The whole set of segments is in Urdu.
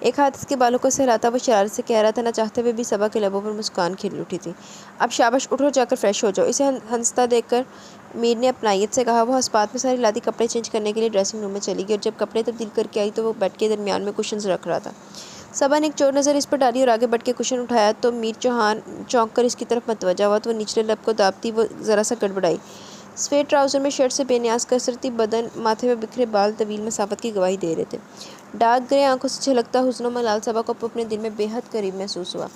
ایک ہاتھ اس کے بالوں کو سہلاتا وہ شرارت سے کہہ رہا تھا، نہ چاہتے ہوئے بھی صبا کے لبوں پر مسکان کھل اٹھی تھی۔ اب شاباش، اٹھو، جا کر فریش ہو جاؤ۔ اسے ہنستا دیکھ کر میر نے اپنائیت سے کہا۔ وہ ہسپات میں ساری لادی کپڑے چینج کرنے کے لیے ڈریسنگ روم میں چلی گئی اور جب کپڑے تبدیل کر کے آئی تو وہ بیڈ کے درمیان میں کشنز رکھ رہا تھا۔ صبا نے ایک چور نظر اس پر ڈالی اور آگے بڑھ کے کشن اٹھایا تو میر چوہان چونک کر اس کی طرف متوجہ ہوا تو وہ نچلے لب کو دابتی وہ ذرا سا گڑبڑائی۔ سفید ٹراؤزر میں شرٹ سے بے نیاز کسرتی بدن، ماتھے پہ بکھرے بال طویل مسافت کی گواہی دے رہے تھے۔ ڈارک گرے آنکھوں سے جھلکتا حسن و ملال صبا کو اپنے دل میں بے حد قریب محسوس ہوا۔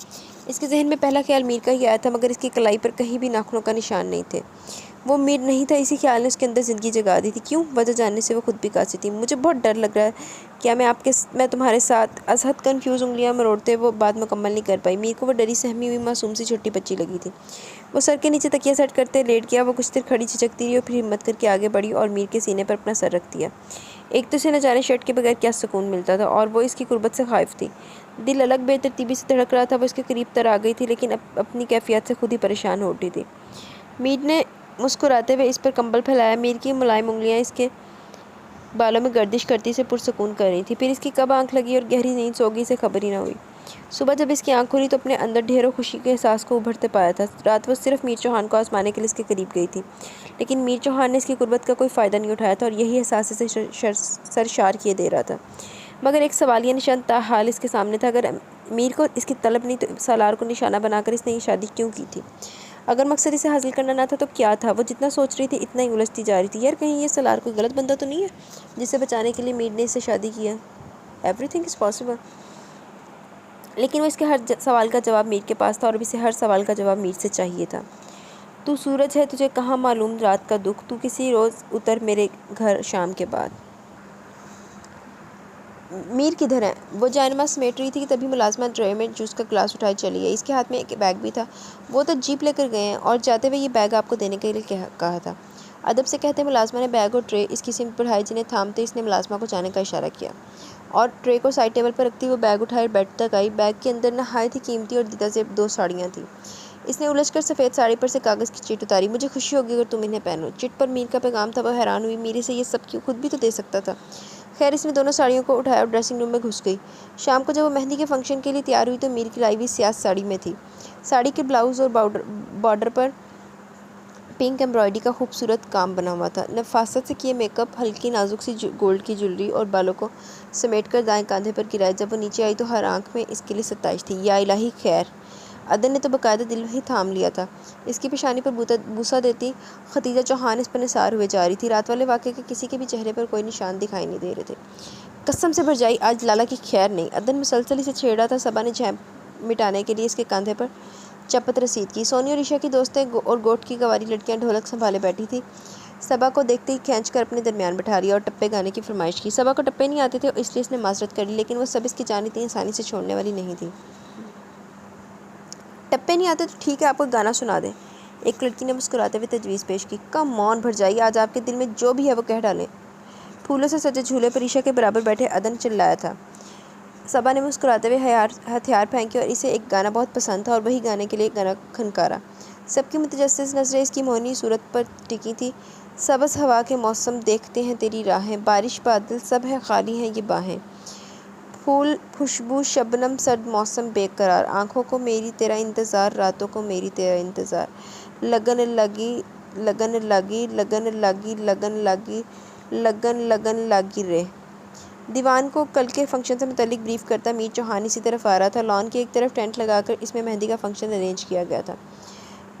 اس کے ذہن میں پہلا خیال میر کا ہی آیا تھا، مگر اس کی کلائی پر کہیں بھی ناخنوں کا نشان نہیں تھے۔ وہ میر نہیں تھا، اسی خیال نے اس کے اندر زندگی جگا دی تھی۔ کیوں؟ وجہ جاننے سے وہ خود بھی قاصر تھی۔ مجھے بہت ڈر لگ رہا ہے، کیا میں تمہارے ساتھ؟ از حد کنفیوز انگلیاں مروڑتے وہ بات مکمل نہیں کر پائی۔ میر کو وہ ڈری سہمی ہوئی معصوم سی چھوٹی بچی لگی تھی۔ وہ سر کے نیچے تکیہ سیٹ کرتے لیٹ گیا۔ وہ کچھ دیر کھڑی جھجکتی رہی اور پھر ہمت کر کے آگے بڑھی اور میر کے سینے پر اپنا سر رکھ دیا۔ ایک تو اسے نہ جانے شرٹ کے بغیر کیا سکون ملتا تھا اور وہ اس کی قربت سے خائف تھی۔ دل الگ بے ترتیبی سے دھڑک رہا تھا۔ وہ اس کے قریب تر آ گئی تھی لیکن اپنی کیفیت سے خود ہی پریشان ہو اٹھی تھی۔ میر نے مسکراتے ہوئے اس پر کمبل پھیلایا۔ میر کی ملائم انگلیاں اس کے بالوں میں گردش کرتی اسے پرسکون کر رہی تھی۔ پھر اس کی کب آنکھ لگی اور گہری نیند سو گئی اسے خبر ہی نہ ہوئی۔ صبح جب اس کی آنکھ کھلی تو اپنے اندر ڈھیروں خوشی کے احساس کو ابھرتے پایا تھا۔ رات وہ صرف میر چوہان کو آزمانے کے لیے اس کے قریب گئی تھی، لیکن میر چوہان نے اس کی قربت کا کوئی فائدہ نہیں اٹھایا تھا اور یہی احساس اسے سرشار کیے دے رہا تھا۔ مگر ایک سوالیہ نشان تاحال اس کے سامنے تھا، اگر میر کو اس کی طلب نہیں تو سالار کو نشانہ بنا کر اس نے یہ شادی کیوں کی تھی؟ اگر مقصد اسے حاصل کرنا نہ تھا تو کیا تھا؟ وہ جتنا سوچ رہی تھی اتنا ہی الجھتی جا رہی تھی۔ یار کہیں یہ سالار کوئی غلط بندہ تو نہیں ہے جسے بچانے کے لیے میر نے اس سے شادی کی ہے؟ Every thing is possible. لیکن وہ اس کے ہر سوال کا جواب میر کے پاس تھا اور اب اسے ہر سوال کا جواب میر سے چاہیے تھا۔ تو سورج ہے، تجھے کہاں معلوم رات کا دکھ، تو کسی روز اتر میرے گھر شام کے بعد۔ میر کدھر ہے؟ وہ جائے سمیٹ رہی تھی کہ تبھی ملازمہ ٹرے میں جوس کا گلاس اٹھائے چلی آئی۔ اس کے ہاتھ میں ایک بیگ بھی تھا۔ وہ تو جیپ لے کر گئے ہیں اور جاتے ہوئے یہ بیگ آپ کو دینے کے لیے کہا تھا۔ ادب سے کہتے ملازمہ نے بیگ اور ٹرے اس کی سمت بڑھائی، جنہیں تھامتے اس نے ملازمہ کو جانے کا اشارہ کیا اور ٹرے کو سائڈ ٹیبل پر رکھتی وہ بیگ اٹھائے بیڈ تک آئی۔ بیگ کے اندر نہایت ہی قیمتی اور دیدہ زیب 2 ساڑیاں تھیں۔ اس نے الجھ کر سفید ساڑی پر سے کاغذ کی چٹ اتاری۔ مجھے خوشی ہوگی اگر تم انہیں پہنو۔ چٹ پر میر کا پیغام تھا۔ وہ حیران ہوئی، میر سے یہ سب کیوں؟ خود بھی تو دے سکتا تھا۔ خیر اس نے دونوں ساڑیوں کو اٹھایا اور ڈریسنگ روم میں گھس گئی۔ شام کو جب وہ مہندی کے فنکشن کے لیے تیار ہوئی تو میر کی لائی ہوئی سیاہ ساڑی میں تھی۔ ساڑی کے بلاؤز اور بارڈر پر پنک ایمبرائڈری کا خوبصورت کام بنا ہوا تھا۔ نفاست سے کیے میک اپ، ہلکی نازک سی گولڈ کی جویلری اور بالوں کو سمیٹ کر دائیں کاندھے پر گرائے۔ جب وہ نیچے آئی تو ہر آنکھ میں اس کے لیے ستائش تھی۔ یا الہی خیر! عدن نے تو باقاعدہ دل ہی تھام لیا تھا۔ اس کی پیشانی پر بوسہ دیتی ختیجہ چوہان اس پر نثار ہوئے جا رہی تھی۔ رات والے واقعے کے کسی کے بھی چہرے پر کوئی نشان دکھائی نہیں دے رہے تھے۔ قسم سے بھرجائی، آج لالا کی خیر نہیں۔ عدن مسلسل اسے چھیڑ رہا تھا۔ صبا نے جھیپ مٹانے کے لیے اس کے کاندھے پر چپت رسید کی۔ سونی اور عشا کی دوستیں اور گوٹ کی گواری لڑکیاں ڈھولک سنبھالے بیٹھی تھیں۔ صبا کو دیکھتے ہی کھینچ کر اپنے درمیان بٹھا لیا اور ٹپے گانے کی فرمائش کی۔ صبا کو ٹپے نہیں آتے تھے اس لیے اس نے معذرت کر لی، لیکن وہ سب اس کی جان اتنی آسانی سے چھوڑنے والی نہیں تھی۔ ٹپے نہیں آتے تو ٹھیک ہے، آپ کو گانا سنا دیں، ایک لڑکی نے مسکراتے ہوئے تجویز پیش کی۔ کم آن بھرجائی، آج آپ کے دل میں جو بھی ہے وہ کہہ ڈالیں۔ پھولوں سے سجے جھولے پر عشا کے برابر بیٹھے عدن چلایا تھا۔ صبا نے مسکراتے ہوئے ہتھیار پھینکے اور اسے ایک گانا بہت پسند تھا اور وہی گانے کے لیے گانا کھنکارا۔ سب کی متجسس نظریں اس کی موہنی صورت پر ٹکی تھیں۔ سبز ہوا کے موسم دیکھتے ہیں تیری راہیں، بارش بادل سب ہے خالی ہیں یہ باہیں، پھول خوشبو شبنم سرد موسم بے قرار، آنکھوں کو میری تیرا انتظار، راتوں کو میری تیرا انتظار، لگن لگی لگن لگی لگن لگی لگن لگی لگن لگن لگی رے۔ دیوان کو کل کے فنکشن سے متعلق بریف کرتا میر چوہان اسی طرف آ رہا تھا۔ لان کی ایک طرف ٹینٹ لگا کر اس میں مہندی کا فنکشن ارینج کیا گیا تھا۔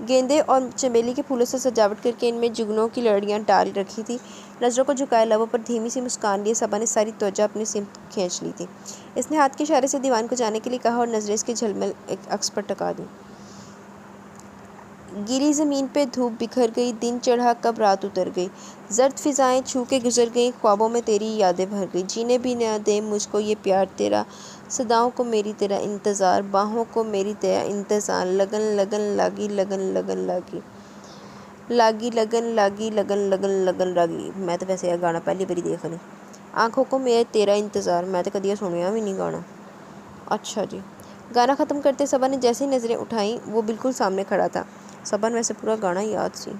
گیندے اور چمیلی کے پھولوں سے سجاوٹ کر کے ان میں جگنوں کی لڑیاں ڈال رکھی تھی۔ نظروں کو جھکائے لبوں پر دھیمی سی مسکان لیے صبا نے ساری توجہ اپنی سمت کھینچ لی تھی۔ اس نے ہاتھ کے اشارے سے دیوان کو جانے کے لیے کہا اور نظریں اس کے جھلمل ایک عکس پر ٹکا دیں۔ گیلی زمین پہ دھوپ بکھر گئی، دن چڑھا کب رات اتر گئی، زرد فضائیں چھو کے گزر گئیں، خوابوں میں تیری یادیں بھر گئی، جینے بھی نہ دے مجھ کو یہ پیار تیرا، صداؤں کو میری تیرا انتظار، باہوں کو میری تیرا انتظار، لگن لگن لاگی لگن لگن لاگی لاگی لگن لاگی لگن لگن لگن لاگی۔ میں تو ویسے یہ گانا پہلی باری دیکھ لی۔ آنکھوں کو میرے تیرا انتظار، میں تو کدی سنیا بھی نہیں گانا۔ اچھا جی۔ گانا ختم کرتے صبا نے جیسے ہی نظریں اٹھائیں وہ بالکل سامنے کھڑا تھا۔ صبا نے ویسے پورا گانا یاد سی۔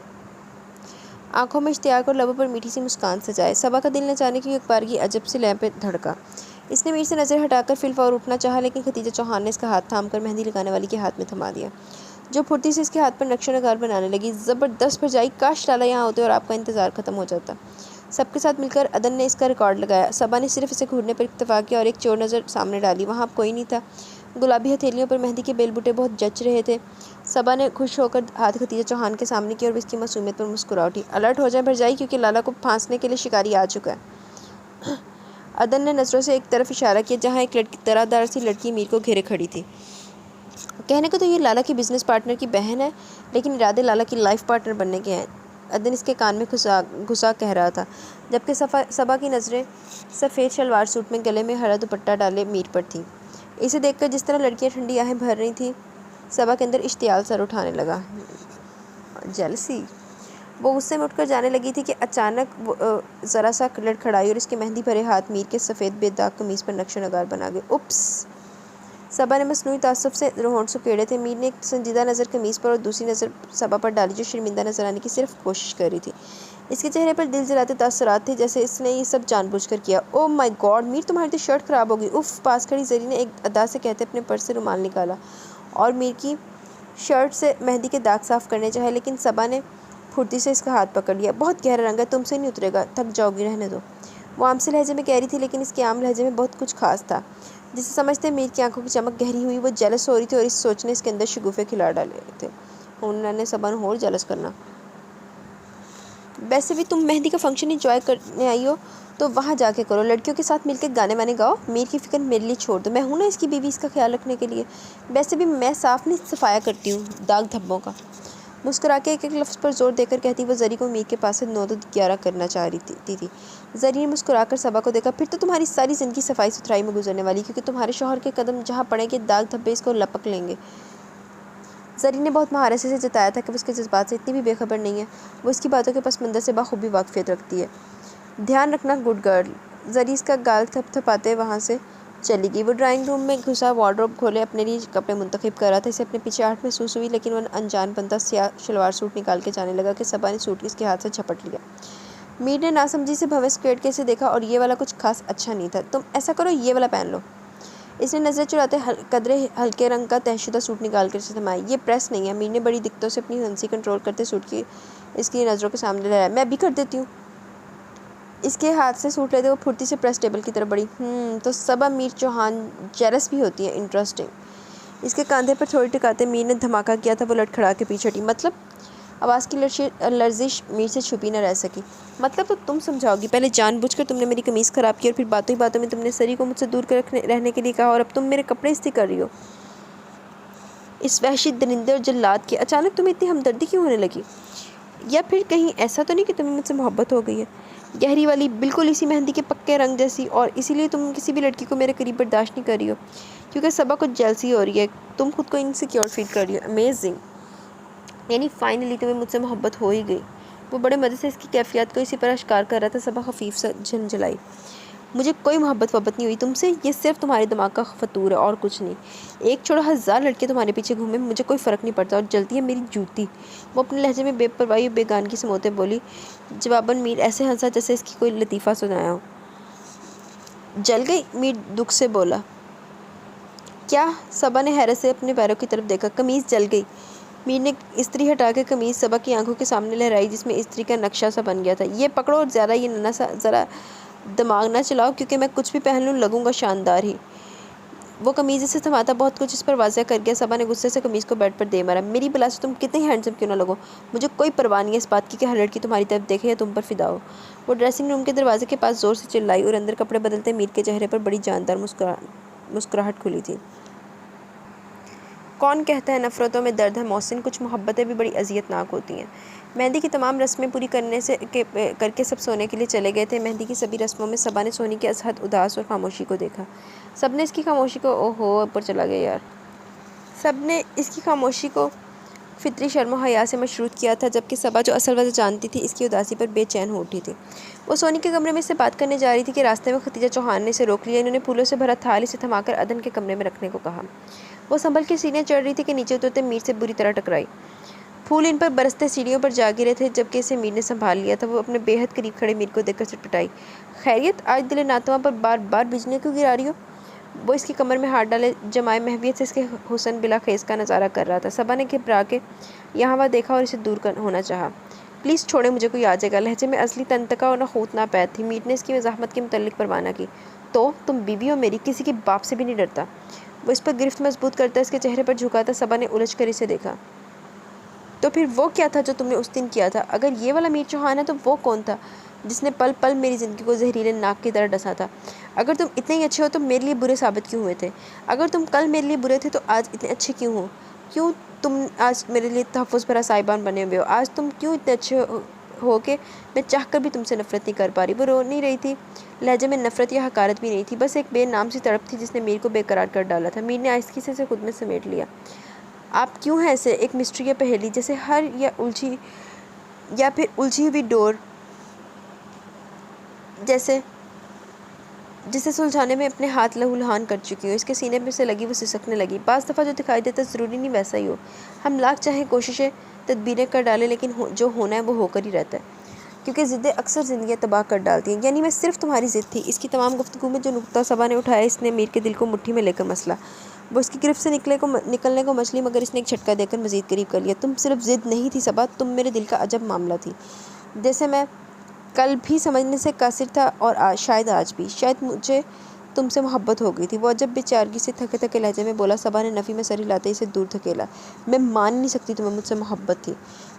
آنکھوں میں اشتیاق اور لبوں پر میٹھی سی مسکان سجائے۔ صبا کا دل نہ جانے کی ایک بارگی عجب سے لے پہ دھڑکا۔ اس نے میر سے نظر ہٹا کر فی الفور اٹھنا چاہا، لیکن ختیجہ چوہان نے اس کا ہاتھ تھام کر مہندی لگانے والی کے ہاتھ میں تھما دیا، جو پھرتی سے اس کے ہاتھ پر نقش و نگار بنانے لگی۔ زبردست بھرجائی، کاش لالا یہاں ہوتے اور آپ کا انتظار ختم ہو جاتا۔ سب کے ساتھ مل کر عدن نے اس کا ریکارڈ لگایا۔ صبا نے صرف اسے گھورنے پر اکتفا کیا اور ایک چور نظر سامنے ڈالی۔ وہاں اب کوئی نہیں تھا۔ گلابی ہتھیلیوں پر مہندی کے بیل بوٹے بہت جچ رہے تھے۔ صبا نے خوش ہو کر ہاتھ ختیجہ چوہان کے سامنے کیا اور اس کی معصومیت پر مسکرا اٹھی۔ الرٹ ہو جائیں بھرجائی، کیونکہ لالا کو پھانسنے کے لیے شکاری آ چکا ہے۔ عدن نے نظروں سے ایک طرف اشارہ کیا جہاں ایک لڑکی، طرح دار سی لڑکی میر کو گھیرے کھڑی تھی۔ کہنے کو تو یہ لالا کی بزنس پارٹنر کی بہن ہے، لیکن ارادے لالا کی لائف پارٹنر بننے کے ہیں، عدن اس کے کان میں گھسا کہہ رہا تھا، جبکہ صبا کی نظریں سفید شلوار سوٹ میں گلے میں ہرا دوپٹہ ڈالے میر پر تھیں۔ اسے دیکھ کر جس طرح لڑکیاں ٹھنڈی آہیں بھر رہی تھیں، صبا کے اندر اشتعال سر اٹھانے لگا۔ جیلسی! وہ غصے میں اٹھ کر جانے لگی تھی کہ اچانک ذرا سا لڑکھڑائی اور اس کے مہندی بھرے ہاتھ میر کے سفید بے داغ قمیص پر نقش و نگار بنا گئے۔ اوپس! صبا نے مصنوعی تعصب سے ہونٹ سکیڑے تھے۔ میر نے ایک سنجیدہ نظر قمیص پر اور دوسری نظر صبا پر ڈالی، جو شرمندہ نظر آنے کی صرف کوشش کر رہی تھی۔ اس کے چہرے پر دل جلاتے تاثرات تھے، جیسے اس نے یہ سب جان بوجھ کر کیا۔ اوہ مائی گاڈ میر، تمہاری تو شرٹ خراب ہوگی۔ اف! پاس کھڑی زری نے ایک ادا سے کہتے اپنے پرس سے رومال نکالا اور میر کی شرٹ سے مہندی کے داغ صاف کرنے چاہے، لیکن صبا نے پھرتی سے اس کا ہاتھ پکڑ لیا۔ بہت گہرا رنگ ہے، تم سے نہیں اترے گا، تھک جاؤ گی، رہنے دو۔ وہ عام سے لہجے میں کہہ رہی تھی، لیکن اس کے عام لہجے میں بہت کچھ خاص تھا، جسے سمجھتے میر کی آنکھوں کی چمک گہری ہوئی۔ وہ جیلس ہو رہی تھی اور اس سوچ نے اس کے اندر شگوفے کھلا ڈالے تھے، انہوں نے صبا نو ہور جیلس کرنا۔ ویسے بھی تم مہندی کا فنکشن انجوائے کرنے آئی ہو تو وہاں جا کے کرو، لڑکیوں کے ساتھ مل کے گانے وانے گاؤ، میر کی فکر میرے لیے چھوڑ دو، میں ہوں نا اس کی بیوی، اس کا خیال رکھنے کے لیے۔ ویسے بھی میں صاف نہیں صفایا کرتی ہوں داغ دھبوں کا۔ مسکرا کے ایک ایک لفظ پر زور دے کر کہتی وہ زری کو میر کے پاس سے 9 تو 11 کرنا چاہ رہی تھی۔ زری نے مسکرا کر صبا کو دیکھا، پھر تو تمہاری ساری زندگی صفائی ستھرائی میں گزرنے والی، کیونکہ تمہارے شوہر کے قدم جہاں پڑیں گے داغ دھبے اس کو لپک لیں گے۔ زری نے بہت مہارت سے جتایا تھا کہ وہ اس کے جذبات سے اتنی بھی بے خبر نہیں ہے، وہ اس کی باتوں کے پس منظر سے بخوبی واقفیت رکھتی ہے۔ دھیان رکھنا گڈ گرل۔ زری اس کا گال تھپ تھپاتے وہاں سے چلی گئی۔ وہ ڈرائنگ روم میں گھسا وارڈروب کھولے اپنے لیے کپڑے منتخب کر رہا تھا۔ اسے اپنے پیچھے آہٹ محسوس ہوئی، لیکن وہ انجان بنتا سیاہ شلوار سوٹ نکال کے جانے لگا کہ صبا نے سوٹ اس کے ہاتھ سے جھپٹ لیا۔ میر نے ناسمجھی سے بھویں سکیڑ کے اسے دیکھا اور یہ والا کچھ خاص اچھا نہیں تھا۔ تم ایسا کرو، یہ والا پہن لو۔ اس نے نظریں چراتے قدرے ہلکے رنگ کا طے شدہ سوٹ نکال کر اسے تھمایا۔ یہ پریس نہیں ہے۔ میر نے بڑی دقتوں سے اپنی ہنسی کنٹرول کرتے سوٹ کی اس کی نظروں کے سامنے لہرایا۔ میں بھی کر دیتی ہوں۔ اس کے ہاتھ سے سوٹ لیتے وہ پھرتی سے پریس ٹیبل کی طرف بڑھی۔ تو صبا میر چوہان جیلس بھی ہوتی ہے، انٹرسٹنگ۔ اس کے کاندھے پر تھوڑی ٹکاتے میر نے دھماکہ کیا تھا۔ وہ لڑکھڑا کے پیچھے ہٹی۔ مطلب؟ آواز کی لرزش میر سے چھپی نہ رہ سکی۔ مطلب تو تم سمجھاؤ گی، پہلے جان بوجھ کر تم نے میری قمیص خراب کی اور پھر باتوں ہی باتوں میں تم نے سری کو مجھ سے دور رہنے کے لیے کہا، اور اب تم میرے کپڑے استری کر رہی ہو۔ اس وحشی درندے اور جلاد کے اچانک تمہیں اتنی ہمدردی کیوں ہونے لگی؟ یا پھر کہیں ایسا تو نہیں کہ تمہیں مجھ سے محبت ہو گئی ہے؟ گہری والی، بالکل اسی مہندی کے پکے رنگ جیسی، اور اسی لیے تم کسی بھی لڑکی کو میرے قریب برداشت نہیں کر رہی ہو، کیونکہ صبا کو جیلسی ہو رہی ہے، تم خود کو انسیکیور فیل کر رہی ہو۔ امیزنگ! یعنی فائنلی تمہیں مجھ سے محبت ہو ہی گئی۔ وہ بڑے مزے سے اس کی کیفیات کو اسی پر اشکار کر رہا تھا۔ صبا خفیف سا جھنجھلائی۔ مجھے کوئی محبت وبت نہیں ہوئی تم سے، یہ صرف تمہارے دماغ کا فطور ہے اور کچھ نہیں۔ ایک چھوڑو 1000 لڑکے تمہارے پیچھے گھومیں، مجھے کوئی فرق نہیں پڑتا، اور جلتی ہے میری جوتی۔ وہ اپنے لہجے میں بے پرواہی اور بے گانگی سے موتے بولی۔ جواباً میر ایسے ہنسا جیسے اس کی کوئی لطیفہ سنایا ہو۔ جل گئی؟ میر دکھ سے بولا۔ کیا؟ صبا نے حیرت سے اپنے پیروں کی طرف دیکھا۔ قمیص جل گئی؟ میر نے استری ہٹا کے قمیص صبا کی آنکھوں کے سامنے لہرائی، جس میں استری کا نقشہ سا بن گیا تھا۔ یہ پکڑو اور زیادہ یہ ننھا سا ذرا دماغ نہ چلاؤ، کیونکہ میں کچھ بھی پہن لوں لگوں گا شاندار ہی۔ وہ قمیض سے تھماتا بہت کچھ اس پر واضح کر گیا۔ صبا نے غصے سے قمیض کو بیڈ پر دے مارا۔ میری بلا سے تم کتنی ہینڈسم کیوں نہ لگو، مجھے کوئی پرواہ نہیں ہے اس بات کی کہ ہر لڑکی تمہاری طرف دیکھے یا تم پر فدا ہو۔ وہ ڈریسنگ روم کے دروازے کے پاس زور سے چلائی اور اندر کپڑے بدلتے میر کے چہرے پر بڑی جاندار مسکراہٹ کھلی تھی۔ کون کہتا ہے نفرتوں میں درد ہے محسن، کچھ محبتیں بھی بڑی اذیت ناک ہوتی ہیں۔ مہندی کی تمام رسمیں پوری کر کے سب سونے کے لیے چلے گئے تھے۔ مہندی کی سبھی رسموں میں صبا نے سونی کے ازحد اداس اور خاموشی کو دیکھا۔ سب نے اس کی خاموشی کو اوپر چلا گیا یار۔ سب نے اس کی خاموشی کو فطری شرم و حیا سے مشروط کیا تھا، جبکہ صبا جو اصل وجہ جانتی تھی اس کی اداسی پر بے چین ہو اٹھی تھی۔ وہ سونی کے کمرے میں اس سے بات کرنے جا رہی تھی کہ راستے میں ختیجہ چوہان نے اسے روک لیا۔ انہوں نے پھولوں سے بھرا تھال اسے تھما کر عدن کے کمرے میں رکھنے کو کہا۔ وہ سنبھل کے سیڑھیاں چڑھ رہی تھی کہ نیچے اترتے میر سے بری طرح ٹکرائی۔ پھول ان پر برستے سیڑھیوں پر جا گرے تھے، جبکہ اسے میر نے سنبھال لیا تھا۔ وہ اپنے بے حد قریب کھڑے میر کو دیکھ کر سٹپٹائی۔ خیریت؟ آج دل ناتواں پر بار بار بجنے کیوں گرا رہی ہو؟ وہ اس کی کمر میں ہاتھ ڈالے جمائے محویت سے اس کے حسن بلا خیز کا نظارہ کر رہا تھا۔ صبا نے گھبرا کے یہاں وہاں دیکھا اور اسے دور ہونا چاہا۔ پلیز چھوڑے، مجھے کوئی آ جائے گا۔ لہجے میں اصلی تنتکا اور نخوت ناپید تھی۔ میر نے اس کی مزاحمت کے متعلق پروانہ کی۔ تو تم بیوی ہو میری، کسی کے باپ سے بھی نہیں ڈرتا؟ وہ اس پر گرفت مضبوط کرتا اس کے چہرے پر جھکا تھا۔ صبا نے الجھ کر اسے دیکھا۔ تو پھر وہ کیا تھا جو تم نے اس دن کیا تھا؟ اگر یہ والا میر چوہان ہے تو وہ کون تھا جس نے پل پل میری زندگی کو زہریلے ناک کی طرح ڈسا تھا؟ اگر تم اتنے ہی اچھے ہو تو میرے لیے برے ثابت کیوں ہوئے تھے؟ اگر تم کل میرے لیے برے تھے تو آج اتنے اچھے کیوں ہو؟ کیوں تم آج میرے لیے تحفظ بھرا سائبان بنے ہوئے ہو؟ آج تم کیوں اتنے اچھے ہو کہ میں چاہ کر بھی تم سے نفرت نہیں کر پا رہی؟ وہ رو نہیں رہی تھی، لہجے میں نفرت یا حقارت بھی نہیں تھی، بس ایک بے نام سی تڑپ تھی جس نے میر کو بے قرار کر ڈالا تھا۔ میر نے آہستگی سے اسے خود میں سمیٹ لیا۔ آپ کیوں ہیں ایسے؟ ایک مسٹری یا پہیلی جیسے ہر یا پھر الجھی ہوئی ڈور جسے سلجھانے میں اپنے ہاتھ لہو لہان کر چکی ہوں۔ اس کے سینے میں سے لگی وہ سسکنے لگی۔ بعض دفعہ جو دکھائی دیتا ضروری نہیں ویسا ہی ہو۔ ہم لاکھ چاہیں کوششیں تدبیریں کر ڈالیں لیکن جو ہونا ہے وہ ہو کر ہی رہتا ہے، کیونکہ ضدیں اکثر زندگیاں تباہ کر ڈالتی ہیں۔ یعنی میں صرف تمہاری ضد تھی؟ اس کی تمام گفتگو میں جو نقطہ صبا نے اٹھایا اس نے میر کے دل کو مٹھی میں لے کر مسلا۔ وہ اس کی گرفت سے نکلنے کو مچلی مگر اس نے ایک جھٹکا دے کر مزید قریب کر لیا۔ تم صرف ضد نہیں تھی صبا، تم میرے دل کا عجب معاملہ تھی، جیسے میں کل بھی سمجھنے سے قاصر تھا اور شاید آج بھی۔ شاید مجھے تم سے محبت ہو گئی تھی، وہ عجب بے چارگی سے تھکے تھکے لہجے میں بولا۔ صبا نے نفی میں سر ہلاتے اسے دور دھکیلا۔ میں مان نہیں سکتی تمہیں مجھ سے محبت تھی۔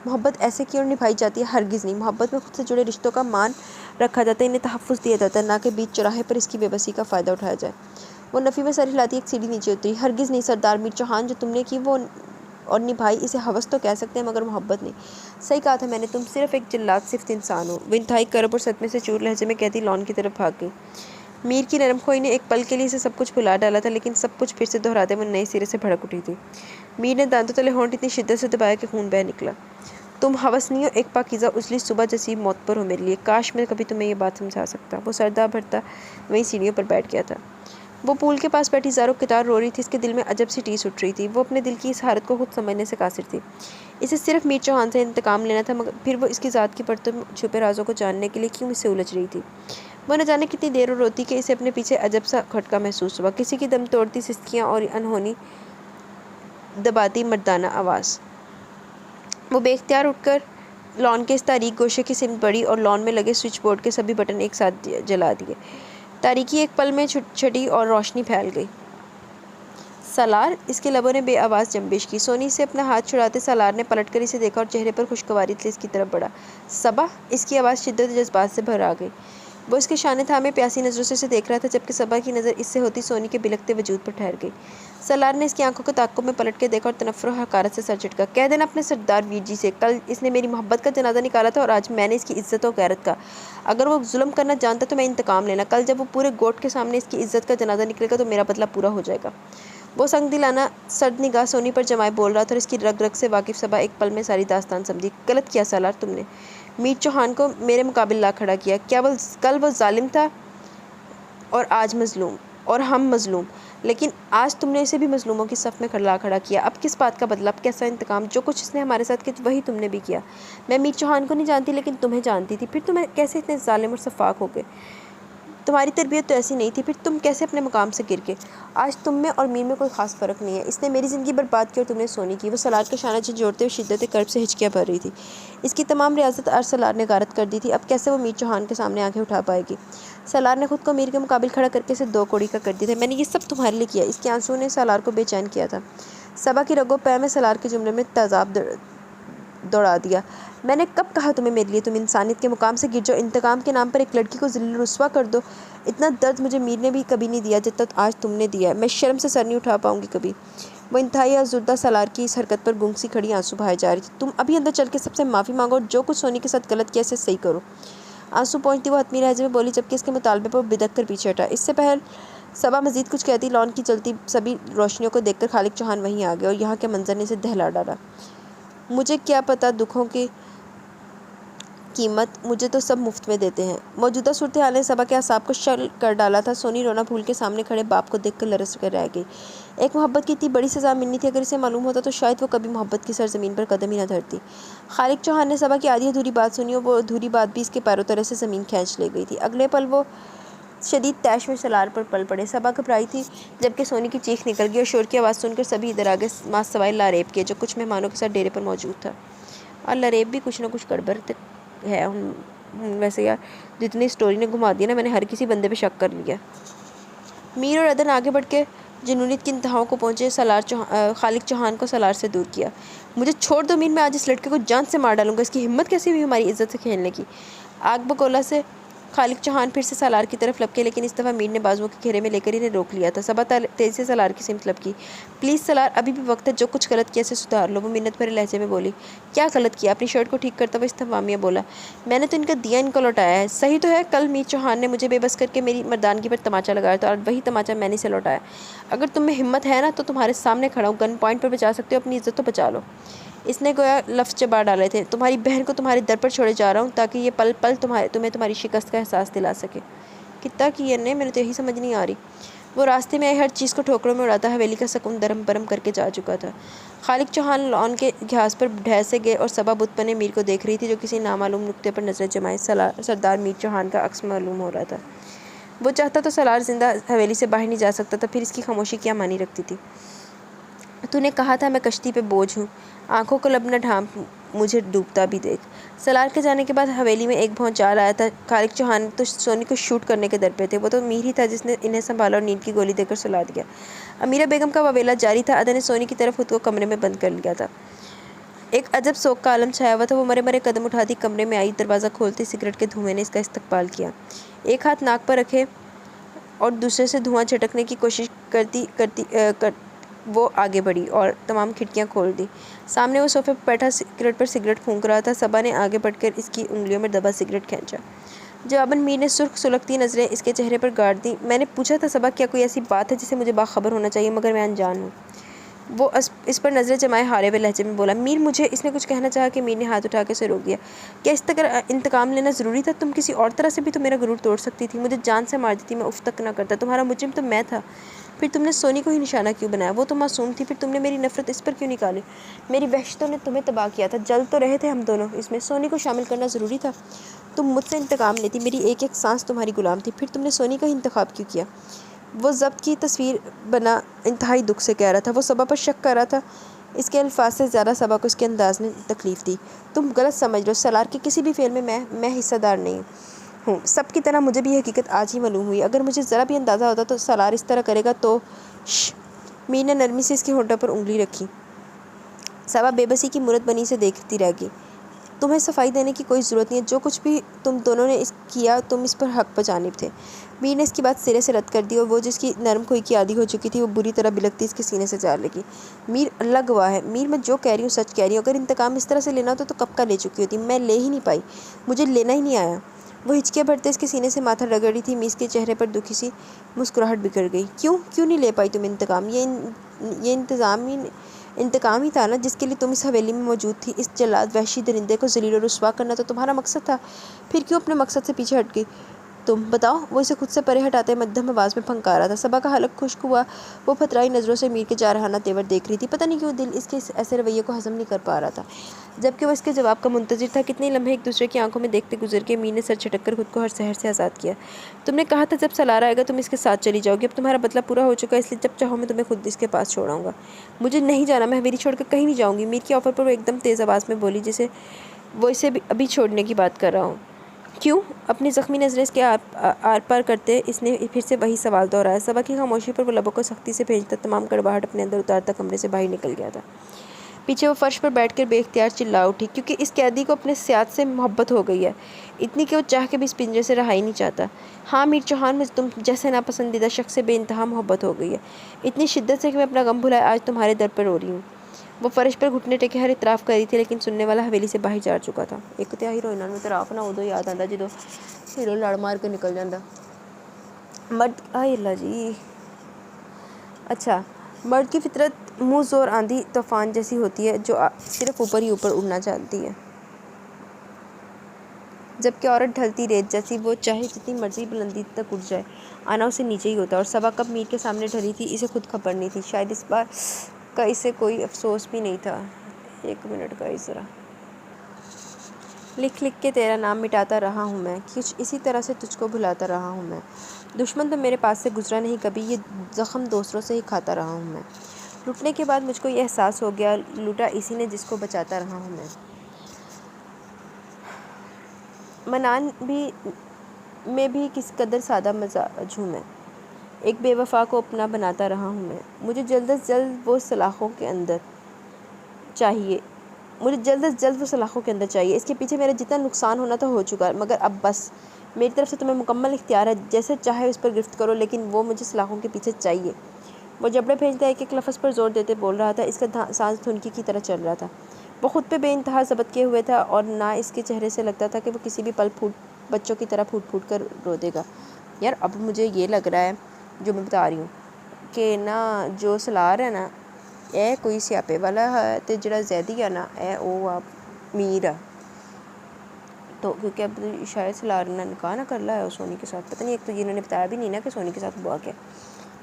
محبت ایسے کیوں نبھائی جاتی ہے؟ ہرگز نہیں۔ محبت میں خود سے جڑے رشتوں کا مان رکھا جاتا ہے، انہیں تحفظ دیا جاتا ہے، نہ کہ بیچ چوراہے پر اس کی بے بسی کا فائدہ اٹھایا جائے۔ وہ نفی میں سر ہلاتی ایک سیڑھی نیچے اتری۔ ہرگز نہیں سردار میر چوہان، جو تم نے کی وہ اور نبھائی اسے ہوس تو کہہ سکتے ہیں مگر محبت نہیں۔ صحیح کہا تھا میں نے، تم صرف ایک جلاد صفت انسان ہو۔ وہ انتہائی کرب اور صدمے سے چور لہجے میں کہتی لان کی طرف بھاگ گئی۔ میر کی نرم خوئی نے ایک پل کے لیے اسے سب کچھ بھلا ڈالا تھا، لیکن سب کچھ پھر سے دہراتے وہ نئے سرے سے بھڑک اٹھی تھی۔ میر نے دانتوں تلے ہونٹ اتنی شدت سے دبایا کہ خون بہہ نکلا۔ تم ہوسنی ہو، ایک پاکیزہ اجلی صبح جیسی موت پر ہو میرے لیے۔ کاش میں کبھی تمہیں یہ بات سمجھا سکتا۔ وہ سردا بھرتا وہیں سیڑھیوں پر بیٹھ گیا تھا۔ وہ پول کے پاس بیٹھی زارو قطار رو رہی تھی۔ اس کے دل میں عجب سی ٹیس اٹھ رہی تھی۔ وہ اپنے دل کی اس حالت کو خود سمجھنے سے قاصر تھی۔ اسے صرف میر چوہان سے انتقام لینا تھا، مگر پھر وہ اس کی ذات کی پرتوں میں چھپے رازوں کو جاننے کے لیے کیوں اس سے الجھ رہی تھی؟ وہ نہ جانے کتنی دیر روتی کہ اسے اپنے پیچھے عجب سا کھٹکا محسوس ہوا، کسی کی دم توڑتی سستیاں اور انہونی دباتی مردانہ آواز۔ وہ بے اختیار اٹھ کر لان کے اس تاریک گوشے کی سمت بڑھی اور لان میں لگے سوئچ بورڈ کے سبھی بٹن ایک ساتھ جلا دیے۔ تاریکی ایک پل میں چھٹی اور روشنی پھیل گئی۔ سالار، اس کے لبوں نے بے آواز جنبش کی۔ سونی سے اپنا ہاتھ چھڑاتے سالار نے پلٹ کر اسے دیکھا اور چہرے پر خوشگواری تلے اس کی طرف بڑھا۔ صبا، اس کی آواز شدت و جذبات سے بھر آ گئی۔ وہ اس کے شانے تھامے پیاسی نظروں سے اسے دیکھ رہا تھا، جبکہ صبا کی نظر اس سے ہوتی سونی کے بلکتے وجود پر ٹھہر گئی۔ سالار نے اس کی آنکھوں کو تعقب میں پلٹ کے دیکھا اور تنفر و حقارت سے سر جھٹکا۔ کہہ دینا اپنے سردار ویر جی سے، کل اس نے میری محبت کا جنازہ نکالا تھا اور آج میں نے اس کی عزت و غیرت کا۔ اگر وہ ظلم کرنا جانتا تو میں انتقام لینا۔ کل جب وہ پورے گوٹ کے سامنے اس کی عزت کا جنازہ نکلے گا تو میرا بدلہ پورا ہو جائے گا۔ وہ سنگ دلانہ سرد نگاہ سونی پر جمائے بول رہا تھا اور اس کی رگ رگ سے واقف صبا ایک پل میں ساری داستان سمجھی۔ غلط کیا سالار تم نے، میر چوہان کو میرے مقابل لا کھڑا کیا۔ کیا کل وہ ظالم تھا اور آج مظلوم، اور ہم مظلوم، لیکن آج تم نے اسے بھی مظلوموں کی صف میں لا کھڑا کیا۔ اب کس بات کا بدلہ، اب کیسا انتقام؟ جو کچھ اس نے ہمارے ساتھ کیا وہی تم نے بھی کیا۔ میں میر چوہان کو نہیں جانتی لیکن تمہیں جانتی تھی، پھر تم کیسے اتنے ظالم اور سفاک ہو گئے؟ تمہاری تربیت تو ایسی نہیں تھی، پھر تم کیسے اپنے مقام سے گر گئے؟ آج تم میں اور میر میں کوئی خاص فرق نہیں ہے۔ اس نے میری زندگی برباد کی اور تم نے سونی کی۔ وہ سالار کا شانہ جھنجھوڑتے ہوئے شدت کرب سے ہچکیاں بھر رہی تھی۔ اس کی تمام ریاست آج سالار نے غارت کر دی تھی، اب کیسے وہ میر چوہان کے سامنے آنکھیں اٹھا پائے گی؟ سالار نے خود کو میر کے مقابل کھڑا کر کے اسے دو کوڑی کا کر دیا تھا۔ میں نے یہ سب تمہارے لیے کیا۔ اس کے آنسوؤں نے سالار کو بے چین کیا تھا۔ صبا کی رگ و پے میں سالار کے جملے میں تیزاب دوڑا دیا۔ میں نے کب کہا تمہیں میرے لیے؟ تم انسانیت کے مقام سے گر جاؤ، انتقام کے نام پر ایک لڑکی کو ذلیل و رسوا کر دو۔ اتنا درد مجھے میر نے بھی کبھی نہیں دیا جتنا آج تم نے دیا ہے۔ میں شرم سے سر نہیں اٹھا پاؤں گی کبھی۔ وہ انتہائی آزردہ سالار کی اس حرکت پر گنگ سی کھڑی آنسو بہائے جا رہی تھی۔ تم ابھی اندر چل کے سب سے معافی مانگو اور جو کچھ سونی کے ساتھ غلط کیا اسے صحیح کرو۔ آنسو پونچھتی وہ حتمی لہجے میں بولی، جبکہ اس کے مطالبے پر بدک کر پیچھے ہٹا۔ اس سے پہل صبا مزید کچھ کہتی لان کی جلتی سبھی روشنیوں کو دیکھ کر خالق چوہان وہیں آ گیا اور یہاں کے منظر نے اسے دہلا ڈالا۔ مجھے کیا پتہ دکھوں کی قیمت مجھے تو سب مفت میں دیتے ہیں۔ موجودہ صورتحال نے صبا کے اعصاب کو شل کر ڈالا تھا۔ سونی رونا بھول کے سامنے کھڑے باپ کو دیکھ کر لرز کر رہ گئی۔ ایک محبت کی اتنی بڑی سزا ملنی تھی، اگر اسے معلوم ہوتا تو شاید وہ کبھی محبت کی سرزمین پر قدم ہی نہ دھرتی۔ خالق چوہان نے صبا کی آدھی ادھوری بات سنی اور وہ ادھوری بات بھی اس کے پیروں تلے سے زمین کھینچ لے گئی تھی۔ اگلے پل وہ شدید طیش میں سالار پر پل پڑے۔ صبا گھبرائی تھی جبکہ سونی کی چیخ نکل گئی اور شور کی آواز سن کر سبھی ادھر آگے ماس سوائے لاریب کے جو کچھ مہمانوں کے ساتھ ڈیرے پر موجود تھا۔ اور لاریب بھی کچھ نہ کچھ گڑبڑ ہے۔ ویسے یار جتنی سٹوری نے گھما دیا نا، میں نے ہر کسی بندے پہ شک کر لیا۔ میر اور عدن آگے بڑھ کے جنونیت کی انتہاؤں کو پہنچے۔ خالق چوہان کو سالار سے دور کیا۔ مجھے چھوڑ دو میر، میں آج اس لڑکے کو جان سے مار ڈالوں گا۔ اس کی ہمت کیسی ہوئی ہماری عزت سے کھیلنے کی؟ آگ بگولا سے خالق چوہان پھر سے سالار کی طرف لپکے، لیکن اس دفعہ میر نے بازوؤں کے گھیرے میں لے کر انہیں روک لیا تھا۔ صبا تیزی سے سالار کی سمت لپکی۔ پلیز سالار، ابھی بھی وقت ہے، جو کچھ غلط کیا اسے سدھار لو۔ وہ منت بھرے لہجے میں بولی۔ کیا غلط کیا؟ اپنی شرٹ کو ٹھیک کرتا ہوا استفہامیہ بولا۔ میں نے تو ان کا دیا ان کو لوٹایا ہے۔ صحیح تو ہے، کل میر چوہان نے مجھے بے بس کر کے میری مردانگی پر تماچا لگایا تھا اور وہی تماچا میں نے اسے لوٹایا۔ اگر تم میں ہمت ہے نا تو تمہارے سامنے کھڑا ہوں، گن پوائنٹ پر بچا سکتے ہو، اپنی عزت تو بچا لو۔ اس نے گویا لفظ چبا ڈالے تھے۔ تمہاری بہن کو تمہارے در پر چھوڑے جا رہا ہوں تاکہ یہ پل پل تمہیں تمہاری شکست کا احساس دلا سکے۔ کتا کی یہ نے میرے تو یہی سمجھ نہیں آ رہی۔ وہ راستے میں آئی ہر چیز کو ٹھوکروں میں اڑاتا حویلی کا سکون درم برم کر کے جا چکا تھا۔ خالق چوہان لان کے گھاس پر ڈھہ سے گئے اور صبا بت بنے میر کو دیکھ رہی تھی جو کسی نامعلوم نقطے پر نظریں جمائے سردار میر چوہان کا عکس معلوم ہو رہا تھا۔ وہ چاہتا تو سالار زندہ حویلی سے باہر نہیں جا سکتا تھا، پھر اس کی خاموشی کیا معنی رکھتی تھی؟ تو نے کہا تھا میں کشتی پہ بوجھ ہوں، آنکھوں کو لب نہ ڈھانپ، مجھے ڈوبتا بھی دیکھ۔ سالار کے جانے کے بعد حویلی میں ایک بھونچال چال آیا تھا۔ خالق چوہان تو سونی کو شوٹ کرنے کے در پہ تھے۔ وہ تو میر ہی تھا جس نے انہیں سنبھالا اور نیند کی گولی دے کر سلا دیا۔ امیرہ بیگم کا واویلا جاری تھا۔ عدن نے سونی کی طرف خود کو کمرے میں بند کر لیا تھا۔ ایک عجب سوگ کا عالم چھایا ہوا تھا۔ وہ مرے مرے قدم اٹھاتی کمرے میں آئی۔ دروازہ کھولتے سگریٹ کے دھوئیں نے اس کا استقبال کیا۔ ایک ہاتھ ناک پر رکھے اور دوسرے سے دھواں چھٹکنے کی کوشش کرتی وہ آگے بڑھی اور تمام کھڑکیاں کھول دی۔ سامنے وہ صوفے پر بیٹھا سگریٹ پر سگریٹ پھونک رہا تھا۔ صبا نے آگے بڑھ کر اس کی انگلیوں میں دبا سگریٹ کھینچا۔ جواباً میر نے سرخ سلگتی نظریں اس کے چہرے پر گاڑ دیں۔ میں نے پوچھا تھا صبا، کیا کوئی ایسی بات ہے جسے مجھے باخبر ہونا چاہیے، مگر میں انجان ہوں۔ وہ اس پر نظریں جمائے ہارے ہوئے لہجے میں بولا۔ میر مجھے اس نے کچھ کہنا چاہا کہ میر نے ہاتھ اٹھا کے اسے روک دیا۔ کیا اس طرح انتقام لینا ضروری تھا؟ تم کسی اور طرح سے بھی تو میرا غرور توڑ سکتی تھی، مجھے جان سے مار دیتی، میں اف تک نہ کرتا۔ تمہارا مجرم تو میں تھا، پھر تم نے سونی کو ہی نشانہ کیوں بنایا؟ وہ تو معصوم تھی، پھر تم نے میری نفرت اس پر کیوں نکالی؟ میری وحشتوں نے تمہیں تباہ کیا تھا، جل تو رہے تھے ہم دونوں، اس میں سونی کو شامل کرنا ضروری تھا؟ تم مجھ سے انتقام لیتی، میری ایک ایک سانس تمہاری غلام تھی، پھر تم نے سونی کا ہی انتخاب کیوں کیا؟ وہ ضبط کی تصویر بنا انتہائی دکھ سے کہہ رہا تھا۔ وہ صبا پر شک کر رہا تھا۔ اس کے الفاظ سے زیادہ صبا کو اس کے انداز نے تکلیف دی۔ تم غلط سمجھ رہے ہو، سالار کے کسی بھی فعل میں میں حصہ دار نہیں ہوں۔ سب کی طرح مجھے بھی یہ حقیقت آج ہی معلوم ہوئی۔ اگر مجھے ذرا بھی اندازہ ہوتا تو سالار اس طرح کرے گا تو میر نے نرمی سے اس کے ہونٹوں پر انگلی رکھی۔ صبا بے بسی کی مورت بنی سے دیکھتی رہ گئی۔ تمہیں صفائی دینے کی کوئی ضرورت نہیں ہے، جو کچھ بھی تم دونوں نے کیا تم اس پر حق بجانب تھے۔ میر نے اس کی بات سرے سے رد کر دی اور وہ جس کی نرم کھوئی کی عادی ہو چکی تھی وہ بری طرح بلکتی اس کے سینے سے جا لگی۔ میر، اللہ گواہ ہے، میر میں جو کہہ رہی ہوں سچ کہہ رہی ہوں۔ اگر انتقام اس طرح سے لینا ہوتا تو کب کا لے چکی ہوتی، میں لے ہی نہیں پائی، مجھے لینا ہی نہیں آیا۔ وہ ہچکیاں بھرتے اس کے سینے سے ماتھا رگڑ رہی تھی۔ میر کے چہرے پر دکھی سی مسکراہٹ بکھر گئی۔ کیوں نہیں لے پائی تم انتقام؟ یہ انتقام ہی تھا نا جس کے لیے تم اس حویلی میں موجود تھی۔ اس جلاد وحشی درندے کو ذلیل و رسوا کرنا تو تمہارا مقصد تھا، پھر کیوں اپنے مقصد سے پیچھے ہٹ گئی تم؟ بتاؤ۔ وہ اسے خود سے پرے ہٹاتے مدھم آواز میں پھنکارا تھا۔ صبا کا حلق خشک ہوا۔ وہ پھترائی نظروں سے میر کے جارحانہ تیور دیکھ رہی تھی۔ پتہ نہیں کیوں دل اس کے ایسے رویے کو ہضم نہیں کر پا رہا تھا، جبکہ وہ اس کے جواب کا منتظر تھا۔ کتنے لمحے ایک دوسرے کی آنکھوں میں دیکھتے گزر گئے۔ میر نے سر جھٹک کر خود کو ہر سحر سے آزاد کیا۔ تم نے کہا تھا جب سالار آئے گا تم اس کے ساتھ چلی جاؤ گی، اب تمہارا بدلہ پورا ہو چکا ہے، اس لیے جب چاہو میں تمہیں خود اس کے پاس چھوڑ آؤں گا۔ مجھے نہیں جانا، میں حویلی چھوڑ کر کہیں نہیں جاؤں گی۔ میر کے آفر پر وہ ایک دم تیز آواز میں بولی جسے وہ اسے ابھی چھوڑنے کی بات کر رہا ہوں۔ کیوں؟ اپنی زخمی نظریں اس کے آر پار کرتے اس نے پھر سے وہی سوال دہرایا۔ صبا کی خاموشی پر وہ لبوں کو سختی سے بھیجتا تمام کڑواہٹ اپنے اندر اتارتا کمرے سے باہر نکل گیا تھا۔ پیچھے وہ فرش پر بیٹھ کر بے اختیار چلا اٹھی، کیونکہ اس قیدی کو اپنے سیاد سے محبت ہو گئی ہے، اتنی کہ وہ چاہ کے بھی اس پنجرے سے رہائی نہیں چاہتا۔ ہاں میر چوہان، مجھے تم جیسے ناپسندیدہ شخص سے بے انتہا محبت ہو گئی ہے، اتنی شدت سے کہ میں اپنا غم بھلائے آج تمہارے در پر رو رہی ہوں۔ وہ فرش پر گھٹنے ٹیکے ہر اعتراف کر رہی تھی، لیکن سننے والا حویلی سے باہر جا چکا تھا۔ ایک تہائی روئنان میں اعتراف نہ ادو یاد آتا جدو ہیرو لڑ مار کے نکل جاتا مرد۔ آئے اللہ جی۔ اچھا، مرد کی فطرت منہ زور آندھی طوفان جیسی ہوتی ہے جو صرف اوپر ہی اوپر اڑنا چاہتی ہے۔ جبکہ عورت ڈھلتی ریت جیسی، وہ چاہے جتنی مرضی بلندی تک اٹھ جائے، آنا اسے نیچے ہی ہوتا۔ اور صبا کب میر کے سامنے ڈھلی تھی اسے خود خبر نہیں تھی، شاید اس بار کا اسے کوئی افسوس بھی نہیں تھا۔ 1 منٹ کا ذرا لکھ لکھ کے تیرا نام مٹاتا رہا ہوں میں، کچھ اسی طرح سے تجھ کو بھلاتا رہا ہوں میں، دشمن تو میرے پاس سے گزرا نہیں کبھی، یہ زخم دوسروں سے ہی کھاتا رہا ہوں میں، لٹنے کے بعد مجھ کو یہ احساس ہو گیا لوٹا اسی نے جس کو بچاتا رہا ہوں میں، منان میں بھی کس قدر سادہ مزاج ہوں میں، ایک بے وفا کو اپنا بناتا رہا ہوں میں، مجھے جلد از جلد وہ سلاخوں کے اندر چاہیے، اس کے پیچھے میرا جتنا نقصان ہونا تھا ہو چکا، مگر اب بس میری طرف سے تمہیں مکمل اختیار ہے، جیسے چاہے اس پر گرفت کرو، لیکن وہ مجھے سلاخوں کے پیچھے چاہیے۔ وہ جبڑے پھینچتا ایک ایک لفظ پر زور دیتے بول رہا تھا، اس کا سانس دھنکی کی طرح چل رہا تھا، وہ خود پہ بے انتہا ضبط کیے ہوئے تھا، اور نہ اس کے چہرے سے لگتا تھا کہ وہ کسی بھی پل بچوں کی طرح پھوٹ پھوٹ کر رو دے گا۔ یار اب مجھے یہ لگ رہا ہے جو میں بتا رہی ہوں کہ نا جو سلار ہے نا اے کوئی سیاپے والا ہے تے جڑا زیدی ہے نا اے او آپ میر ہے، تو کیونکہ اب شاید سلار نے نکاح نہ کر لا ہے سونی کے ساتھ، پتہ نہیں، ایک تو انہوں نے بتایا بھی نہیں نا کہ سونی کے ساتھ ہوا کیا۔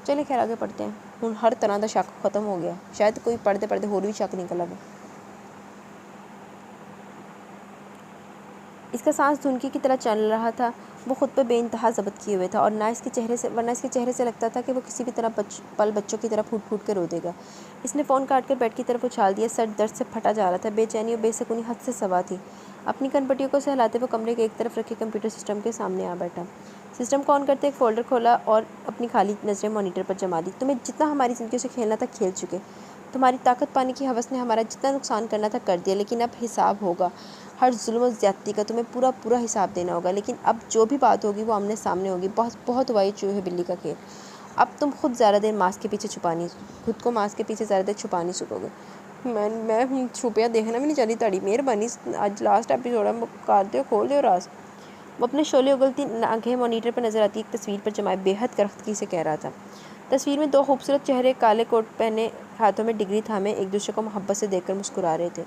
چلے خیر آگے پڑھتے ہیں، ہوں ہر طرح دا شک ختم ہو گیا، شاید کوئی پڑھتے پڑھتے اور بھی شک نکل آئے۔ اس کا سانس دھنکی کی طرح چل رہا تھا، وہ خود پہ بے انتہا ضبط کیے ہوئے تھا، اور نہ اس کے چہرے سے لگتا تھا کہ وہ کسی بھی طرح بچوں کی طرح پھوٹ پھوٹ کے رو دے گا۔ اس نے فون کاٹ کر بیڈ کی طرف اچھال دیا، سر درد سے پھٹا جا رہا تھا، بے چینی اور بے سکونی حد سے سوا تھی۔ اپنی کن پٹیوں کو سہلاتے وہ کمرے کے ایک طرف رکھے کمپیوٹر سسٹم کے سامنے آ بیٹھا، سسٹم کو آن کرتے ایک فولڈر کھولا اور اپنی خالی نظریں مانیٹر پر جما دی۔ تمہیں جتنا ہماری زندگیوں سے کھیلنا تھا کھیل چکے، تمہاری طاقت پانے کی ہوس نے ہمارا جتنا نقصان کرنا تھا کر دیا، لیکن اب حساب ہوگا، ہر ظلم و زیادتی کا تمہیں پورا حساب دینا ہوگا، لیکن اب جو بھی بات ہوگی وہ آمنے سامنے ہوگی، بہت ہوا یہ چوہے بلی کا کھیل، اب تم خود زیادہ دیر ماسک کے پیچھے خود کو ماسک کے پیچھے زیادہ دیر چھپا نہیں سکو گے۔ میں چھپیا دیکھنا بھی نہیں چاہتی، تاڑی مہربانی آج لاسٹ ایپیسوڈ ہے، کر دیو کھول دیو راز۔ وہ اپنے شعلے اگلتی آنکھیں مانیٹر پر نظر آتی ایک تصویر پر جمائے بے حد کرختگی سے کہہ رہا تھا۔ تصویر میں 2 خوبصورت چہرے کالے کوٹ پہنے ہاتھوں میں ڈگری تھامے ایک دوسرے کو محبت سے دیکھ کر مسکرا رہے تھے،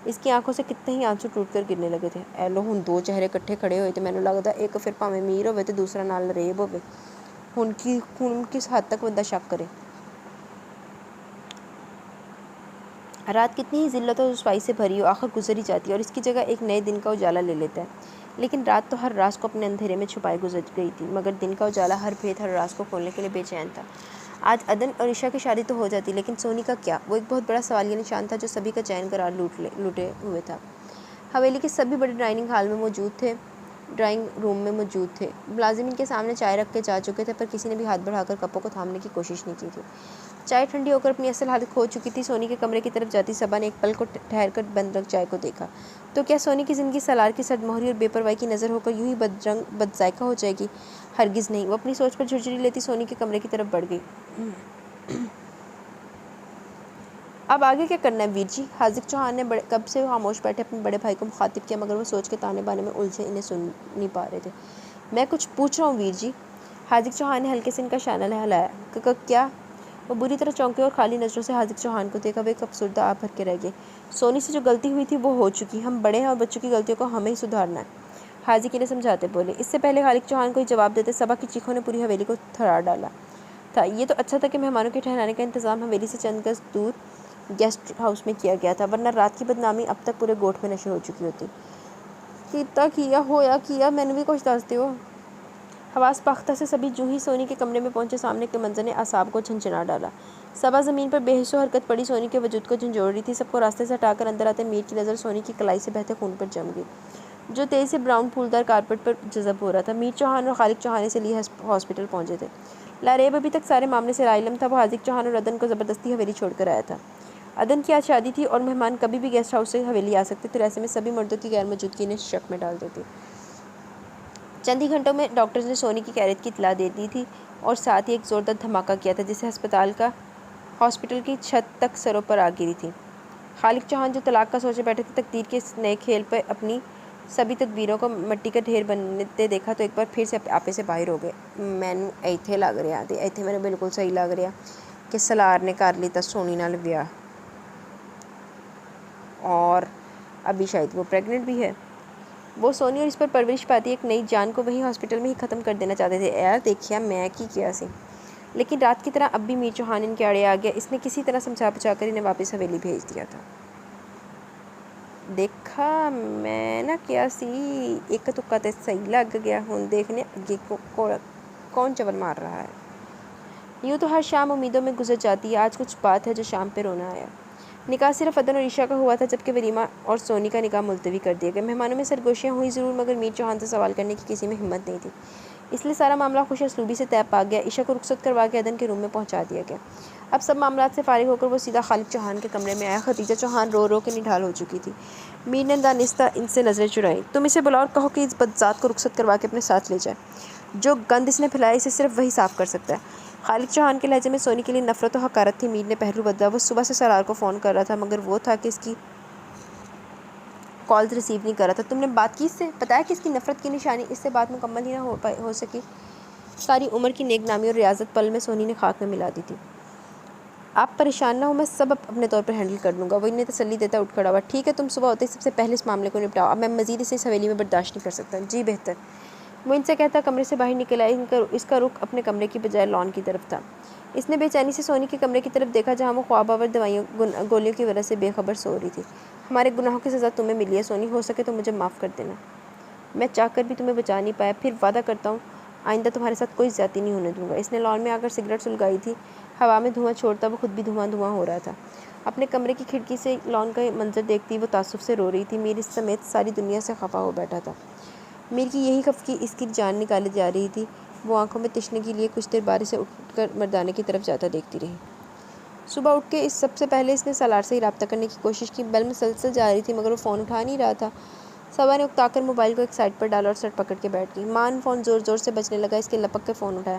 اس کی آنکھوں سے کتنے ہی آنسو ٹوٹ کر گرنے لگے تھے۔ اے لو ہن 2 چہرے کٹھے کھڑے ہوئے تھے، میں نے لگتا ایک پھر پاویں میر ہوئے تے دوسرا نال ریب ہوئے، ہن کس حد تک بندہ شک کرے۔ رات کتنی ہی ذلت اور رسوائی سے بھری ہو آخر گزر ہی جاتی ہے، اور اس کی جگہ ایک نئے دن کا اجالا لے لیتا ہے، لیکن رات تو ہر راز کو اپنے اندھیرے میں چھپائے گزر گئی تھی، مگر دن کا اجالا ہر بھید ہر راز کو کھولنے کے لیے بے چین تھا۔ آج عدن اور عشاء کی شادی تو ہو جاتی، لیکن سونی کا کیا؟ وہ ایک بہت بڑا سوالیہ نشان تھا جو سبھی کا چین قرار لوٹے ہوئے تھا۔ حویلی کے سبھی بڑے ڈرائنگ روم میں موجود تھے، ملازمین کے سامنے چائے رکھ کے جا چکے تھے، پر کسی نے بھی ہاتھ بڑھا کر کپوں کو تھامنے کی کوشش نہیں کی تھی۔ چائے ٹھنڈی ہو کر اپنی اصل حالت کھو چکی تھی، سونی کے کمرے کی طرف جاتی صبا نے ایک پل کو ٹھہر کر بند رنگ چائے کو دیکھا، تو کیا سونی کی زندگی سالار کی سرد مہری اور بے پرواہی کی نظر ہو کر یوں ہی بد ذائقہ ہو جائے گی؟ ہرگز نہیں۔ وہ اپنی سوچ پر جھرجھری لیتی سونی کے کمرے کی طرف بڑھ گئی۔ اب آگے کیا کرنا ہے ویر جی؟ حاذق چوہان نے کب سے خاموش بیٹھے اپنے بڑے بھائی کو مخاطب کیا، مگر وہ سوچ کے تانے بانے میں الجھے انہیں سن نہیں پا رہے تھے۔ میں کچھ پوچھ رہا ہوں ویر جی۔ حاذق چوہان نے ہلکے سے ان کا شانہ ہلایا۔ کیا؟ وہ بری طرح چونکے اور خالی نظروں سے حاذق چوہان کو دیکھا، وہ ایک افسردہ آہ بھر کے رہ گئے۔ سونی سے جو غلطی ہوئی تھی وہ ہو چکی، ہم بڑے ہیں اور بچوں کی غلطیوں کو ہمیں ہی سدھارنا ہے، حاذق انہیں سمجھاتے بولے۔ اس سے پہلے خالق چوہان کوئی جواب دیتے صبا کی چیخوں نے پوری حویلی کو تھرا ڈالا تھا۔ یہ تو اچھا تھا کہ مہمانوں کے ٹھہرانے کا انتظام حویلی سے چند گز دور گیسٹ ہاؤس میں کیا گیا تھا، ورنہ رات کی بدنامی اب تک پورے گوٹھ میں نشر ہو چکی ہوتی۔ کیتا کیا ہویا کیا میں نے بھی کچھ دس دیو۔ حواس پختہ سے سبھی جو ہی سونی کے کمرے میں پہنچے، سامنے کے منظر نے اعصاب کو جھنجھنا ڈالا۔ صبا زمین پر بے حس و حرکت پڑی سونی کے وجود کو جھنجھوڑ رہی تھی، سب کو راستے سے ہٹا کر اندر آتے میر کی نظر سونی کی کلائی سے بہتے خون پر جم گئی، جو تیزی سے براؤن پھولدار کارپٹ پر جذب ہو رہا تھا۔ میر چوہان اور خالق چوہان اسے لیے ہاسپٹل پہنچے تھے۔ لاریب ابھی تک سارے معاملے سے لاعلم تھا، وہ حاذق چوہان اور عدن کو زبردستی حویلی چھوڑ کر آیا تھا۔ عدن کی آج شادی تھی اور مہمان کبھی بھی گیسٹ ہاؤس سے حویلی آ سکتے تھے، ایسے میں سبھی مردوں کی غیر موجودگی انہیں شک میں ڈال دیتی۔ چند ہی گھنٹوں میں ڈاکٹرز نے سونی کی خیریت کی اطلاع دے دی تھی، اور ساتھ ہی ایک زوردار دھماکہ کیا تھا جس سے ہاسپٹل کی چھت تک سروں پر آ گری تھی۔ خالق چوہان جو طلاق کا سوچے بیٹھے تھے، تقدیر کے اس نئے کھیل پہ اپنی سبھی تدبیروں کو مٹی کا ڈھیر بنتے دیکھا تو ایک بار پھر سے آپے سے باہر ہو گئے۔ مینوں ایتھے لگ رہا تھے، ایتھے میں نے بالکل صحیح لگ رہا کہ سلار نے کر لیتا سونی نال بیاہ، اور ابھی شاید وہ پریگننٹ بھی ہے۔ وہ سونی اور اس پر پرورش پاتی ایک نئی جان کو وہیں ہاسپٹل میں ہی ختم کر دینا چاہتے تھے۔ یار دیکھیا میں کی کیا سی، لیکن رات کی طرح اب بھی میر چوہان ان کے آڑے آ گیا۔ اس نے کسی طرح سمجھا بچا کر انہیں واپس حویلی بھیج دیا تھا۔ دیکھا میں نہ کیا سی، ایک تکا تے صحیح لگ گیا، ہن دیکھنے اگے کون چول مار رہا ہے۔ یوں تو ہر شام امیدوں میں گزر جاتی ہے، آج کچھ بات ہے جو شام پہ رونا آیا۔ نکاح صرف عدن اور عشاء کا ہوا تھا، جبکہ ولیمہ اور سونی کا نکاح ملتوی کر دیا گیا۔ مہمانوں میں سرگوشیاں ہوئی ضرور، مگر میر چوہان سے سوال کرنے کی کسی میں ہمت نہیں تھی، اس لیے سارا معاملہ خوش اسلوبی سے طے پا گیا۔ عشاء کو رخصت کروا کے عدن کے روم میں پہنچا دیا گیا۔ اب سب معاملات سے فارغ ہو کر وہ سیدھا خالد چوہان کے کمرے میں آیا۔ خدیجہ چوہان رو رو کے نڈھال ہو چکی تھی۔ میر نے دانستہ ان سے نظریں چرائیں۔ تم اسے بلاؤ اور کہو کہ اس بدذات کو رخصت کروا کے اپنے ساتھ لے جائے، جو گند اس نے پھیلایا اسے صرف وہی صاف کر سکتا ہے۔ خالد چوہان کے لہجے میں سونی کے لیے نفرت و حقارت تھی۔ میر نے پہلو بدلا۔ وہ صبح سے سرار کو فون کر رہا تھا، مگر وہ تھا کہ اس کی کالز ریسیو نہیں کر رہا تھا۔ تم نے بات کی اس سے؟ پتہ ہے کہ اس کی نفرت کی نشانی اس سے بات مکمل ہی نہ ہو سکی۔ ساری عمر کی نیک نامی اور ریاضت پل میں سونی نے خاک میں ملا دی تھی۔ آپ پریشان نہ ہو، میں سب اپنے طور پر ہینڈل کر لوں گا۔ وہ انہیں تسلی دیتا اٹھ کھڑا ہوا۔ ٹھیک ہے، تم صبح ہوتے ہی سب سے پہلے اس معاملے کو نپٹاؤ، اب میں مزید اسے اس حویلی میں برداشت نہیں کر سکتا۔ جی بہتر۔ وہ ان سے کہتا کمرے سے باہر نکل آیا۔ اس کا رخ اپنے کمرے کی بجائے لان کی طرف تھا۔ اس نے بے چینی سے سونی کے کمرے کی طرف دیکھا، جہاں وہ خواب آور گولیوں کی وجہ سے بے خبر سو رہی تھی۔ ہمارے گناہوں کی سزا تمہیں ملی ہے سونی، ہو سکے تو مجھے معاف کر دینا۔ میں چاہ کر بھی تمہیں بچا نہیں پایا، پھر وعدہ کرتا ہوں آئندہ تمہارے ساتھ کوئی زیادتی نہیں ہونے دوں گا۔ اس نے لان میں آ کر سگریٹ سلگائی تھی۔ ہوا میں دھواں چھوڑتا وہ خود بھی دھواں دھواں ہو رہا تھا۔ اپنے کمرے کی کھڑکی سے لان کا منظر دیکھتی وہ تعصب سے رو رہی تھی۔ میر اس سمیت ساری دنیا سے خفا ہو بیٹھا تھا۔ میر کی یہی خفگی اس کی جان نکالے جا رہی تھی۔ وہ آنکھوں میں تشنگی لیے کچھ دیر بارے سے اٹھ کر مردانے کی طرف جاتا دیکھتی رہی۔ صبح اٹھ کے سب سے پہلے اس نے سالار سے ہی رابطہ کرنے کی کوشش کی۔ بیل مسلسل جا رہی تھی، مگر وہ فون اٹھا نہیں رہا تھا۔ صبا نے اکتا کر موبائل کو ایک سائڈ پر ڈالا اور سر پکڑ کے بیٹھ گئی۔ مان فون زور زور سے بجنے لگا۔ اس کے لپک کے فون اٹھایا۔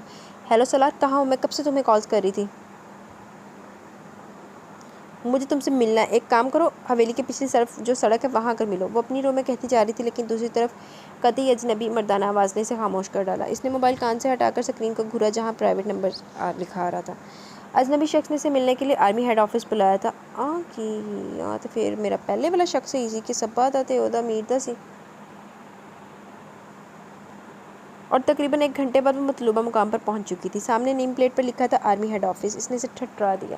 ہیلو سالار، کہاں ہو؟ میں کب سے تمہیں کالز کر رہی تھی، مجھے تم سے ملنا ہے۔ ایک کام کرو، حویلی کے پچھلی طرف جو سڑک ہے وہاں آ کر ملو۔ وہ اپنی رو میں کہتی جا رہی تھی، لیکن دوسری طرف قطعی اجنبی مردانہ آواز نے اسے خاموش کر ڈالا۔ اس نے موبائل کان سے ہٹا کر سکرین کو گھورا، جہاں پرائیویٹ نمبر لکھا آ رہا تھا۔ اجنبی شخص نے اسے ملنے کے لیے آرمی ہیڈ آفس بلایا تھا۔ تو پھر میرا پہلے والا شخص ہی کہ سب بات آتے عہدہ میر دا سی، اور تقریباً 1 گھنٹے بعد وہ مطلوبہ مقام پر پہنچ چکی تھی۔ سامنے نیم پلیٹ پر لکھا تھا آرمی ہیڈ آفس۔ اس نے اسے ٹھٹرا دیا۔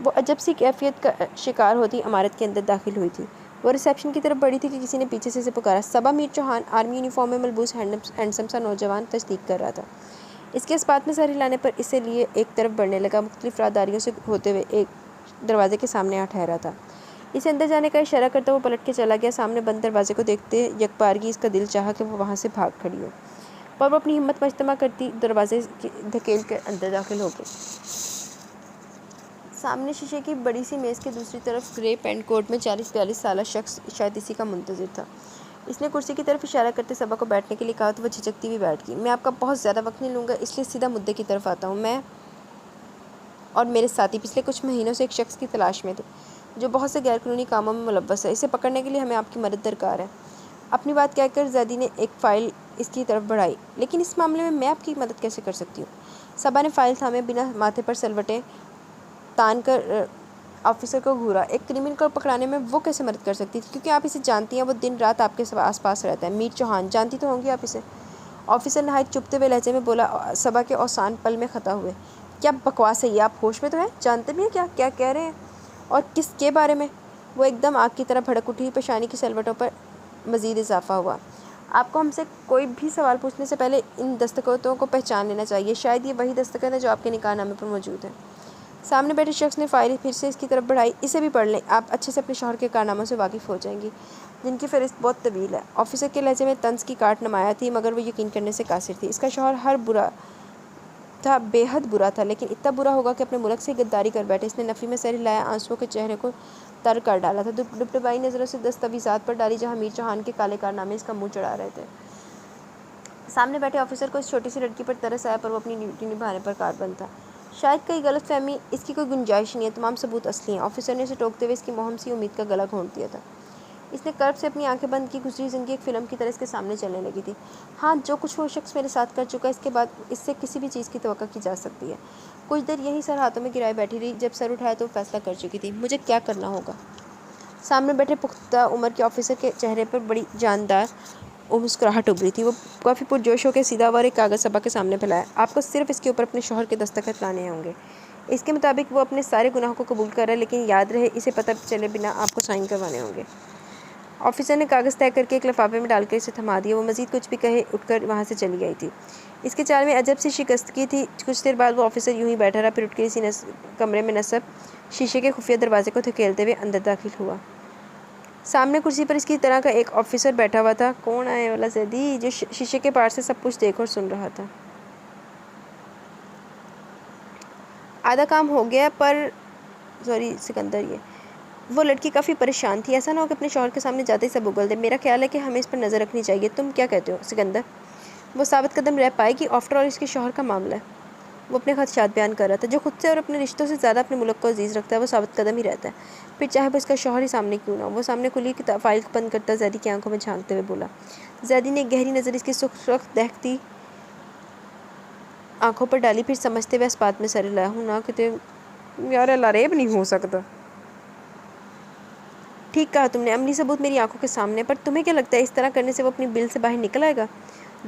وہ عجب سی کیفیت کا شکار ہوتی عمارت کے اندر داخل ہوئی تھی۔ وہ ریسیپشن کی طرف بڑھی تھی کہ کسی نے پیچھے سے اسے پکارا۔ صبا، میر چوہان آرمی یونیفارم میں ملبوس ہینڈسم سا نوجوان تصدیق کر رہا تھا۔ اس کے اسپات میں سر ہلانے پر اسے لیے ایک طرف بڑھنے لگا، مختلف راہداریوں سے ہوتے ہوئے ایک دروازے کے سامنے آ ٹھہرا تھا۔ اسے اندر جانے کا اشارہ کرتا وہ پلٹ کے چلا گیا۔ سامنے بند دروازے کو دیکھتے یکبارگی اس کا دل چاہا کہ وہ وہاں سے بھاگ کھڑی ہو، پر وہ اپنی ہمت مجتمع کرتی دروازے دھکیل کے اندر داخل ہو گئی۔ سامنے شیشے کی بڑی سی میز کے دوسری طرف گرے پینٹ کوٹ میں 40-42 سالہ شخص شاید اسی کا منتظر تھا۔ اس نے کرسی کی طرف اشارہ کرتے صبا کو بیٹھنے کے لیے کہا تو وہ جھجکتی ہوئی بیٹھ گئی۔ میں آپ کا بہت زیادہ وقت نہیں لوں گا، اس لیے سیدھا مدعے کی طرف آتا ہوں۔ میں اور میرے ساتھی پچھلے کچھ مہینوں سے ایک شخص کی تلاش میں تھے جو بہت سے غیر قانونی کاموں میں ملوث ہے۔ اسے پکڑنے کے لیے ہمیں آپ کی مدد درکار ہے۔ اپنی بات کہہ کر زیدی نے ایک فائل اس کی طرف بڑھائی۔ لیکن اس معاملے میں آپ کی مدد کیسے کر سکتی ہوں؟ صبا نے فائل تھامے بنا ماتھے پر سلوٹیں تان کر آفیسر کو گھورا۔ ایک کرمنل کو پکڑانے میں وہ کیسے مدد کر سکتی تھی؟ کیونکہ آپ اسے جانتی ہیں، وہ دن رات آپ کے آس پاس رہتا ہے۔ میر چوہان، جانتی تو ہوں گی آپ اسے؟ آفیسر نہایت چبھتے ہوئے لہجے میں بولا۔ صبا کے اوسان پل میں خطا ہوئے۔ کیا بکواس ہے یہ؟ آپ ہوش میں تو ہیں؟ جانتے بھی ہیں کیا کہہ رہے ہیں؟ اور کس کے بارے میں؟ وہ ایک دم آگ کی طرح بھڑک اٹھی۔ پیشانی کی سلوٹوں پر مزید اضافہ ہوا۔ آپ کو ہم سے کوئی بھی سوال پوچھنے سے پہلے ان دستخطوں کو پہچان لینا چاہیے۔ شاید یہ وہی دستخط ہے جو آپ کے نکاح نامے پر موجود ہے۔ سامنے بیٹھے شخص نے فائل پھر سے اس کی طرف بڑھائی۔ اسے بھی پڑھ لیں، آپ اچھے سے اپنے شوہر کے کارناموں سے واقف ہو جائیں گی، جن کی فہرست بہت طویل ہے۔ آفیسر کے لہجے میں طنز کی کاٹ نمایاں تھی، مگر وہ یقین کرنے سے قاصر تھی۔ اس کا شوہر برا تھا، بے حد برا تھا، لیکن اتنا برا ہوگا کہ اپنے ملک سے غداری کر بیٹھے۔ اس نے نفی میں سر ہلایا، آنسوؤں کے چہرے کو تر کر ڈالا تھا۔ ڈبڈبائی نظروں سے دستاویزات پر ڈالی جہاں میر چوہان کے کالے کارنامے اس کا منہ چڑھا رہے تھے۔ سامنے بیٹھے آفیسر کو اس چھوٹی سی لڑکی پر ترس آیا، پر وہ اپنی ڈیوٹی نبھانے پر کاربند تھا۔ شاید کئی غلط فہمی، اس کی کوئی گنجائش نہیں ہے، تمام ثبوت اصلی ہیں۔ آفیسر نے اسے ٹوکتے ہوئے اس کی مہم سی امید کا گلا گھونٹ دیا تھا۔ اس نے کرب سے اپنی آنکھیں بند کی۔ گزری زندگی ایک فلم کی طرح اس کے سامنے چلنے لگی تھی۔ ہاں، جو کچھ وہ شخص میرے ساتھ کر چکا ہے، اس کے بعد اس سے کسی بھی چیز کی توقع کی جا سکتی ہے۔ کچھ دیر یہیں سر ہاتھوں میں گرائے بیٹھی رہی۔ جب سر اٹھایا تو وہ فیصلہ کر چکی تھی۔ مجھے کیا کرنا ہوگا؟ سامنے بیٹھے پختہ عمر کے آفیسر کے چہرے پر بڑی جاندار اور مسکراہٹ ابھری تھی۔ وہ کافی پرجوش ہو کے سیدھا ہوا اور ایک کاغذ صبا کے سامنے پھیلایا۔ آپ کو صرف اس کے اوپر اپنے شوہر کے دستخط لانے ہوں گے۔ اس کے مطابق وہ اپنے سارے گناہوں کو قبول کر رہا ہے، لیکن یاد رہے اسے پتہ چلے بنا آپ کو سائن کروانے ہوں گے۔ آفیسر نے کاغذ طے کر کے ایک لفافے میں ڈال کر اسے تھما دیا۔ وہ مزید کچھ بھی کہے اٹھ کر وہاں سے چلی گئی تھی۔ اس کے چال میں عجب سی شکستگی تھی۔ کچھ دیر بعد وہ آفیسر یوں ہی بیٹھا رہا، پھر اٹھ کے اسی کمرے میں نصب شیشے کے خفیہ دروازے کو دھکیلتے ہوئے اندر داخل ہوا۔ سامنے کرسی پر اس کی طرح کا ایک آفیسر بیٹھا ہوا تھا۔ کون آیا والا زیدی، جو شیشے کے پار سے سب کچھ دیکھ اور سن رہا تھا۔ آدھا کام ہو گیا پر سکندر وہ لڑکی کافی پریشان تھی۔ ایسا نہ ہو کہ اپنے شوہر کے سامنے جاتے ہی سب اگل دے۔ میرا خیال ہے کہ ہمیں اس پر نظر رکھنی چاہیے۔ تم کیا کہتے ہو سکندر؟ وہ ثابت قدم رہ پائے گی؟ آفٹر آل اس کے شوہر کا معاملہ ہے۔ وہ اپنے خدشات بیان کر رہا تھا۔ جو خود سے اور اپنے رشتوں سے زیادہ اپنے ملک کو عزیز رکھتا ہے وہ ثابت قدم ہی رہتا ہے، پھر چاہے وہ اس کا شوہر ہی سامنے کیوں نہ ہو۔ وہ سامنے کھلی فائل بند کرتا زیدی کی آنکھوں میں جھانکتے ہوئے بولا۔ زیدی نے گہری نظر اس کی سرخ دہکتی آنکھوں پر ڈالی، پھر سمجھتے ہوئے اس بات میں سر ہلایا۔ ہوں نہ کہتے یار لاریب نہیں ہو سکتا۔ ٹھیک کہا تم نے، عملی ثبوت میری آنکھوں کے سامنے، پر تمہیں کیا لگتا ہے اس طرح کرنے سے وہ اپنی بل سے باہر نکل آئے گا؟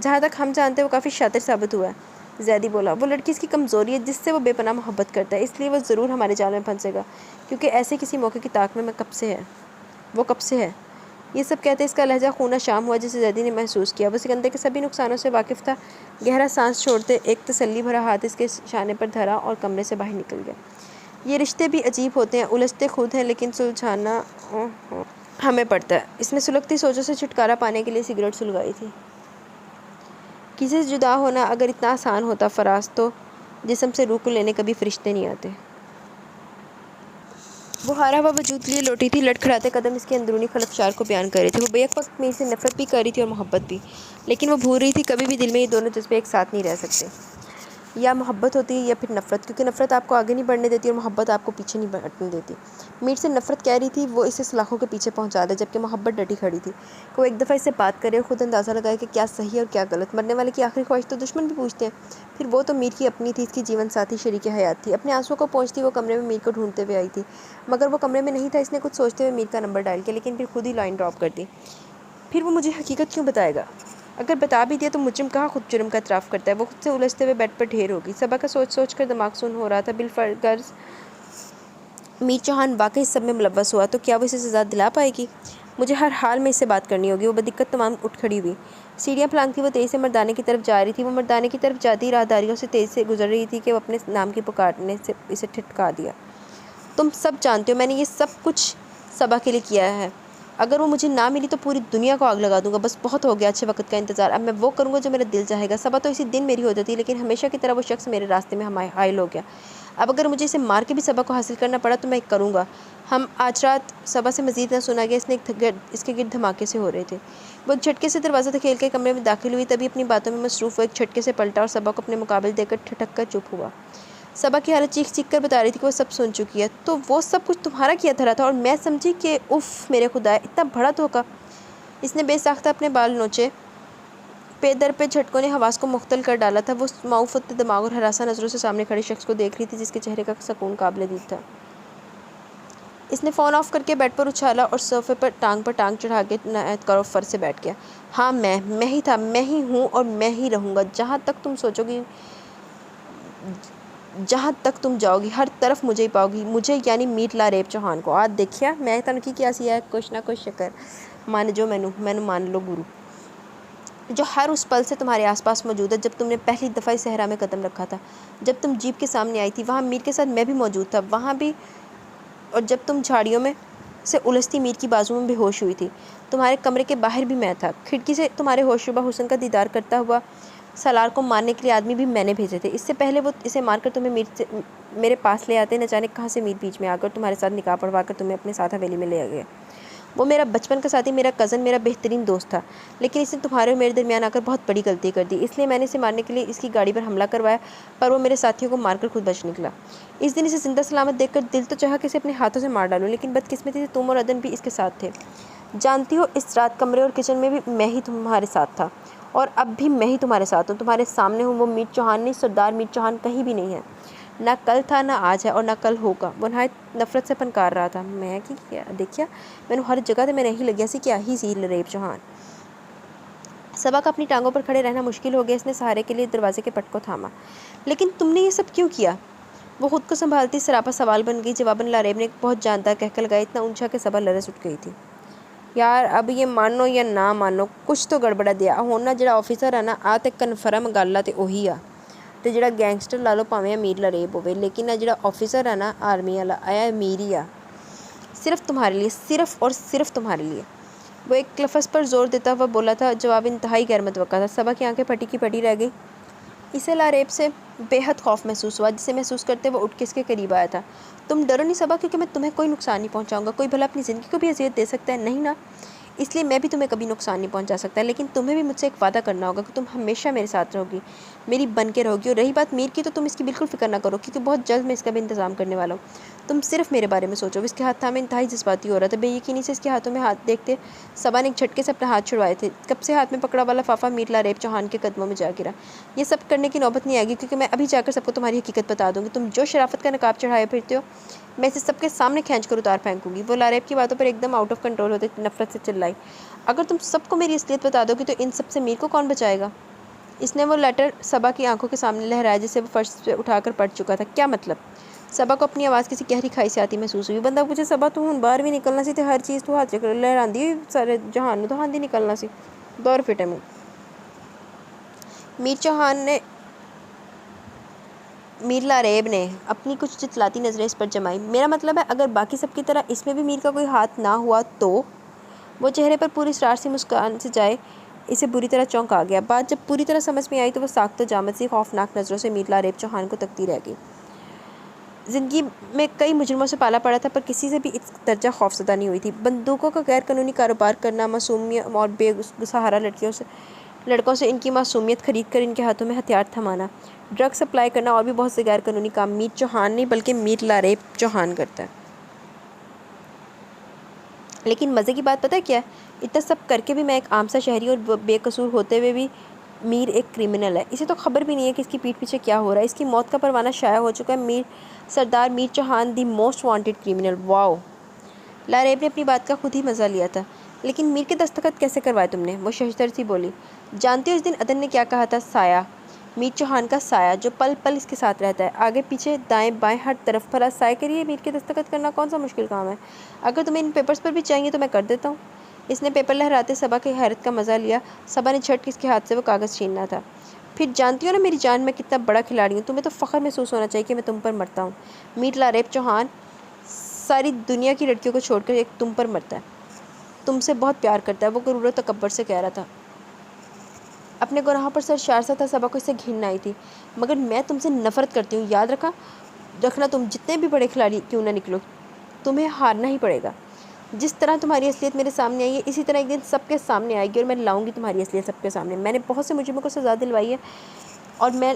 جہاں تک ہم جانتے ہیں وہ کافی شاطر ثابت ہوا ہے، زیدی بولا۔ وہ لڑکی اس کی کمزوری ہے جس سے وہ بے پناہ محبت کرتا ہے، اس لیے وہ ضرور ہمارے جال میں پھنسے گا، کیونکہ ایسے کسی موقع کی طاق میں وہ کب سے ہے۔ یہ سب کہتے اس کا لہجہ خونہ شام ہوا جسے زیدی نے محسوس کیا۔ وہ سکندر کے سبھی نقصانوں سے واقف تھا۔ گہرا سانس چھوڑتے ایک تسلی بھرا ہاتھ اس کے شانے پر دھرا اور کمرے سے باہر نکل گیا۔ یہ رشتے بھی عجیب ہوتے ہیں، الجھتے خود ہیں لیکن سلجھانا ہمیں پڑتا ہے۔ اس نے سلگتی سوچوں سے چھٹکارا پانے کے لیے سگریٹ سلگائی تھی۔ کسی سے جدا ہونا اگر اتنا آسان ہوتا فراز، تو جسم سے روح کو لینے کبھی فرشتے نہیں آتے۔ وہ ہارا ہوا وجود لیے لوٹی تھی، لڑکھڑاتے قدم اس کے اندرونی خلفشار کو بیان کر رہے تھے۔ وہ بیک وقت میر سے نفرت بھی کر رہی تھی اور محبت بھی، لیکن وہ بھول رہی تھی کبھی بھی دل میں یہ دونوں جذبے ایک ساتھ نہیں رہ سکتے۔ یا محبت ہوتی ہے یا پھر نفرت، کیونکہ نفرت آپ کو آگے نہیں بڑھنے دیتی اور محبت آپ کو پیچھے نہیں ہٹنے دیتی۔ میر سے نفرت کہہ رہی تھی وہ اسے سلاخوں کے پیچھے پہنچا دے، جبکہ محبت ڈٹی کھڑی تھی کہ وہ ایک دفعہ اس سے بات کرے اور خود اندازہ لگائے کہ کیا صحیح اور کیا غلط۔ مرنے والے کی آخری خواہش تو دشمن بھی پوچھتے ہیں۔ پھر وہ تو میر کی اپنی تھی، اس کی جیون ساتھی، شریک حیات تھی۔ اپنے آنسوؤں کو پہنچتی وہ کمرے میں میر کو ڈھونڈتے ہوئے آئی تھی، مگر وہ کمرے میں نہیں تھا۔ اس نے کچھ سوچتے ہوئے میر کا نمبر ڈائل کیا، لیکن پھر خود ہی لائن ڈراپ کر دی۔ پھر وہ مجھے حقیقت کیوں بتائے گا؟ اگر بتا بھی دیا تو مجرم کہاں خود جرم کا اعتراف کرتا ہے؟ وہ خود سے الجھتے ہوئے بیڈ پر ڈھیر ہو گئی۔ صبا کا سوچ سوچ کر دماغ سن ہو رہا تھا۔ بالفرض میر چوہان واقعی اس سب میں ملوث ہوا تو کیا وہ اسے سزا دلا پائے گی؟ مجھے ہر حال میں اس سے بات کرنی ہوگی۔ وہ بدقت تمام اٹھ کھڑی ہوئی، سیڑھیاں پھلانگتی وہ تیزی سے مردانے کی طرف جا رہی تھی۔ وہ مردانے کی طرف جاتی راہداریوں سے تیزی سے گزر رہی تھی کہ وہ اپنے نام کی پکارنے سے اسے ٹھٹکا دیا۔ تم سب جانتے ہو میں نے یہ سب کچھ صبا کے لیے کیا ہے۔ اگر وہ مجھے نہ ملی تو پوری دنیا کو آگ لگا دوں گا۔ بس بہت ہو گیا اچھے وقت کا انتظار، اب میں وہ کروں گا جو میرا دل چاہے گا۔ صبا تو اسی دن میری ہو جاتی، لیکن ہمیشہ کی طرح وہ شخص میرے راستے میں حائل ہو گیا۔ اب اگر مجھے اسے مار کے بھی صبا کو حاصل کرنا پڑا تو میں کروں گا۔ آج رات صبا سے مزید نہ سنا گیا، اس کے گرد دھماکے سے ہو رہے تھے۔ وہ ایک جھٹکے سے دروازہ دھکیل کے کمرے میں داخل ہوئی، تبھی اپنی باتوں میں مصروف وہ ایک جھٹکے سے پلٹا اور صبا کو اپنے مقابل دیکھ کر ٹھٹک کر چپ ہوا۔ صبا کی حالت چیخ چیخ کر بتا رہی تھی کہ وہ سب سن چکی ہے۔ تو وہ سب کچھ تمہارا کیا دھرا تھا اور میں سمجھی کہ اف میرے خدا، اتنا بڑا دھوکہ۔ اس نے بے ساختہ اپنے بال نوچے، پے در پہ جھٹکوں نے حواس کو مختل کر ڈالا تھا۔ وہ معوفت دماغ اور ہراساں نظروں سے سامنے کھڑے شخص کو دیکھ رہی تھی جس کے چہرے کا سکون قابل دید تھا۔ اس نے فون آف کر کے بیڈ پر اچھالا اور صوفے پر ٹانگ چڑھا کے نہایت غور و فر سے بیٹھ گیا۔ ہاں میں ہی تھا، میں ہی ہوں اور میں ہی رہوں گا، جہاں تک تم سوچو گی، جہاں تک تم جاؤ گی، ہر طرف مجھے ہی پاؤ گی، مجھے یعنی میر لاریب چوہان کو۔ آج دیکھیا میں تنکی کیا سیا ہے، کچھ نہ کچھ شکر مان جو مینوں مان لو گرو، جو ہر اس پل سے تمہارے آس پاس موجود ہے جب تم نے پہلی دفعہ اس صحرا میں قدم رکھا تھا۔ جب تم جیپ کے سامنے آئی تھی وہاں میر کے ساتھ میں بھی موجود تھا، وہاں بھی، اور جب تم جھاڑیوں میں سے الجھتی میر کی بازو میں بے ہوش ہوئی تھی تمہارے کمرے کے باہر بھی میں تھا۔ کھڑکی سے تمہارے ہوشربا حسن کا دیدار کرتا ہوا سالار کو مارنے کے لیے آدمی بھی میں نے بھیجے تھے۔ اس سے پہلے وہ اسے مار کر تمہیں میرے پاس لے آتے، نہ جانے کہاں سے میر بیچ میں آ کر تمہارے ساتھ نکاح پڑھوا کر تمہیں اپنے ساتھ حویلی میں لے گیا۔ وہ میرا بچپن کا ساتھی، میرا کزن، میرا بہترین دوست تھا، لیکن اس نے تمہارے اور میرے درمیان آ کر بہت بڑی غلطی کر دی۔ اس لیے میں نے اسے مارنے کے لیے اس کی گاڑی پر حملہ کروایا، پر وہ میرے ساتھیوں کو مار کر خود بچ نکلا۔ اس دن اسے زندہ سلامت دیکھ کر دل تو چاہا کہ اسے اپنے ہاتھوں سے مار ڈالوں، لیکن بدقسمتی سے تم اور عدن بھی اس کے ساتھ تھے۔ جانتی ہو اس رات کمرے اور کچن میں بھی میں ہی تمہارے ساتھ تھا، اور اب بھی میں ہی تمہارے ساتھ ہوں، تمہارے سامنے ہوں۔ وہ میر چوہان نہیں، سردار میر چوہان کہیں بھی نہیں ہے۔ نہ کل تھا نہ آج ہے اور نہ کل ہوگا۔ وہ نہایت نفرت سے پنکار رہا تھا۔ میں کی کیا دیکھیا میں نے ہر جگہ تے میں نہیں لگیا سی کیا ہی سی لریب چوہان۔ صبا کا اپنی ٹانگوں پر کھڑے رہنا مشکل ہو گیا۔ اس نے سہارے کے لیے دروازے کے پٹ کو تھاما۔ لیکن تم نے یہ سب کیوں کیا؟ وہ خود کو سنبھالتی سراپا سوال بن گئی۔ جواباً لاریب نے بہت جاندار کہہ لگایا، اتنا اونچا کہ صبا لرز اٹھ گئی تھی۔ یار اب یہ مانو یا نہ مانو کچھ تو گڑبڑا دیا ہونا۔ جڑا آفیسر ہے نا آ تے کنفرم گل تے وہی آ تے جڑا گینگسٹر لا لو پاویں امیر لریب ہوئے، لیکن جڑا آفیسر ہے نا آرمی والا آیا امیر ہی آ، صرف تمہارے لیے، صرف اور صرف تمہارے لیے۔ وہ ایک لفظ پر زور دیتا ہوا بولا تھا، جواب انتہائی غیر متوقع تھا۔ صبا کی آنکھیں پھٹی کی پھٹی رہ گئی۔ اسے لاریب سے بے حد خوف محسوس ہوا، جسے محسوس کرتے وہ اٹھ کے اس کے قریب آیا تھا۔ تم ڈرو نہیں صبا، کیونکہ میں تمہیں کوئی نقصان نہیں پہنچاؤں گا۔ کوئی بھلا اپنی زندگی کو بھی اذیت دے سکتا ہے؟ نہیں نا، اس لیے میں بھی تمہیں کبھی نقصان نہیں پہنچا سکتا، لیکن تمہیں بھی مجھ سے ایک وعدہ کرنا ہوگا کہ تم ہمیشہ میرے ساتھ رہو گی، میری بن کے رہو گی۔ اور رہی بات میر کی تو تم اس کی بالکل فکر نہ کرو، کیونکہ بہت جلد میں اس کا بھی انتظام کرنے والا ہوں۔ تم صرف میرے بارے میں سوچو۔ وہ اس کے ہاتھ تھامے انتہائی جذباتی ہو رہا تھا۔ بے یقینی سے اس کے ہاتھوں میں ہاتھ دیکھتے صبا نے ایک جھٹکے سے اپنے ہاتھ چھڑوائے تھے۔ کب سے ہاتھ میں پکڑا والا لفافہ میر لاریب چوہان کے قدموں میں جا گرا۔ یہ سب کرنے کی نوبت نہیں آئے گی، کیونکہ میں ابھی جا کر سب کو تمہاری حقیقت بتا دوں گی۔ تم جو شرافت کا نقاب چڑھائے پھرتے ہو میں اسے سب کے سامنے کھینچ کر اتار پھینکوں گی۔ وہ لاریب کی باتوں پر ایک دم آؤٹ آف کنٹرول ہوتے نفرت سے چلائی، اگر تم سب کو میری اصلیت بتا دو گی تو ان سب سے میر کو کون بچائے گا؟ اس نے وہ لیٹر صبا کی آنکھوں کے سامنے لہرایا، جسے وہ فرش سے اٹھا کر پڑھ چکا تھا۔ کیا مطلب؟ صبا کو اپنی آواز کسی گہری کھائی سے آتی محسوس ہوئی۔ بندہ پوچھے صبا تو ہن باہر بھی نکلنا سی تے ہر چیز تو ہاتھ لہراندی سارے جہان نوں تو ہاندی نکلنا سی۔ دور فٹے منہ میر لاریب نے اپنی کچھ جتلاتی نظریں اس پر جمائی۔ میرا مطلب ہے اگر باقی سب کی طرح اس میں بھی میر کا کوئی ہاتھ نہ ہوا تو؟ وہ چہرے پر پوری اسرار سی مسکان سے جائے اسے بری طرح چونک آ گیا۔ بات جب پوری طرح سمجھ میں آئی تو وہ ساکت و جامد سی خوفناک نظروں سے میر لاریب چوہان کو تکتی رہ گئی۔ زندگی میں کئی مجرموں سے پالا پڑا تھا، پر کسی سے بھی اس درجہ خوفزدہ نہیں ہوئی تھی۔ بندوقوں کا غیر قانونی کاروبار کرنا، معصوم اور بے سہارا لڑکوں سے ان کی معصومیت خرید کر ان کے ہاتھوں میں ہتھیار تھمانا، ڈرگ سپلائی کرنا اور بھی بہت سے غیر قانونی کام میر چوہان نہیں بلکہ میر لاریب چوہان کرتا ہے۔ لیکن مزے کی بات پتہ ہے کیا ہے؟ اتنا سب کر کے بھی میں ایک عام سا شہری اور بے قصور ہوتے ہوئے بھی میر ایک کرمنل ہے۔ اسے تو خبر بھی نہیں ہے کہ اس کی پیٹھ پیچھے کیا ہو رہا ہے۔ اس کی موت کا پروانہ شائع ہو چکا ہے۔ Sardar Mir Chauhan the most wanted criminal. Wow! Laraib نے اپنی بات کا خود ہی مزہ لیا تھا۔ لیکن میر کے دستخط کیسے کروائے تم نے؟ وہ ششدر سی بولی۔ جانتی ہو اس دن عدن نے کیا کہا تھا؟ سایہ، میر چوہان کا سایہ جو پل پل اس کے ساتھ رہتا ہے، آگے پیچھے دائیں بائیں ہر طرف۔ بھلا سائے کے لیے میر کے دستخط کرنا کون سا مشکل کام ہے؟ اگر تمہیں ان پیپرز پر بھی چاہیے تو میں کر دیتا ہوں۔ اس نے پیپر لہراتے صبا کی حیرت کا مزہ لیا۔ صبا نے جھٹ کے اس کے ہاتھ سے وہ کاغذ چھیننا تھا۔ پھر جانتی ہو نا میری جان میں کتنا بڑا کھلاڑی ہوں، تمہیں تو فخر محسوس ہونا چاہیے کہ میں تم پر مرتا ہوں۔ میر لاریب چوہان ساری دنیا کی لڑکیوں کو چھوڑ کر ایک تم پر مرتا ہے، تم سے بہت پیار کرتا ہے۔ وہ غرور و تکبر سے کہہ رہا تھا، اپنے گناہوں پر سرشار سا تھا۔ صبا کو اس سے گھن آئی تھی۔ مگر میں تم سے نفرت کرتی ہوں، یاد رکھنا تم جتنے بھی بڑے کھلاڑی کیوں نہ نکلو، تمہیں ہارنا ہی پڑے گا۔ جس طرح تمہاری اصلیت میرے سامنے آئی ہے اسی طرح ایک دن سب کے سامنے آئے گی، اور میں لاؤں گی تمہاری اصلیت سب کے سامنے۔ میں نے بہت سے مجرموں کو سزا دلوائی ہے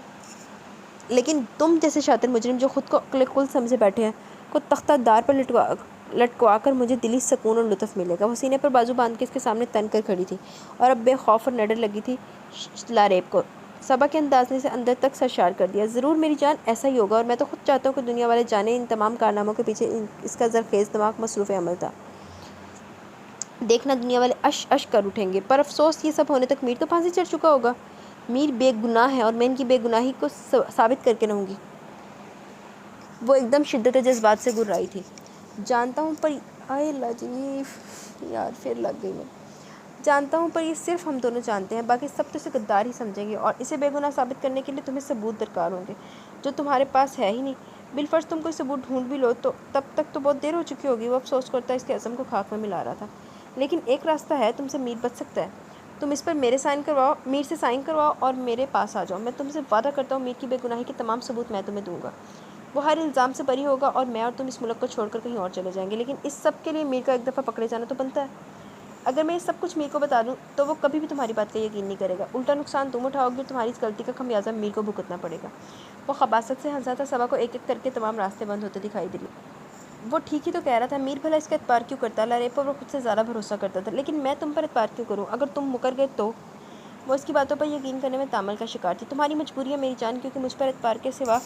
لیکن تم جیسے شاطر مجرم جو خود کو عقل کل سمجھے بیٹھے ہیں کو تختہ دار پر لٹکوا کر مجھے دلی سکون اور لطف ملے گا۔ وہ سینے پر بازو باندھ کے اس کے سامنے تن کر کھڑی تھی اور اب بے خوف اور نڈر لگی تھی لاریب کو۔ صبا کے انداز نے اسے اندر تک سرشار کر دیا۔ ضرور میری جان، ایسا ہی ہوگا، اور میں تو خود چاہتا ہوں کہ دنیا والے جانیں ان تمام کارناموں کے پیچھے اس کا زرخیز دماغ مصروف عمل تھا۔ دیکھنا دنیا والے اش اش کر اٹھیں گے، پر افسوس یہ سب ہونے تک میر تو پھانسی چڑھ چکا ہوگا۔ میر بے گناہ ہے اور میں ان کی بے گناہی کو ثابت کر کے رہوں گی۔ وہ ایک دم شدت جذبات سے گررائی تھی۔ جانتا ہوں پر آئے لاجیف یار پھر لگ گئی میں۔ جانتا ہوں پر یہ صرف ہم دونوں جانتے ہیں، باقی سب تو اسے غدار ہی سمجھیں گے، اور اسے بے گناہ ثابت کرنے کے لیے تمہیں ثبوت درکار ہوں گے جو تمہارے پاس ہے ہی نہیں۔ بالفرض تم کوئی ثبوت ڈھونڈ بھی لو تو تب تک تو بہت دیر ہو چکی ہوگی۔ وہ افسوس کرتا اس کے عزم کو خاک میں ملا رہا تھا۔ لیکن ایک راستہ ہے، تم سے میر بچ سکتا ہے۔ تم اس پر میر سے سائن کرواؤ اور میرے پاس آ جاؤ۔ میں تم سے وعدہ کرتا ہوں میر کی بے گناہی کے تمام ثبوت میں تمہیں دوں گا۔ وہ ہر الزام سے بری ہوگا اور میں اور تم اس ملک کو چھوڑ کر کہیں اور چلے جائیں گے، لیکن اس سب کے لیے میر کا ایک دفعہ پکڑے جانا تو بنتا ہے۔ اگر میں یہ سب کچھ میر کو بتا دوں تو وہ کبھی بھی تمہاری بات کا یقین نہیں کرے گا، الٹا نقصان تم اٹھاؤ گی اور تمہاری اس غلطی کا خمیازہ میر کو بھگتنا پڑے گا۔ وہ خباثت سے ہنسا تھا۔ صبا کو ایک ایک کر کے تمام راستے بند ہوتے دکھائی دے۔ وہ ٹھیک ہی تو کہہ رہا تھا، میر بھلا اس کا اعتبار کیوں کرتا ہے؟ لاریب پر وہ خود سے زیادہ بھروسہ کرتا تھا، لیکن میں تم پر اعتبار کیوں کروں؟ اگر تم مکر گئے تو؟ وہ اس کی باتوں پر یقین کرنے میں تامل کا شکار تھی۔ تمہاری مجبوری ہے میری جان، کیونکہ مجھ پر اعتبار کے سوا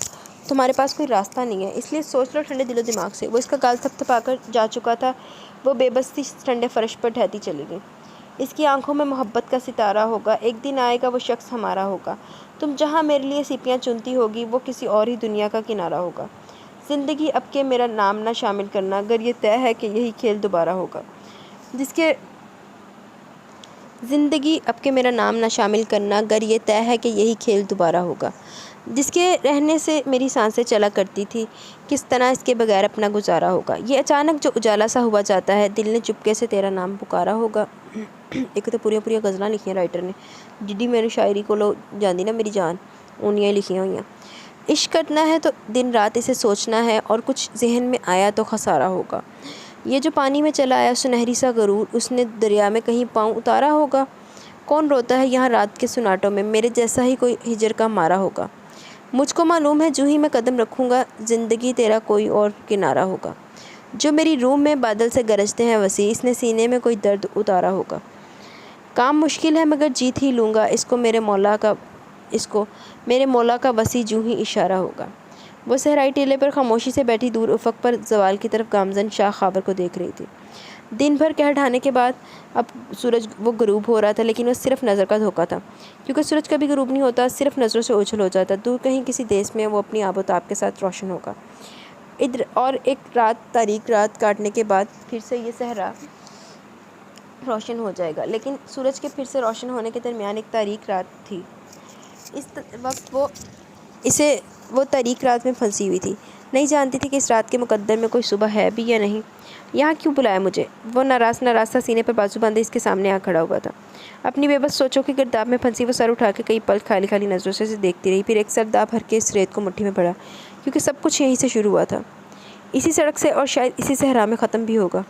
تمہارے پاس کوئی راستہ نہیں ہے، اس لیے سوچ لو ٹھنڈے دل و دماغ سے۔ وہ اس کا گال تھپ تھپا کر جا چکا تھا، وہ بے بسی ٹھنڈے فرش پر ٹھہرتی چلی گئی۔ اس کی آنکھوں میں محبت کا ستارہ ہوگا، ایک دن آئے گا وہ شخص ہمارا ہوگا۔ تم جہاں میرے لیے سیپیاں چنتی ہوگی وہ کسی اور ہی دنیا کا کنارہ ہوگا۔ زندگی اب کے میرا نام نہ شامل کرنا گر یہ طے ہے کہ یہی کھیل دوبارہ ہوگا۔ زندگی اب کے میرا نام نہ شامل کرنا گر یہ طے ہے کہ یہی کھیل دوبارہ ہوگا۔ جس کے رہنے سے میری سانسیں چلا کرتی تھی، کس طرح اس کے بغیر اپنا گزارا ہوگا۔ یہ اچانک جو اجالا سا ہوا جاتا ہے، دل نے چپکے سے تیرا نام پکارا ہوگا۔ ایک تو پوری غزلاں لکھی ہیں رائٹر نے، جڈی میری شاعری کو لو جاندی نا میری جان، اونیاں لکھی ہوئی ہیں۔ عشق کرنا ہے تو دن رات اسے سوچنا ہے، اور کچھ ذہن میں آیا تو خسارہ ہوگا۔ یہ جو پانی میں چلا آیا سنہری سا غرور، اس نے دریا میں کہیں پاؤں اتارا ہوگا۔ کون روتا ہے یہاں رات کے سناٹوں میں، میرے جیسا ہی کوئی ہجر کا مارا ہوگا۔ مجھ کو معلوم ہے جو ہی میں قدم رکھوں گا، زندگی تیرا کوئی اور کنارہ ہوگا۔ جو میری روح میں بادل سے گرجتے ہیں وسیع، اس نے سینے میں کوئی درد اتارا ہوگا۔ کام مشکل ہے مگر جیت ہی لوں گا، اس کو میرے مولا کا وسیع جو ہی اشارہ ہوگا۔ وہ صحرائی ٹیلے پر خاموشی سے بیٹھی دور افق پر زوال کی طرف گامزن شاہ خاور کو دیکھ رہی تھی۔ دن بھر قہر ڈھانے کے بعد اب سورج وہ غروب ہو رہا تھا، لیکن وہ صرف نظر کا دھوکہ تھا، کیونکہ سورج کبھی غروب نہیں ہوتا، صرف نظروں سے اوجھل ہو جاتا۔ دور کہیں کسی دیس میں وہ اپنی آب و تاب کے ساتھ روشن ہوگا۔ اور ایک تاریک رات کاٹنے کے بعد پھر سے یہ صحرا روشن ہو جائے گا، لیکن سورج کے پھر سے روشن ہونے کے درمیان ایک تاریک رات تھی۔ اس وقت وہ تاریک رات میں پھنسی ہوئی تھی، نہیں جانتی تھی کہ اس رات کے مقدر میں کوئی صبح ہے بھی یا نہیں۔ یہاں کیوں بلایا مجھے؟ وہ ناراض سا سینے پر بازو باندھے اس کے سامنے آ کھڑا ہوا تھا۔ اپنی بے بس سوچوں کی گرداب میں پھنسی وہ سر اٹھا کے کئی پل خالی نظروں سے دیکھتی رہی، پھر ایک سرداب بھر کے اس ریت کو مٹھی میں پڑا، کیونکہ سب کچھ یہیں سے شروع ہوا تھا، اسی سڑک سے، اور شاید اسی صحرا میں ختم بھی ہوگا۔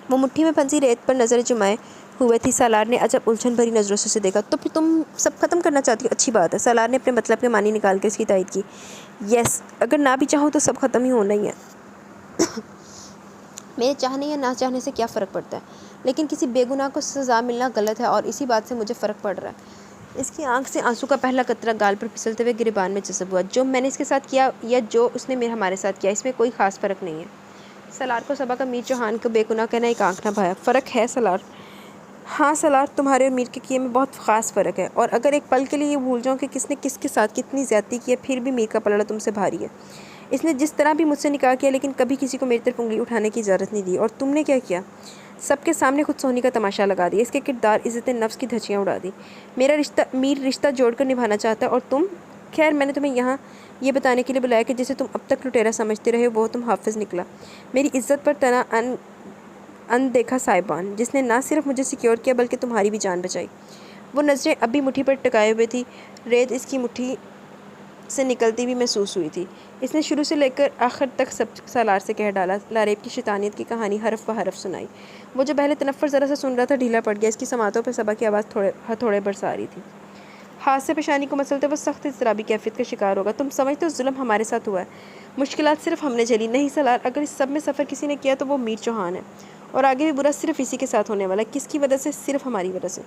وہ مٹھی میں پھنسی ریت پر نظر جمائے ہوئے تھی۔ سالار نے عجب الجھن بھری نظروں سے اسے دیکھا۔ تو پھر تم سب ختم کرنا چاہتی ہو؟ اچھی بات ہے۔ سالار نے اپنے مطلب کے معنی نکال کے اس کی تائید کی۔ یس، اگر نہ بھی چاہوں تو سب ختم ہی ہونا ہی ہے۔ میرے چاہنے یا نہ چاہنے سے کیا فرق پڑتا ہے؟ لیکن کسی بے گناہ کو سزا ملنا غلط ہے، اور اسی بات سے مجھے فرق پڑ رہا ہے۔ اس کی آنکھ سے آنسو کا پہلا قطرہ گال پر پھسلتے ہوئے گریبان میں جذب ہوا۔ جو میں نے اس کے ساتھ کیا یا جو اس نے ہمارے ساتھ کیا، اس میں کوئی خاص فرق نہیں ہے۔ سالار کو صبا کا میر چوہان کو بے گناہ کہنا ایک آنکھ نہ بھایا۔ فرق ہے سالار؟ ہاں سالار، تمہارے اور میر کے کیے میں بہت خاص فرق ہے، اور اگر ایک پل کے لیے یہ بھول جاؤں کہ کس نے کس کے ساتھ کتنی زیادتی کی ہے، پھر بھی میر کا پلڑا تم سے بھاری ہے۔ اس نے جس طرح بھی مجھ سے نکاح کیا، لیکن کبھی کسی کو میری طرف انگلی اٹھانے کی اجازت نہیں دی، اور تم نے کیا کیا؟ سب کے سامنے خود سونی کا تماشا لگا دیا، اس کے کردار عزت نفس کی دھجیاں اڑا دی۔ میر رشتہ جوڑ کر نبھانا چاہتا ہے، اور تم؟ خیر، میں نے تمہیں یہاں یہ بتانے کے لیے بلایا کہ جسے تم اب تک لٹیرا سمجھتے رہے وہ تم حافظ نکلا، میری عزت پر تنا اندیکھا صاحبان، جس نے نہ صرف مجھے سیکیور کیا بلکہ تمہاری بھی جان بچائی۔ وہ نظریں اب بھی مٹھی پر ٹکائے ہوئے تھی، ریت اس کی مٹھی سے نکلتی بھی محسوس ہوئی تھی۔ اس نے شروع سے لے کر آخر تک سب سالار سے کہہ ڈالا، لاریب کی شیطانیت کی کہانی حرف بحرف سنائی۔ وہ جو پہلے تنفر ذرا سا سن رہا تھا ڈھیلا پڑ گیا، اس کی سماعتوں پر صبا کی آواز ہتھوڑے برسا رہی تھی۔ ہاتھ سے پیشانی کو مسلتے وہ سخت اضطرابی کیفیت کا شکار ہوگا۔ تم سمجھتے ہو ظلم ہمارے ساتھ ہوا ہے، مشکلات صرف ہم نے جھیلی؟ نہیں سالار، اگر اس سب میں سفر کسی نے کیا تو وہ میر چوہان ہے، اور آگے بھی برا صرف اسی کے ساتھ ہونے والا ہے۔ کس کی وجہ سے؟ صرف ہماری وجہ سے۔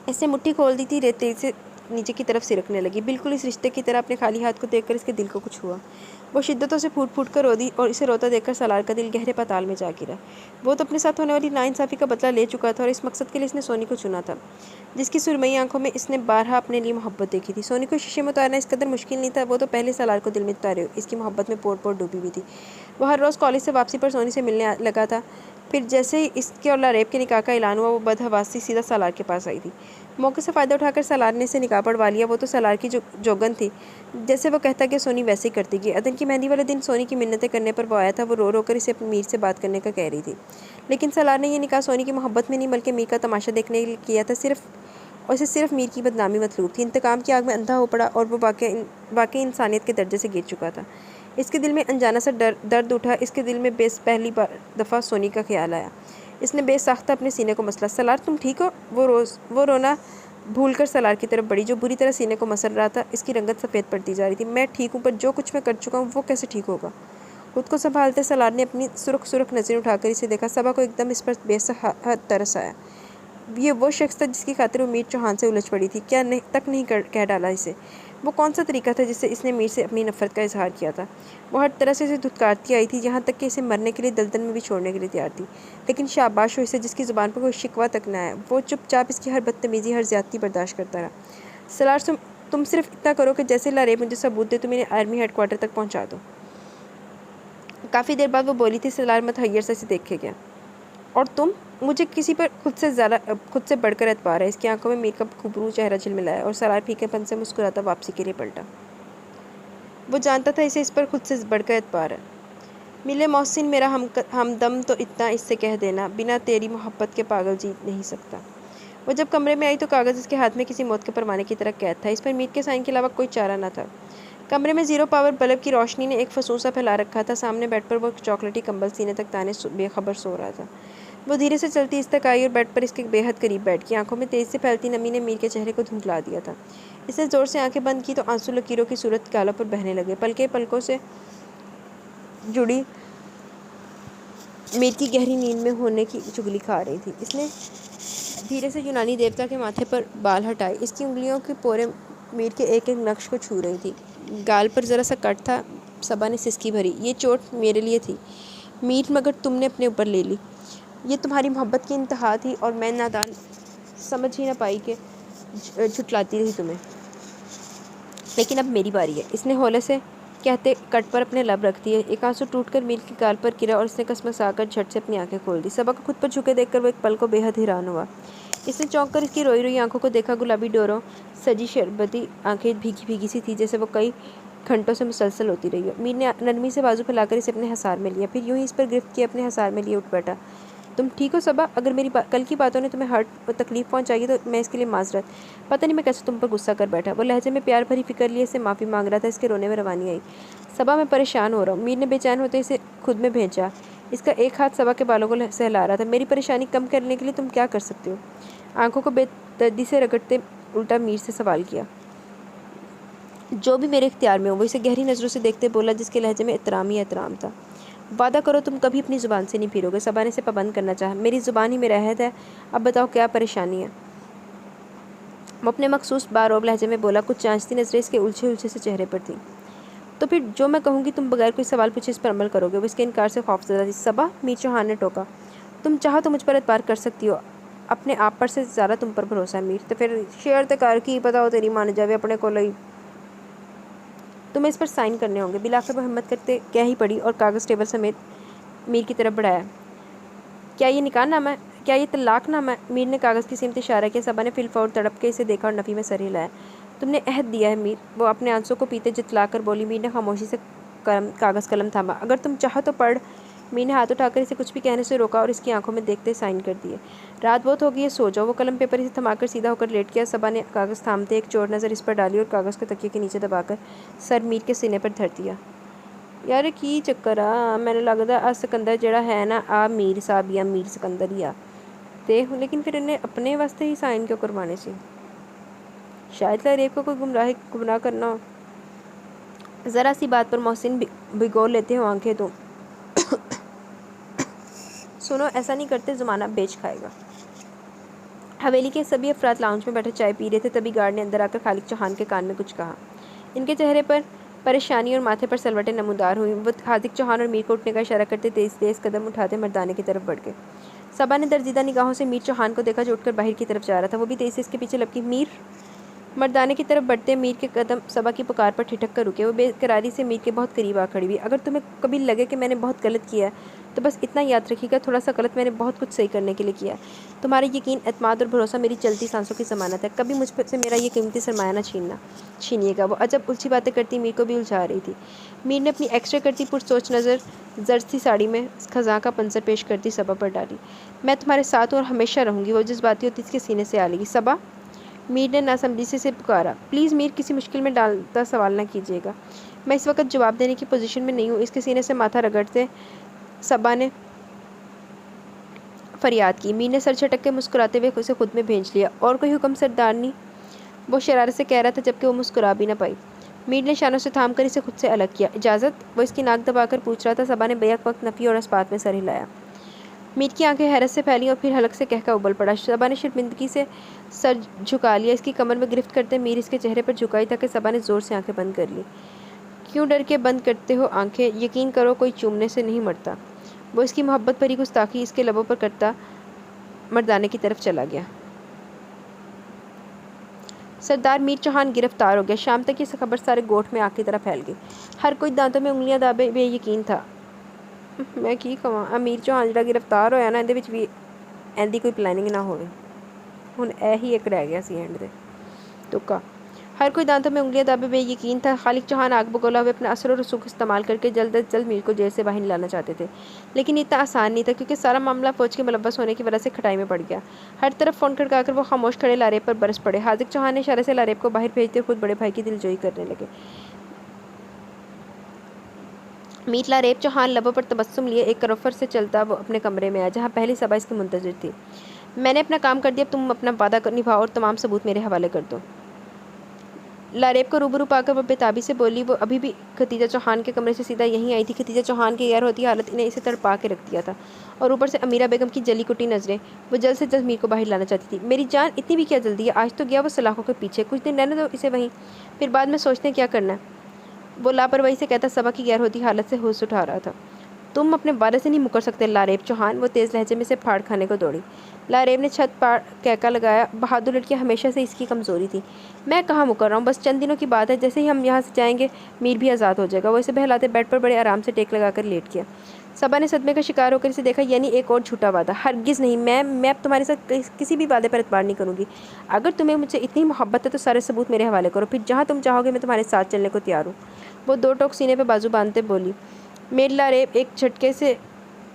اس نے مٹھی کھول دی تھی، ریت تیزی سے نیچے کی طرف سرکنے لگی، بالکل اس رشتے کی طرح۔ اپنے خالی ہاتھ کو دیکھ کر اس کے دل کو کچھ ہوا۔ وہ شدتوں سے پھوٹ پھوٹ کر رو دی، اور اسے روتا دیکھ کر سالار کا دل گہرے پاتال میں جا گرا۔ وہ تو اپنے ساتھ ہونے والی ناانصافی کا بدلہ لے چکا تھا، اور اس مقصد کے لیے اس نے سونی کو چنا تھا، جس کی سرمئی آنکھوں میں اس نے بارہا اپنے لیے محبت دیکھی تھی۔ سونی کو شیشے میں اتارنا اس قدر مشکل نہیں تھا، وہ تو پہلے سالار کو دل میں اتارے اس کی محبت میں پور پور ڈوبی ہوئی تھی۔ وہ ہر روز کالج سے واپسی پر سونی سے ملنے لگا تھا، پھر جیسے ہی اس کے اور لاریب کے نکاح کا اعلان ہوا، وہ بدحواسی سیدھا سالار کے پاس آئی تھی۔ موقع سے فائدہ اٹھا کر سالار نے اسے نکاح پڑھوا لیا۔ وہ تو سالار کی جوگن تھی، جیسے وہ کہتا کہ سونی ویسے ہی کرتی گئی۔ ادن کی مہندی والے دن سونی کی منتیں کرنے پر وہ آیا تھا، وہ رو رو کر اسے اپنی میر سے بات کرنے کا کہہ رہی تھی، لیکن سالار نے یہ نکاح سونی کی محبت میں نہیں بلکہ میر کا تماشا دیکھنے کے لیے کیا تھا، اور اسے صرف میر کی بدنامی مطلوب تھی۔ انتقام کی آگ میں اندھا ہو پڑا، اور وہ واقعی انسانیت کے درجے سے گر چکا تھا۔ اس کے دل میں انجانا سا درد اٹھا، اس کے دل میں پہلی دفعہ سونی کا خیال آیا۔ اس نے بے ساختہ اپنے سینے کو مسلا۔ سالار، تم ٹھیک ہو؟ وہ رونا بھول کر سالار کی طرف بڑھی، جو بری طرح سینے کو مسل رہا تھا۔ اس کی رنگت سفید پڑتی جا رہی تھی۔ میں ٹھیک ہوں، پر جو کچھ میں کر چکا ہوں وہ کیسے ٹھیک ہوگا؟ خود کو سنبھالتے سالار نے اپنی سرخ نظریں اٹھا کر اسے دیکھا۔ صبا کو ایک دم اس پر بے حد ترس آیا۔ یہ وہ شخص تھا جس کی خاطر وہ میر چوہان سے الجھ پڑی تھی۔ کیا تک نہیں کہہ ڈالا اسے؟ وہ کون سا طریقہ تھا جس سے اس نے میر سے اپنی نفرت کا اظہار کیا تھا؟ وہ ہر طرح سے اسے دھتکارتی آئی تھی، یہاں تک کہ اسے مرنے کے لیے دلدل میں بھی چھوڑنے کے لیے تیار تھی، لیکن شاباش ہو اسے جس کی زبان پر کوئی شکوہ تک نہ آیا۔ وہ چپ چاپ اس کی ہر بدتمیزی، ہر زیادتی برداشت کرتا رہا۔ سالار تم صرف اتنا کرو کہ جیسے لاریب مجھے ثبوت دے، تم انہیں آرمی ہیڈ کوارٹر تک پہنچا دو۔ کافی دیر بعد وہ بولی تھی۔ سالار متحیر سے اسے دیکھے گیا۔ اور تم؟ مجھے کسی پر خود سے بڑھ کر اعتبار ہے۔ اس کی آنکھوں میں میر کا خوبرو چہرہ جھلملایا اور سالار پھیکے پن سے مسکراتا واپسی کے لیے پلٹا۔ وہ جانتا تھا اسے اس پر خود سے بڑھ کر اعتبار ہے۔ ملے محسن میرا ہمدم تو اتنا اس سے کہہ دینا، بنا تیری محبت کے پاگل جیت نہیں سکتا۔ وہ جب کمرے میں آئی تو کاغذ اس کے ہاتھ میں کسی موت کے پروانے کی طرح قید تھا۔ اس پر میر کے سائن کے علاوہ کوئی چارہ نہ تھا۔ کمرے میں زیرو پاور بلب کی روشنی نے ایک فسوسا پھیلا رکھا تھا۔ سامنے بیڈ پر وہ چاکلیٹی کمبل سینے تک تانے بے خبر سو رہا تھا۔ وہ دھیرے سے چلتی اس تک آئی اور بیڈ پر اس کے بے حد قریب بیٹھ گئی۔ آنکھوں میں تیز سے پھیلتی نمی نے میر کے چہرے کو دھندلا دیا تھا۔ اس نے زور سے آنکھیں بند کی تو آنسو لکیروں کی صورت گالوں پر بہنے لگے۔ پلکیں پلکوں سے جڑی میر کی گہری نیند میں ہونے کی چگلی کھا رہی تھی۔ اس نے دھیرے سے یونانی دیوتا کے ماتھے پر بال ہٹائے۔ اس کی انگلیوں کی پورے میر کے ایک ایک نقش کو چھو رہی تھی۔ گال پر ذرا سا کٹ تھا۔ صبا نے سسکی بھری۔ یہ چوٹ میرے لیے تھی میر، مگر تم نے اپنے اوپر لے لی۔ یہ تمہاری محبت کی انتہا تھی اور میں نادان سمجھ ہی نہ پائی کہ جھٹلاتی رہی تمہیں۔ لیکن اب میری باری ہے۔ اس نے ہولے سے کہتے کٹ پر اپنے لب رکھ دیے۔ ایک آنسو ٹوٹ کر میر کے گال پر گرا اور اس نے کسمسا کر جھٹ سے اپنی آنکھیں کھول دی۔ صبا کو خود پر جھکے دیکھ کر وہ ایک پل کو بے حد حیران ہوا۔ اس نے چونک کر اس کی روئی روئی آنکھوں کو دیکھا۔ گلابی ڈوروں سجی شربتی آنکھیں بھیگی بھیگی سی تھی، جیسے وہ کئی گھنٹوں سے مسلسل ہوتی رہی ہو۔ میر نے نرمی سے بازو پھیلا کر اسے اپنے حصار میں لیا، پھر یوں ہی اس پر گرفت کیا اپنے حصار میں لیے اٹھ بیٹھا۔ تم ٹھیک ہو صبا؟ اگر میری کل کی باتوں نے تمہیں ہرٹ و تکلیف پہنچائی ہے تو میں اس کے لیے معذرت۔ پتہ نہیں میں کیسے تم پر غصہ کر بیٹھا۔ وہ لہجے میں پیار بھری فکر لیے اس سے معافی مانگ رہا تھا۔ اس کے رونے میں روانی آئی۔ صبا میں پریشان ہو رہا ہوں۔ میر نے بے چین ہوتے اسے خود میں بھیجا۔ اس کا ایک ہاتھ صبا کے بالوں کو سہلا رہا تھا۔ میری پریشانی کم کرنے کے لیے تم کیا کر سکتے ہو؟ آنکھوں کو بے دردی سے رگڑتے الٹا میر سے سوال کیا۔ جو بھی میرے اختیار میں ہو۔ وہ اسے گہری نظروں سے دیکھتے بولا، جس کے لہجے میں احترام ہی احترام تھا۔ وعدہ کرو تم کبھی اپنی زبان سے نہیں پھرو گے۔ صبا نے اسے پابند کرنا چاہا۔ میری زبان ہی میرا عہد ہے۔ اب بتاؤ کیا پریشانی ہے؟ وہ اپنے مخصوص باروب لہجے میں بولا۔ کچھ جانچتی نظریں اس کے الجھے سے چہرے پر تھیں۔ تو پھر جو میں کہوں گی تم بغیر کوئی سوال پوچھے اس پر عمل کرو گے؟ وہ اس کے انکار سے خوفزدہ تھی۔ صبا، میر چوہان نے ٹوکا، تم چاہو تو مجھ پر اعتبار کر سکتی ہو۔ اپنے آپ پر سے زیادہ تم پر بھروسہ ہے میر۔ تو پھر شعر تکار کی پتہ ہو تیری مان جاوے اپنے کو لئی، تمہیں اس پر سائن کرنے ہوں گے۔ بلاخر وہ ہمت کرتے کہہ ہی پڑی اور کاغذ ٹیبل سمیت میر کی طرف بڑھایا۔ کیا یہ نکاح نامہ ہے؟ کیا یہ طلاق نامہ ہے؟ میر نے کاغذ کی سمت اشارہ کیا۔ صبا نے فی الفور تڑپ کے اسے دیکھا اور نفی میں سر ہلایا۔ تم نے عہد دیا ہے میر، وہ اپنے آنسوں کو پیتے جتلا کر بولی۔ میر نے خاموشی سے کاغذ قلم تھاما۔ اگر تم چاہو تو پڑھ۔ میر نے ہاتھ اٹھا کر اسے کچھ بھی کہنے سے روکا اور اس کی آنکھوں میں دیکھتے سائن کر دیے۔ رات بہت ہو گئی ہے، سو جاؤ۔ وہ قلم پیپر اسے تھما کر سیدھا ہو کر لیٹ گیا۔ صبا نے کاغذ تھامتے ایک چور نظر اس پر ڈالی اور کاغذ کو تکیے کے نیچے دبا کر سر میر کے سینے پر دھر دیا۔ یار کی چکر آ، میں نے لگتا آ سکندر جڑا ہے نا، آ میر صاحب یا میر سکندر ہی آ تے، لیکن پھر انہیں اپنے واسطے ہی سائن کیوں کروانے سی؟ شاید لاریب کو کوئی گمراہ کرنا ہو۔ ذرا سی بات پر محسن بھگو لیتے ہو آنکھیں تو سنو، ایسا نہیں کرتے زمانہ بیچ کھائے گا۔ حویلی کے سبھی افراد لاؤنج میں بیٹھے چائے پی رہے تھے، تبھی گارڈ نے اندر آ کر خالق چوہان کے کان میں کچھ کہا۔ ان کے چہرے پر پریشانی اور ماتھے پر سلوٹیں نمودار ہوئیں۔ وہ خالق چوہان اور میر کو اٹھنے کا اشارہ کرتے تیز تیز قدم اٹھاتے مردانے کی طرف بڑھ گئے۔ صبا نے درزیدہ نگاہوں سے میر چوہان کو دیکھا جو اٹھ کر باہر کی طرف جا رہا تھا۔ وہ بھی تیزی سے اس کے پیچھے لپکی۔ میر! مردانے کی طرف بڑھتے میر کے قدم صبا کی پکار پر ٹھٹک کر رکے۔ وہ بے قراری سے میر کے بہت قریب آ کھڑی ہوئی۔ اگر تمہیں کبھی لگے کہ میں نے بہت غلط کیا ہے تو بس اتنا یاد رکھیے گا، تھوڑا سا غلط میں نے بہت کچھ صحیح کرنے کے لیے کیا ہے۔ تمہارا یقین، اعتماد اور بھروسہ میری چلتی سانسوں کی ضمانت ہے۔ کبھی مجھ سے میرا یہ قیمتی سرمایہ نہ چھینیے گا۔ وہ عجب الجھی باتیں کرتی میر کو بھی الجھا رہی تھی۔ میر نے اپنی ایکس رے کرتی پرسوچ نظر زرد سی ساڑی میں خزاں کا پنزر پیش کرتی صبا پر ڈالی۔ میں تمہارے ساتھ ہوں اور ہمیشہ رہوں گی۔ وہ جذباتی ہوتی اس کے سینے سے آ لگی۔ صبا! میر نے ناسمجھی سے اسے پکارا۔ پلیز میر، کسی مشکل میں ڈالتا سوال نہ کیجیے گا۔ میں اس وقت جواب دینے کی پوزیشن میں نہیں ہوں۔ اس کے سینے سے ماتھا رگڑتے صبا نے فریاد کی۔ میر نے سر جھٹک کے مسکراتے ہوئے اسے خود میں بھیج لیا۔ اور کوئی حکم سردارنی؟ وہ شرارت سے کہہ رہا تھا جبکہ وہ مسکرا بھی نہ پائی۔ میر نے شانوں سے تھام کر اسے خود سے الگ کیا۔ اجازت؟ وہ اس کی ناک دبا کر پوچھ رہا تھا۔ صبا نے بیک وقت نفی اور اثبات میں سر ہلایا۔ میر کی آنکھیں حیرت سے پھیلیں اور پھر حلق سے کہہ ابل پڑا۔ صبا نے شرمندگی سے سر جھکا لیا۔ اس کی کمر میں گرفت کرتے میر اس کے چہرے پر جھکائی تاکہ صبا نے زور سے آنکھیں بند کر لی۔ کیوں ڈر کے بند کرتے ہو آنکھیں؟ یقین کرو کوئی چومنے سے نہیں مرتا۔ وہ اس کی محبت بھری گستاخی اس کے لبوں پر کرتا مردانے کی طرف چلا گیا۔ سردار میر چوہان گرفتار ہو گیا۔ شام تک یہ خبر سارے گوٹھ میں آگ کی طرح پھیل گئی۔ ہر کوئی دانتوں میں انگلیاں دابے بے یقین تھا۔ میں کی کہاں امیر چوہان جڑا گرفتار ہویا نا اندے وچ بھی ایندی کوئی پلاننگ نہ ہوئے۔ ہن اے ہی ایک رہ گیا سی اینڈ دے تکا۔ ہر کوئی دانتوں میں انگلیاں دابے بے یقین تھا۔ خالق چوہان آگ بگولا ہوئے اپنا اثر و رسوخ استعمال کر کے جلد از جلد میر کو جیل سے باہر لانا چاہتے تھے، لیکن اتنا آسان نہیں تھا کیونکہ سارا معاملہ فوج کے ملوث ہونے کی وجہ سے کھٹائی میں پڑ گیا۔ ہر طرف فون کھڑکا کر وہ خاموش کھڑے لاریب پر برس پڑے۔ حاذق چوہان نے اشارے سے لاریب کو باہر بھیجتے خود بڑے بھائی کی دلجوئی کرنے لگے۔ میر لاریب چوہان لبوں پر تبسم لیے ایک کروفر سے چلتا وہ اپنے کمرے میں آیا جہاں پہلی صبا اس کے منتظر تھی۔ میں نے اپنا کام کر دیا، اب تم اپنا وعدہ نبھاؤ اور تمام ثبوت میرے حوالے کر دو۔ لاریب کو روبرو پا کر وہ بے تابی سے بولی۔ وہ ابھی بھی ختیجہ چوہان کے کمرے سے سیدھا یہیں آئی تھی۔ ختیجہ چوہان کی غیر ہوتی حالت نے اسے تڑپا کے رکھ دیا تھا اور اوپر سے امیرہ بیگم کی جلی کٹی نظریں۔ وہ جلد سے جلد میر کو باہر لانا چاہتی تھی۔ میری جان اتنی بھی کیا جلدی ہے؟ آج تو گیا وہ سلاخوں کے پیچھے، کچھ دن رہنے دو اسے وہیں، پھر بعد میں سوچتے ہیں کیا کرنا ہے۔ وہ لاپرواہی سے کہتا صبا کی غیر ہوتی حالت سے ہوش اٹھا رہا تھا۔ تم اپنے وعدے سے نہیں مکر سکتے لاریب چوہان۔ وہ تیز لہجے میں سے پھاڑ کھانے کو دوڑی۔ لاریب نے چھت پاڑ کہکا لگایا۔ بہادر لڑکیاں ہمیشہ سے اس کی کمزوری تھی۔ میں کہاں مکر رہا ہوں، بس چند دنوں کی بات ہے، جیسے ہی ہم یہاں سے جائیں گے میر بھی آزاد ہو جائے گا۔ وہ اسے بہلاتے بیڈ پر بڑے آرام سے ٹیک لگا کر لیٹ گیا۔ صبا نے صدمے کا شکار ہو کر اسے دیکھا۔ یعنی ایک اور جھوٹا وعدہ؟ ہرگز نہیں، میں اب تمہارے ساتھ کسی بھی وعدے پر اعتبار نہیں کروں گی۔ اگر تمہیں مجھ سے اتنی محبت ہے تو سارے ثبوت میرے حوالے کرو، پھر جہاں تم چاہو گے میں تمہارے ساتھ چلنے کو تیار ہوں۔ وہ دو ٹوک سینے پہ بازو باندھتے بولی۔ میر لاریب ایک جھٹکے سے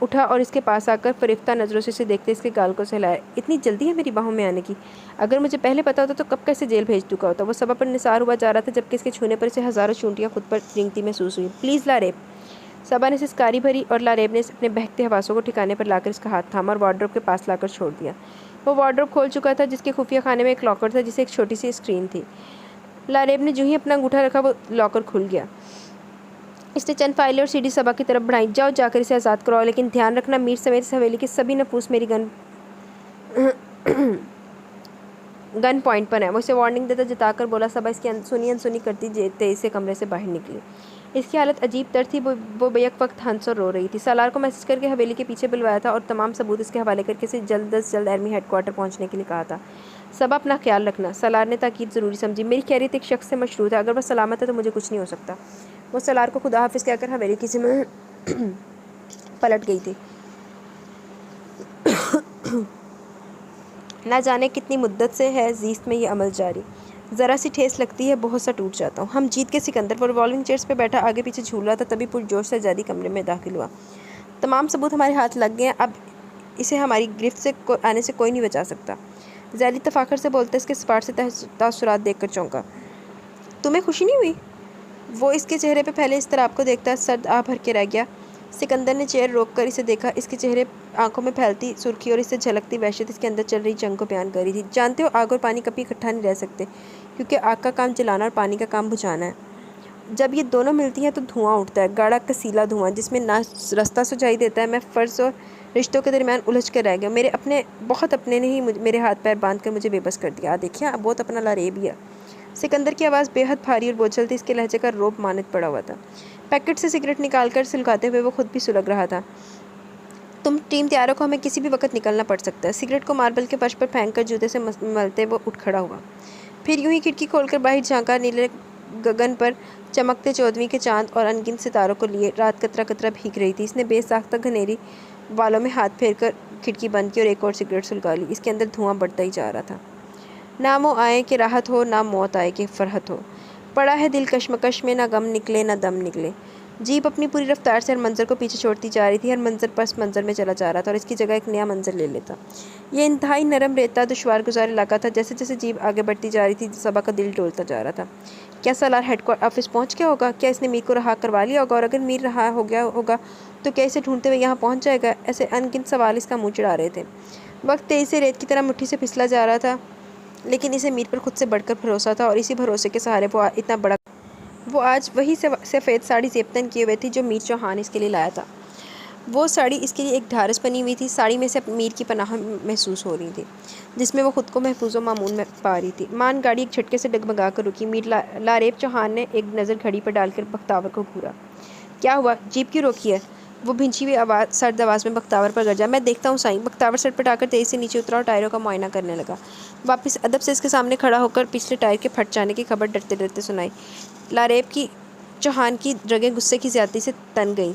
اٹھا اور اس کے پاس آ کر فریفتہ نظروں سے اسے دیکھتے اس کے گال کو سہلایا۔ اتنی جلدی ہے میری باہوں میں آنے کی؟ اگر مجھے پہلے پتا ہوتا تو کب کا اسے جیل بھیج چکا ہوتا۔ وہ صبا پر نثار ہوا جا رہا تھا جبکہ اس کے چھونے پر اسے ہزاروں چونٹیاں خود پر رینگتی محسوس ہوئی۔ پلیز لاریب۔ صبا نے سسکاری بھری اور لاریب نے اپنے بہکتے حواسوں کو ٹھکانے پر لا کر اس کا ہاتھ تھاما اور وارڈروب کے پاس لا کر چھوڑ دیا۔ وہ وارڈروب کھول چکا تھا جس کے خفیہ خانے میں ایک لاکر تھا جسے ایک چھوٹی سی اسکرین تھی۔ لاریب نے جو ہی اپنا انگوٹھا رکھا وہ لاکر کھل گیا۔ اس نے چند فائلیں اور سی ڈی صبا کی طرف بڑھائیں۔ جاؤ جا کر اسے آزاد کراؤ، لیکن دھیان رکھنا میر سمیت اس حویلی کے سبھی نفوس میری گن پوائنٹ پر ہیں۔ وہ اسے وارننگ دیتا جتا کر بولا۔ صبا اس کی سنی انسنی کرتی تیزی سے کمرے سے باہر نکلی۔ اس کی حالت عجیب تر تھی۔ وہ بیک وقت ہنس اور رو رہی تھی۔ سالار کو میسج کر کے حویلی کے پیچھے بلوایا تھا اور تمام ثبوت اس کے حوالے کر کے اسے جلد از جلد آرمی ہیڈ کوارٹر پہنچنے کے لیے کہا تھا۔ صبا اپنا خیال رکھنا، سالار نے تاکید ضروری سمجھی۔ میری خیریت ایک شخص سے مشروط ہے، اگر وہ سلامت ہے تو مجھے کچھ نہیں ہو سکتا۔ وہ سالار کو خدا حافظ کہہ کر حویلی کی سمت پلٹ گئی تھی۔ نہ جانے کتنی مدت سے ہے زیست میں یہ عمل جاری، ذرا سی ٹھیس لگتی ہے بہت سا ٹوٹ جاتا ہوں۔ ہم جیت کے سکندر وہ ریوالونگ چیئرز پہ بیٹھا آگے پیچھے جھول رہا تھا، تبھی پرجوش سے جادی کمرے میں داخل ہوا۔ تمام ثبوت ہمارے ہاتھ لگ گئے ہیں، اب اسے ہماری گرفت سے آنے سے کوئی نہیں بچا سکتا۔ ذیلی تفاخر سے بولتا اس کے سپاٹ سے تاثرات دیکھ کر چونکا۔ تمہیں خوشی نہیں ہوئی؟ وہ اس کے چہرے پہ پھیلے اضطراب کو دیکھتا سرد آہ بھر کے رہ گیا۔ سکندر نے چیئر روک کر اسے دیکھا۔ اس کے چہرے آنکھوں میں پھیلتی سرخی اور اس سے جھلکتی وحشت اس کے اندر چل رہی جنگ کو بیان کر رہی تھی۔ جانتے ہو آگ اور پانی کبھی اکٹھا نہیں رہ سکتے، کیونکہ آگ کا کام جلانا اور پانی کا کام بجھانا ہے۔ جب یہ دونوں ملتی ہیں تو دھواں اٹھتا ہے، گاڑھا کسیلا دھواں جس میں نہ رستہ سجائی دیتا ہے۔ میں فرض اور رشتوں کے درمیان الجھ کر رہ گیا۔ میرے اپنے بہت اپنے نے ہی میرے ہاتھ پیر باندھ کر مجھے بے بس کر دیا۔ دیکھیں اب بہت اپنا لاریب ہی ہے۔ سکندر کی آواز بے حد بھاری اور بوجھل تھی، اس کے لہجے کا روب مانند پڑا ہوا تھا۔ پیکٹ سے سگریٹ نکال کر سلگاتے ہوئے وہ خود بھی سلگ رہا تھا۔ تم ٹیم تیاروں کو ہمیں کسی بھی وقت نکلنا پڑ سکتا ہے۔ سگریٹ کو ماربل کے فرش پر پھینک کر جوتے سے ملتے وہ اٹھ کھڑا ہوا۔ پھر یوں ہی کھڑکی کھول کر باہر جھانکا۔ نیلے گگن پر چمکتے 14ویں کے چاند اور ان گنت ستاروں کو لیے رات قطرہ قطرہ بھیگ رہی تھی۔ اس نے بے ساختہ گھنیری والوں میں ہاتھ پھیر کر کھڑکی بند کی اور ایک اور سگریٹ سلگا لی۔ اس کے اندر دھواں بڑھتا ہی جا رہا تھا۔ نہ وہ آئے کہ راحت ہو، نہ موت آئے کہ فرحت ہو۔ پڑا ہے دل کشمکش میں، نہ غم نکلے نہ دم نکلے۔ جیپ اپنی پوری رفتار سے ہر منظر کو پیچھے چھوڑتی جا رہی تھی۔ ہر منظر پس منظر میں چلا جا رہا تھا اور اس کی جگہ ایک نیا منظر لے لیتا۔ یہ انتہائی نرم ریتہ دشوار گزار علاقہ تھا۔ جیسے جیسے جیپ آگے بڑھتی جا رہی تھی صبا کا دل ڈولتا جا رہا تھا۔ کیا سالار ہیڈ آفس پہنچ گیا ہوگا؟ کیا اس نے میر کو رہا کروا لیا ہوگا؟ اور اگر میر رہا ہو گیا ہوگا تو کیا اسے ڈھونڈتے ہوئے یہاں پہنچ جائے گا؟ ایسے ان گنت سوال اس کا منہ چڑھا رہے تھے۔ وقت تیزی سے ریت کی طرح مٹھی سے پھسلا جا رہا تھا، لیکن اسے میر پر خود سے بڑھ کر بھروسہ تھا اور اسی بھروسے کے سہارے وہ آج وہی سفید ساڑی زیب تن کیے ہوئے تھی جو میر چوہان اس کے لیے لایا تھا۔ وہ ساڑی اس کے لیے ایک ڈھارس بنی ہوئی تھی۔ ساڑی میں سے میر کی پناہ محسوس ہو رہی تھی جس میں وہ خود کو محفوظ و معمون میں پا رہی تھی۔ مان گاڑی ایک جھٹکے سے ڈگمگا کر رکی۔ میر لاریب چوہان نے ایک نظر گھڑی پر ڈال کر بختیور کو گھورا۔ کیا ہوا؟ جیپ کیوں روکی ہے؟ وہ بھنچی ہوئی سرد آواز میں بختیور پر گرجا۔ میں دیکھتا ہوں سائیں۔ بختیور سٹپٹا کر تیزی سے نیچے اترا اور ٹائروں کا معائنہ کرنے لگا۔ واپس ادب سے اس کے سامنے کھڑا ہو کر پچھلے ٹائر کے پھٹ جانے کی خبر ڈرتے ڈرتے سنائی۔ لاریب کی چوہان کی رگیں غصے کی زیادتی سے تن گئیں۔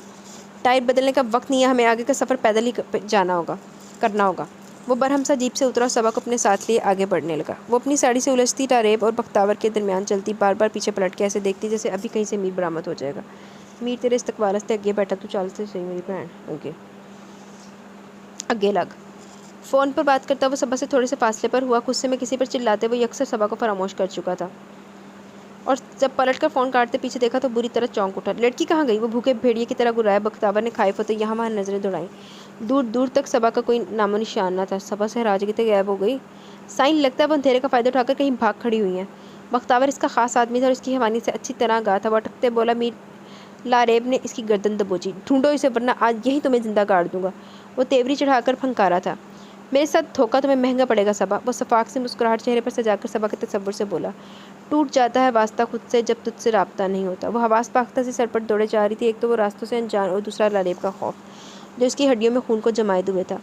ٹائر بدلنے کا وقت نہیں ہے، ہمیں آگے کا سفر پیدل ہی کرنا ہوگا۔ وہ برہم سا جیپ سے اترا اور صبا کو اپنے ساتھ لیے آگے بڑھنے لگا۔ وہ اپنی ساڑی سے الجھتی لاریب اور بختیور کے درمیان چلتی، بار بار پیچھے پلٹ کے ایسے دیکھتی جیسے ابھی کہیں سے میر برآمد ہو جائے گا۔ میر تیرے استقبال سے اگے بیٹھا، تو چال سے صحیح میری بہن، اگے لگ۔ فون پر بات کرتا وہ صبا سے تھوڑے سے فاصلے پر ہوا۔ غصے میں کسی پر چلاتے وہ یکسر صبا کو فراموش کر چکا تھا، اور جب پلٹ کر فون کاٹتے پیچھے دیکھا تو بری طرح چونک اٹھا۔ لڑکی کہاں گئی؟ وہ بھوکے بھیڑیے کی طرح گرایا۔ بختیور نے خائف ہوتے یہاں وہاں نظریں دوڑائیں۔ دور دور تک صبا کا کوئی نام و نشان نہ تھا۔ صبا سہراج کی غائب ہو گئی؟ سائن لگتا ہے وہ اندھیرے کا فائدہ اٹھا کر کہیں بھاگ کھڑی ہوئی ہیں۔ بختیور اس کا خاص آدمی تھا اور اس کی حیوانی سے اچھی طرح آگاہ تھا۔ وہ اٹکتے بولا۔ میر لاریب نے اس کی گردن دبوچی۔ ڈھونڈو اسے ورنہ آج یہی تمہیں زندہ گاڑ دوں گا۔ وہ تیوری چڑھا کر پھنکارا تھا۔ میرے ساتھ دھوکہ تمہیں مہنگا پڑے گا صبا۔ وہ شفاق سے مسکراہٹ چہرے پر سجا کر صبا کے تصور سے بولا۔ ٹوٹ جاتا ہے واسطہ خود سے جب تجھ سے رابطہ نہیں ہوتا۔ وہ حواس باختہ سے سر پر دوڑے جا رہی تھی، ایک تو وہ راستوں سے انجان اور دوسرا لاریب کا خوف جو اس کی ہڈیوں میں خون کو جمائے ہوئے تھا۔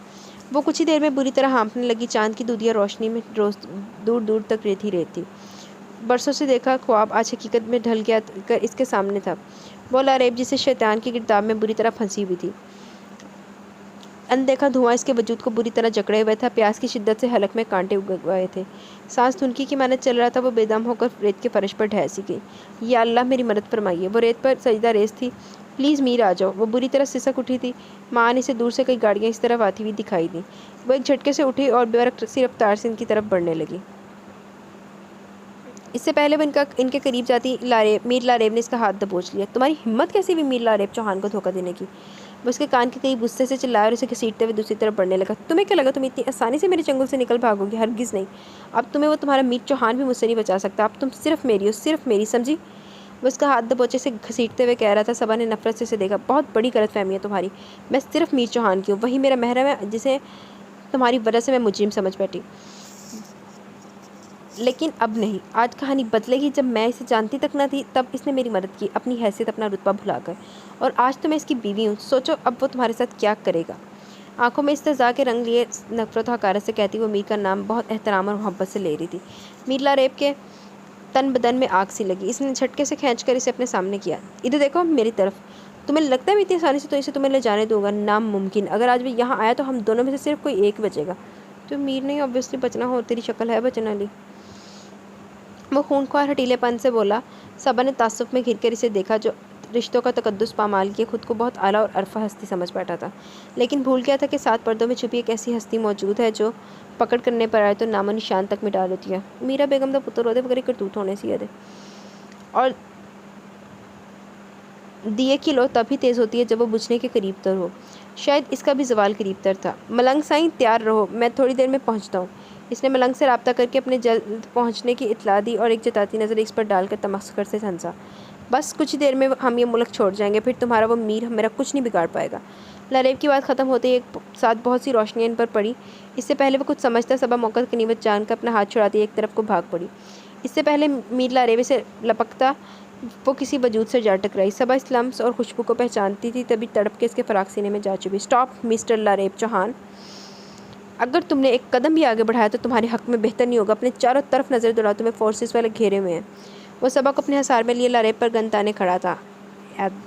وہ کچھ ہی دیر میں بری طرح ہانپنے لگی۔ چاند کی دودھیا روشنی میں دور دور تک ریت ہی ریت تھی۔ برسوں سے دیکھا خواب آج حقیقت میں ڈھل گیا کر اس کے سامنے تھا۔ وہ لاریب جسے شیطان کی گرداب میں بری طرح پھنسی ہوئی تھی۔ اندیکھا دھواں اس کے وجود کو بری طرح جکڑے ہوئے تھا۔ پیاس کی شدت سے حلق میں کانٹے اگائے تھے۔ سانس دھنکی کی مانند چل رہا تھا۔ وہ بے دم ہو کر ریت کے فرش پر ڈھہ سی گئی۔ یا اللہ میری مدد فرمائیے۔ وہ ریت پر سجدہ ریز تھی۔ پلیز میر آ جاؤ۔ وہ بری طرح سسک اٹھی تھی۔ مان اسے دور سے کئی گاڑیاں اس طرف آتی ہوئی دکھائی دیں۔ وہ ایک جھٹکے سے اٹھی اور برق سی رفتار سے ان کی طرف بڑھنے لگی۔ اس سے پہلے وہ ان کے قریب جاتی میر لاریب نے اس کا ہاتھ دبوچ لیا۔ تمہاری ہمت کیسی ہوئی میر لاریب چوہان کو دھوکہ دینے کی؟ وہ اس کے کان کے قریب غصے سے چلایا اور اسے گھسیٹتے ہوئے دوسری طرف بڑھنے لگا۔ تمہیں کیا لگا تم اتنی آسانی سے میرے چنگل سے نکل بھاگو گی؟ ہرگز نہیں۔ اب تمہیں وہ تمہارا میر چوہان بھی مجھ سے نہیں بچا سکتا۔ اب تم صرف میری ہو، صرف میری، سمجھی؟ وہ اس کا ہاتھ دبوچے سے گھسیٹتے ہوئے کہہ رہا تھا۔ صبا نے نفرت سے اسے دیکھا۔ بہت بڑی غلط فہمی ہے تمہاری۔ میں صرف میر چوہان کی ہوں، وہی میرا محرم ہے جسے تمہاری وجہ سے میں مجرم سمجھ بیٹھی، لیکن اب نہیں۔ آج کہانی بدلے گی۔ جب میں اسے جانتی تک نہ تھی تب اس نے میری مدد کی، اپنی حیثیت اپنا رتبہ بھلا کر، اور آج تو میں اس کی بیوی ہوں۔ سوچو اب وہ تمہارے ساتھ کیا کرے گا؟ آنکھوں میں استہزاء کے رنگ لیے نفرت و حقارت سے کہتی وہ میر کا نام بہت احترام اور محبت سے لے رہی تھی۔ میر لاریب کے تن بدن میں آگ سی لگی۔ اس نے جھٹکے سے کھینچ کر اسے اپنے سامنے کیا۔ ادھر دیکھو میری طرف۔ تمہیں لگتا ہے میں اتنی آسانی سے تو اسے تمہیں لے جانے دوں گا؟ ناممکن۔ اگر آج وہ یہاں آیا تو ہم دونوں میں سے صرف کوئی ایک بچے گا۔ تو میر نہیں اوبویسلی بچنا ہو، تیری شکل ہے بچنے والی۔ وہ خونخوار ہٹیلے پن سے بولا۔ صبا نے تعصب میں گھر کر اسے دیکھا جو رشتوں کا تقدس پامال کیے خود کو بہت اعلیٰ اور عرفہ ہستی سمجھ بیٹھا تھا، لیکن بھول گیا تھا کہ سات پردوں میں چھپی ایک ایسی ہستی موجود ہے جو پکڑ کرنے پر آئے تو نام و نشان تک مٹا لیتی ہے۔ میرا بیگم دا پتر ہو دے وغیرہ کرتوت ہونے سی ہے، اور دیے کی لو تب ہی تیز ہوتی ہے جب وہ بجھنے کے قریب تر ہو۔ شاید اس کا بھی زوال قریب تر تھا۔ ملنگ سائیں تیار رہو، میں تھوڑی دیر میں پہنچتا ہوں۔ اس نے ملنگ سے رابطہ کر کے اپنے جلد پہنچنے کی اطلاع دی اور ایک جتاتی نظر اس پر ڈال کر تمسخر سے ہنسا۔ بس کچھ ہی دیر میں ہم یہ ملک چھوڑ جائیں گے، پھر تمہارا وہ میر میرا کچھ نہیں بگاڑ پائے گا۔ لاریب کی بات ختم ہوتے ایک ساتھ بہت سی روشنیاں ان پر پڑی۔ اس سے پہلے وہ کچھ سمجھتا صبا موقع غنیمت جان کر اپنا ہاتھ چھڑاتی ایک طرف کو بھاگ پڑی۔ اس سے پہلے میر لاریب سے لپکتا وہ کسی وجود سے جا ٹکرائی۔ صبا اس لمس اور خوشبو کو پہچانتی تھی، تبھی تڑپ کے اس کے فراق سینے میں جا چپی۔ اسٹاپ مسٹر لاریب چوہان، اگر تم نے ایک قدم بھی آگے بڑھایا تو تمہارے حق میں بہتر نہیں ہوگا۔ اپنے چاروں طرف نظر دوڑاؤ، تمہیں فورسز والے گھیرے ہوئے ہیں۔ وہ صبا کو اپنے حصار میں لیے لاریب پر گن تانے کھڑا تھا۔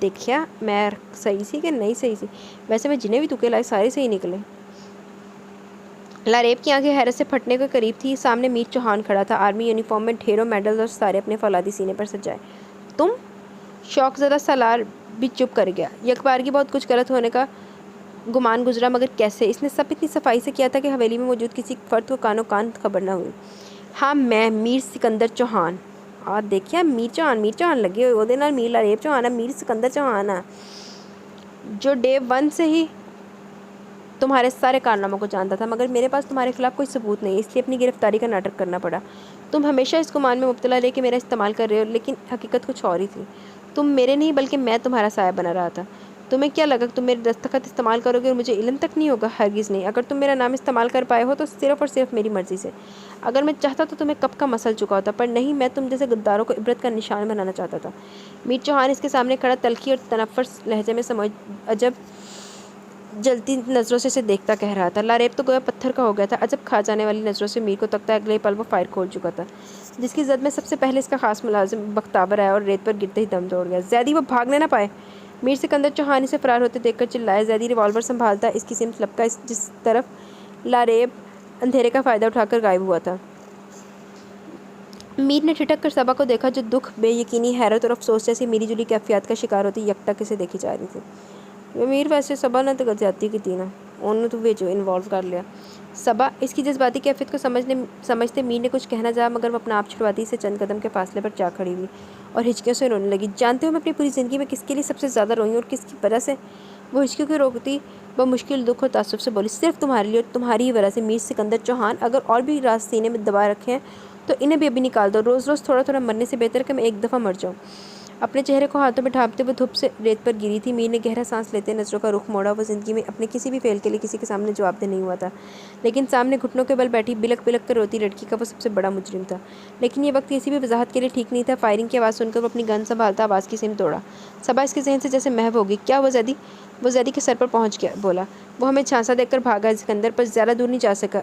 دیکھیا میں صحیح سی کہ نہیں صحیح سی؟ ویسے میں جنہیں بھی تکے لائے سارے صحیح نکلے۔ لاریب کی آنکھیں حیرت سے پھٹنے کے قریب تھی۔ سامنے میر چوہان کھڑا تھا، آرمی یونیفارم میں، ڈھیروں میڈلز اور سارے اپنے فولادی سینے پر سجائے۔ تم؟ شوق زدہ سالار بھی چپ کر گیا۔ یکبارگی بہت کچھ غلط ہونے کا گمان گزرا، مگر کیسے؟ اس نے سب اتنی صفائی سے کیا تھا کہ حویلی میں موجود کسی فرد کو کانوں کان خبر نہ ہوئی۔ ہاں میں میر سکندر چوہان۔ دیکھیا میر چوہان لگے ہوئے وہ میر لاریب چوہان ہے، میر سکندر چوہان ہے جو ڈے 1 سے ہی تمہارے سارے کارناموں کو جانتا تھا، مگر میرے پاس تمہارے خلاف کوئی ثبوت نہیں، اس لیے اپنی گرفتاری کا ناٹک کرنا پڑا۔ تم ہمیشہ اس گمان میں مبتلا رہے کہ میرا استعمال کر رہے ہو، لیکن حقیقت کچھ اور ہی تھی۔ تم میرے نہیں بلکہ میں تمہارا سایہ بنا رہا تھا۔ تمہیں کیا لگا کہ تم میرے دستخط استعمال کرو گے اور مجھے علم تک نہیں ہوگا؟ ہرگز نہیں۔ اگر تم میرا نام استعمال کر پائے ہو تو صرف اور صرف میری مرضی سے۔ اگر میں چاہتا تو تمہیں کب کا مسل چکا ہوتا، پر نہیں، میں تم جیسے غداروں کو عبرت کا نشان بنانا چاہتا تھا۔ میر چوہان اس کے سامنے کھڑا تلخی اور تنفر لہجے میں عجب جلتی نظروں سے اسے دیکھتا کہہ رہا تھا۔ لاریب تو گویا پتھر کا ہو گیا تھا، عجب کھا جانے والی نظروں سے میر کو تکتا۔ اگلے پل وہ فائر کھول چکا تھا، جس کی زد میں سب سے پہلے اس کا خاص ملازم بختابر آیا اور ریت پر گرتے ہی دم توڑ گیا۔ زیدی، وہ بھاگنے نہ پائے! میر سکندر چوہان اسے فرار ہوتے دیکھ کر چلایا۔ زیدی ریوالور سنبھالتا اس کی سمت لپکا، جس طرف لاریب اندھیرے کا فائدہ اٹھا کر غائب ہوا تھا۔ میر نے ٹھٹک کر صبا کو دیکھا، جو دکھ، بے یقینی، حیرت اور افسوس جیسی میری جلی کیفیات کا شکار ہوتی یکٹک اسے دیکھی جا رہی تھی۔ میر، ویسے صبا نے تو زیادتی کی تھی نا، انہوں تو ویچو انوالو کر لیا۔ صبا، اس کی جذباتی کیفیت کو سمجھتے میر نے کچھ کہنا چاہا، مگر وہ اپنا آپ چھڑواتی اسے چند قدم کے فاصلے پر جا کھڑی ہوئی اور ہچکیوں سے رونے لگی۔ جانتے ہو میں اپنی پوری زندگی میں کس کے لیے سب سے زیادہ روئی ہوں اور کس کی وجہ سے؟ وہ ہچکیوں کو روکتی بمشکل دکھ اور تعصب سے بولی، صرف تمہارے لیے اور تمہاری ہی وجہ سے میر سکندر چوہان۔ اگر اور بھی راز سینے میں دبا رکھے ہیں تو انہیں بھی ابھی نکال دو۔ روز روز تھوڑا تھوڑا مرنے سے بہتر ہے کہ میں ایک دفعہ مر جاؤں۔ اپنے چہرے کو ہاتھوں میں ڈھانپتے وہ دھپ سے ریت پر گری تھی۔ میر نے گہرا سانس لیتے نظروں کا رخ موڑا۔ وہ زندگی میں اپنے کسی بھی فعل کے لیے کسی کے سامنے جواب دہ نہیں ہوا تھا، لیکن سامنے گھٹنوں کے بل بیٹھی بلک بلک کر روتی لڑکی کا وہ سب سے بڑا مجرم تھا۔ لیکن یہ وقت کسی بھی وضاحت کے لیے ٹھیک نہیں تھا۔ فائرنگ کی آواز سن کر وہ اپنی گن سنبھالتا آواز کی سمت دوڑا۔ صبا اس کے ذہن سے جیسے محو ہو گئی۔ کیا ہوا زیدی؟ وہ زیدی کے سر پر پہنچ گیا، بولا، وہ ہمیں جھانسا دیکھ کر بھاگا ہے سکندر، پر زیادہ دور نہیں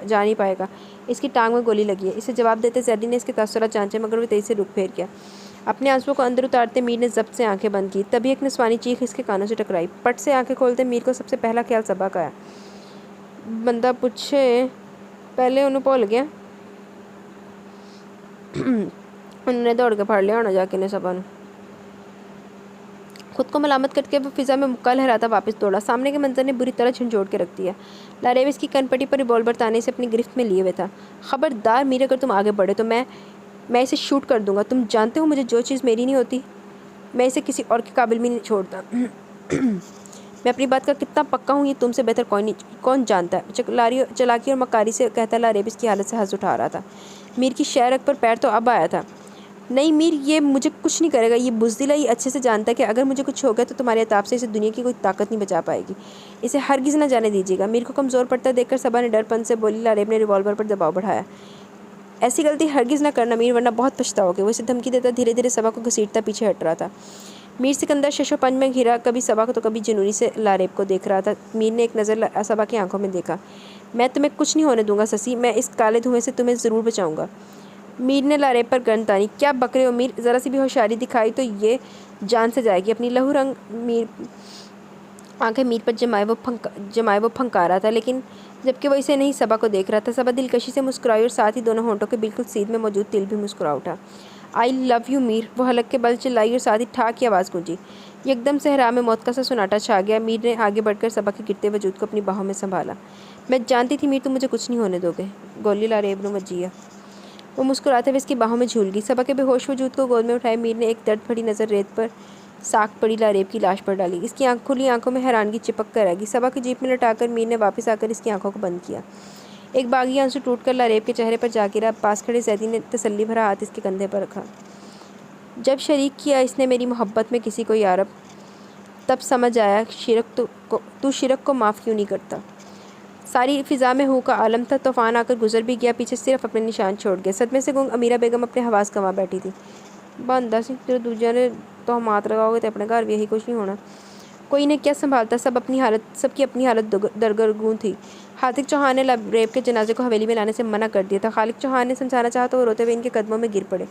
جا نہیں پائے گا، اس کی ٹانگ میں گولی لگی ہے۔ اسے جواب دیتے زیدی نے اس کے تاثرات جانچے، مگر وہ تیزی سے رخ پھیر گیا۔ اپنے آنسوؤں کو اندر اتارتے میر نے ضبط سے آنکھیں بند کی۔ تبھی ایک نسوانی چیخ اس کے کانوں سے ٹکرائی۔ پٹ سے آنکھیں کھولتے میر کو سب سے پہلا خیال صبا کا آیا۔ بندہ پوچھے پہلے انہوں بھول گیا، انہوں نے دوڑ کے پھاڑ لیا ہونا جا کے نے صبا نے۔ خود کو ملامت کر کے وہ فضا میں مکہ لہراتا واپس دوڑا۔ سامنے کے منظر نے بری طرح جھنجھوڑ کے رکھ دیا۔ لاریب اس کی کن پٹی پر ریوالور تانے سے اپنی گرفت میں لیے ہوئے تھا۔ خبردار میر، اگر تم آگے بڑھے تو میں اسے شوٹ کر دوں گا۔ تم جانتے ہو مجھے جو چیز میری نہیں ہوتی میں اسے کسی اور کے قابل بھی نہیں چھوڑتا۔ میں اپنی بات کا کتنا پکا ہوں یہ تم سے بہتر کون جانتا ہے۔ چلاکی اور مکاری سے کہتا لاریب اس کی حالت سے ہنس اٹھا رہا تھا۔ میر کی شہرک پر پیر تو اب آیا تھا۔ نہیں میر، یہ مجھے کچھ نہیں کرے گا، یہ بزدل ہے، یہ اچھے سے جانتا ہے کہ اگر مجھے کچھ ہو گیا تو تمہارے عتاب سے اسے دنیا کی کوئی طاقت نہیں بچا پائے گی۔ اسے ہرگز نہ جانے دیجیے گا۔ میر کو کمزور پڑتا دیکھ کر صبا نے ڈر پن سے بولی۔ لاریب نے ریوالور پر دباؤ بڑھایا۔ ایسی غلطی ہرگز نہ کرنا میر، ورنہ بہت پچھتاؤ گے۔ وہ اسے دھمکی دیتا دھیرے دھیرے صبا کو گھسیٹتا پیچھے ہٹ رہا تھا۔ میر سکندر شش و پنج میں گھرا، کبھی صبا کو تو کبھی جنونی سے لاریب کو دیکھ رہا تھا۔ میر نے ایک نظر صبا کی آنکھوں میں دیکھا۔ میں تمہیں کچھ نہیں ہونے دوں گا سسی، میں اس کالے دھوئیں سے تمہیں ضرور بچاؤں گا۔ میر نے لاریب پر گن تانی۔ کیا بک رہے ہو میر؟ ذرا سی بھی ہوشیاری دکھائی تو یہ جان سے جائے گی۔ اپنی لہو رنگ آنکھیں میر پر جمائے وہ پھنکا رہا تھا، لیکن جبکہ وہ اسے نہیں صبا کو دیکھ رہا تھا۔ صبا دلکشی سے مسکرائی اور ساتھ ہی دونوں ہونٹوں کے بالکل سیدھ میں موجود تل بھی مسکرا اٹھا۔ آئی لو یو میر، وہ حلق کے بل چلائی اور ساتھ ہی ٹھا کی آواز گونجی۔ یکدم صحرا میں موت کا سا سناٹا چھا گیا۔ میر نے آگے بڑھ کر صبا کے گرتے وجود کو اپنی باہوں میں سنبھالا۔ میں جانتی تھی میر تم مجھے کچھ نہیں ہونے دو گے، گولی لاریب نو وجیا۔ وہ مسکراتے ہوئے اس کی باہوں میں جھول گئی۔ صبا کے بے ہوش وجود کو گود میں اٹھائے میر نے ایک درد بھری نظر ریت پر ساکھ پڑی لاریب کی لاش پر ڈالی۔ اس کی کھلی آنکھوں میں حیرانگی چپک کر رہ گئی۔ صبا کی جیپ میں لٹا کر میر نے واپس آ کر اس کی آنکھوں کو بند کیا۔ ایک باغی آنسو ٹوٹ کر لاریب کے چہرے پر جا گرا۔ پاس کھڑے زیدی نے تسلی بھرا ہاتھ اس کے کندھے پر رکھا۔ جب شریک کیا اس نے میری محبت میں کسی کو یارب، تب سمجھ آیا تو شرک کو معاف کیوں نہیں کرتا۔ ساری فضا میں ہو کا عالم تھا۔ طوفان آ کر گزر بھی گیا، پیچھے صرف اپنے نشان چھوڑ گیا۔ صدمے سے گنگ امیرہ بیگم اپنے حواس گنوا بیٹھی تھی۔ بندہ سی جو دوجے نے تہمات لگاؤ گے تو اپنے گھر بھی یہی کچھ نہیں ہونا۔ کوئی انہیں کیا سنبھالتا، سب کی اپنی حالت درگرگوں تھی۔ خالق چوہان نے لاریب کے جنازے کو حویلی میں لانے سے منع کر دیا تھا۔ خالق چوہان نے سمجھانا چاہا تو وہ روتے ہوئے ان کے قدموں میں گر پڑے۔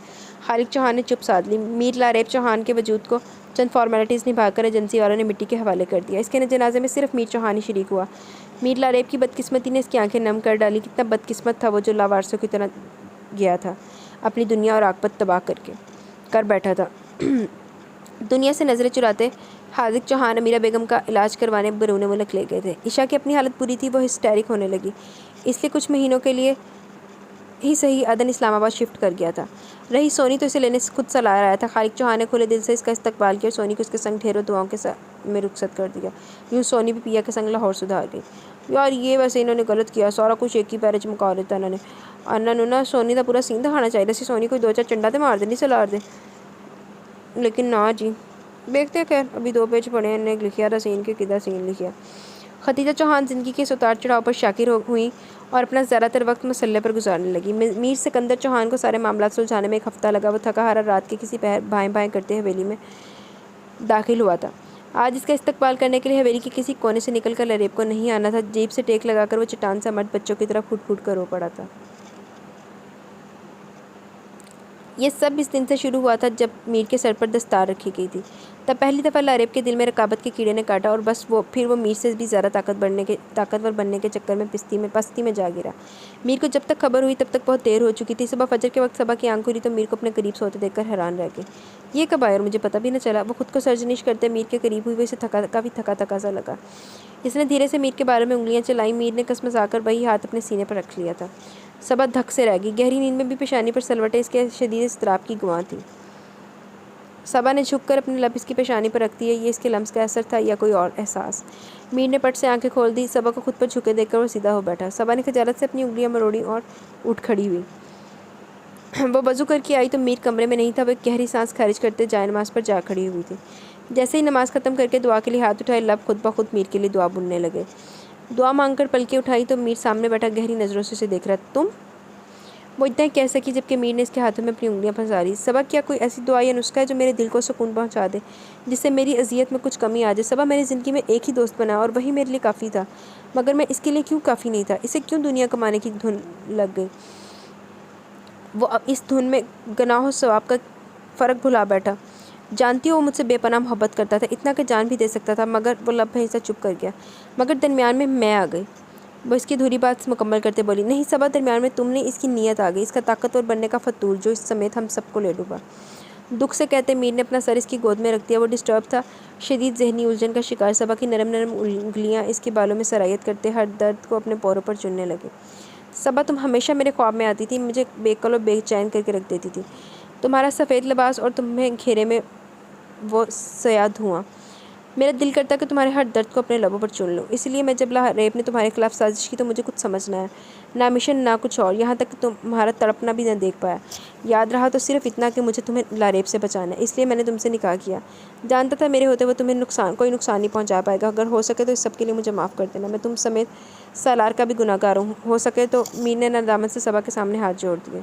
خالق چوہان نے چپ سادھ لی۔ میر لاریب چوہان کے وجود کو چند فارمیلٹیز نبھا کر ایجنسی والوں نے مٹی کے حوالے کر دیا۔ اس کے جنازے میں صرف میر چوہان ہی شریک ہوا۔ میر لاریب کی بدقسمتی نے اس کی آنکھیں نم کر ڈالی۔ کتنا بدقسمت تھا وہ جو لاوارثوں کی طرح گیا تھا، اپنی دنیا اور عاقبت تباہ کر بیٹھا تھا۔ دنیا سے نظریں چراتے خالق چوہان امیرہ بیگم کا علاج کروانے بیرون ملک لے گئے تھے۔ عشا کی اپنی حالت بری تھی، وہ ہسٹیرک ہونے لگی، اس لیے کچھ مہینوں کے لیے ہی صحیح عدن اسلام آباد شفٹ کر گیا تھا۔ رہی سونی تو اسے لینے خود سلا آیا تھا۔ خالق چوہان نے کھلے دل سے اس کا استقبال کیا اور سونی کو اس کے سنگ ڈھیروں دعاؤں کے میں رخصت کر دیا۔ یوں سونی بھی پیا کے سنگ لاہور سدھار گئی۔ یار یہ ویسے انہوں نے غلط کیا، سارا کچھ ایک ہی پیرے چمکا لیتا انہوں نے سونی دا پورا سین دکھانا چاہیے سی۔ سونی کوئی دو چار چنڈا تے مار دے نہیں سلار دے، لیکن نہ جی، دیکھتے ہیں، خیر ابھی 2 پیج پڑھے ہیں، ایک لکھیا رسین کے کدھر سین لکھیا۔ ختیجہ چوہان زندگی کے اس اتار چڑھاؤ پر شاکر ہوئیں اور اپنا زیادہ تر وقت مسلح پر گزارنے لگی۔ میر سکندر چوہان کو سارے معاملات سلجھانے میں 1 ہفتہ لگا۔ وہ تھکا ہارا رات کے کسی پہر بھائیں بھائیں کرتے حویلی میں داخل ہوا تھا۔ آج اس کا استقبال کرنے کے لیے حویلی کے کسی کونے سے نکل کر لریب کو نہیں آنا تھا۔ جیب سے ٹیک لگا کر وہ چٹان سا مرد بچوں کی طرح پھوٹ پھوٹ کر رو پڑا تھا۔ یہ سب اس دن سے شروع ہوا تھا جب میر کے سر پر دستار رکھی گئی تھی۔ تب پہلی دفعہ لریب کے دل میں رقابت کے کیڑے نے کاٹا اور بس پھر وہ میر سے بھی زیادہ طاقتور بننے کے چکر میں پستی میں جا گرا۔ میر کو جب تک خبر ہوئی تب تک بہت دیر ہو چکی تھی۔ صبح فجر کے وقت صبا کی آنکھ کھلی تو میر کو اپنے قریب سوتے دیکھ کر حیران رہ گئی۔ یہ کب آیا اور مجھے پتہ بھی نہ چلا۔ وہ خود کو سرزنش کرتے میر کے قریب ہوئی۔ وہ اسے کافی تھکا سا لگا۔ اس نے دھیرے سے میر کے بارے میں انگلیاں چلائیں۔ میر نے کسمسا کر وہی ہاتھ اپنے سینے پر رکھ لیا تھا۔ صبا دھک سے رہ گئی۔ گہری نیند میں بھی پیشانی پر سلوٹیں اس کے شدید اضطراب کی گواہ تھیں۔ صبا نے جھک کر اپنے لب اس کی پیشانی پر رکھ دیے۔ یہ اس کے لمس کا اثر تھا یا کوئی اور احساس؟ میر نے پٹ سے آنکھیں کھول دی۔ صبا کو خود پر جھکے دیکھ کر وہ سیدھا ہو بیٹھا۔ صبا نے خجالت سے اپنی انگلیاں مروڑی اور اٹھ کھڑی ہوئی۔ وہ وضو کر کے آئی تو میر کمرے میں نہیں تھا۔ وہ ایک گہری سانس خارج کرتے جائے نماز پر جا کھڑی ہوئی تھی۔ جیسے ہی نماز ختم کر کے دعا کے لیے ہاتھ اٹھائے، لب خود بخود میر کے لیے دعا بننے لگے۔ دعا مانگ کر پلکیں اٹھائی تو میر سامنے بیٹھا گہری نظروں سے اسے دیکھ رہا۔ تم؟ وہ اتنا ہی کہہ سکی جبکہ میر نے اس کے ہاتھوں میں اپنی انگلیاں پھنسا لی۔ صبا کیا کوئی ایسی دعا یا نسخہ ہے جو میرے دل کو سکون پہنچا دے، جس سے میری اذیت میں کچھ کمی آ جائے؟ صبا میری زندگی میں ایک ہی دوست بنا اور وہی میرے لیے کافی تھا، مگر میں اس کے لیے کیوں کافی نہیں تھا؟ اسے کیوں دنیا کمانے کی دھن لگ گئی؟ وہ اب اس دھن میں گناہ و ثواب کا فرق بھلا بیٹھا۔ جانتی ہو وہ مجھ سے بے پناہ محبت کرتا تھا، اتنا کہ جان بھی دے سکتا تھا، مگر وہ لب بھیسا چپ کر گیا۔ مگر درمیان میں آ گئی۔ وہ اس کی ادھوری بات مکمل کرتے بولی، نہیں صبا، درمیان میں تم نے، اس کی نیت آ گئی، اس کا طاقتور بننے کا فطور جو اس سمیت ہم سب کو لے ڈوبا۔ دکھ سے کہتے میر نے اپنا سر اس کی گود میں رکھ دیا۔ وہ ڈسٹرب تھا، شدید ذہنی الجھن کا شکار۔ صبا کی نرم نرم انگلیاں اس کے بالوں میں سرایت کرتے ہر درد کو اپنے پوروں پر چننے لگے۔ صبا، تم ہمیشہ میرے خواب میں آتی تھی، مجھے بے قل و بے چین کر کے رکھ دیتی تھی۔ تمہارا سفید لباس اور تمہیں گھیرے میں وہ سیاہ دھواں، میرا دل کرتا کہ تمہارے ہر درد کو اپنے لبوں پر چن لوں۔ اس لیے میں جب لریب نے تمہارے خلاف سازش کی تو مجھے کچھ سمجھ نہ آیا، نہ مشن نہ کچھ اور، یہاں تک کہ تمہارا تڑپنا بھی نہ دیکھ پایا۔ یاد رہا تو صرف اتنا کہ مجھے تمہیں لریب سے بچانا ہے، اس لیے میں نے تم سے نکاح کیا۔ جانتا تھا میرے ہوتے وہ تمہیں کوئی نقصان نہیں پہنچا پائے گا۔ اگر ہو سکے تو اس سب کے لیے مجھے معاف کر دینا، میں تم سمیت سالار کا بھی گناہ گار ہوں۔ ہو سکے تو میر نے ندامت سے صبا کے سامنے ہاتھ جوڑ دیے۔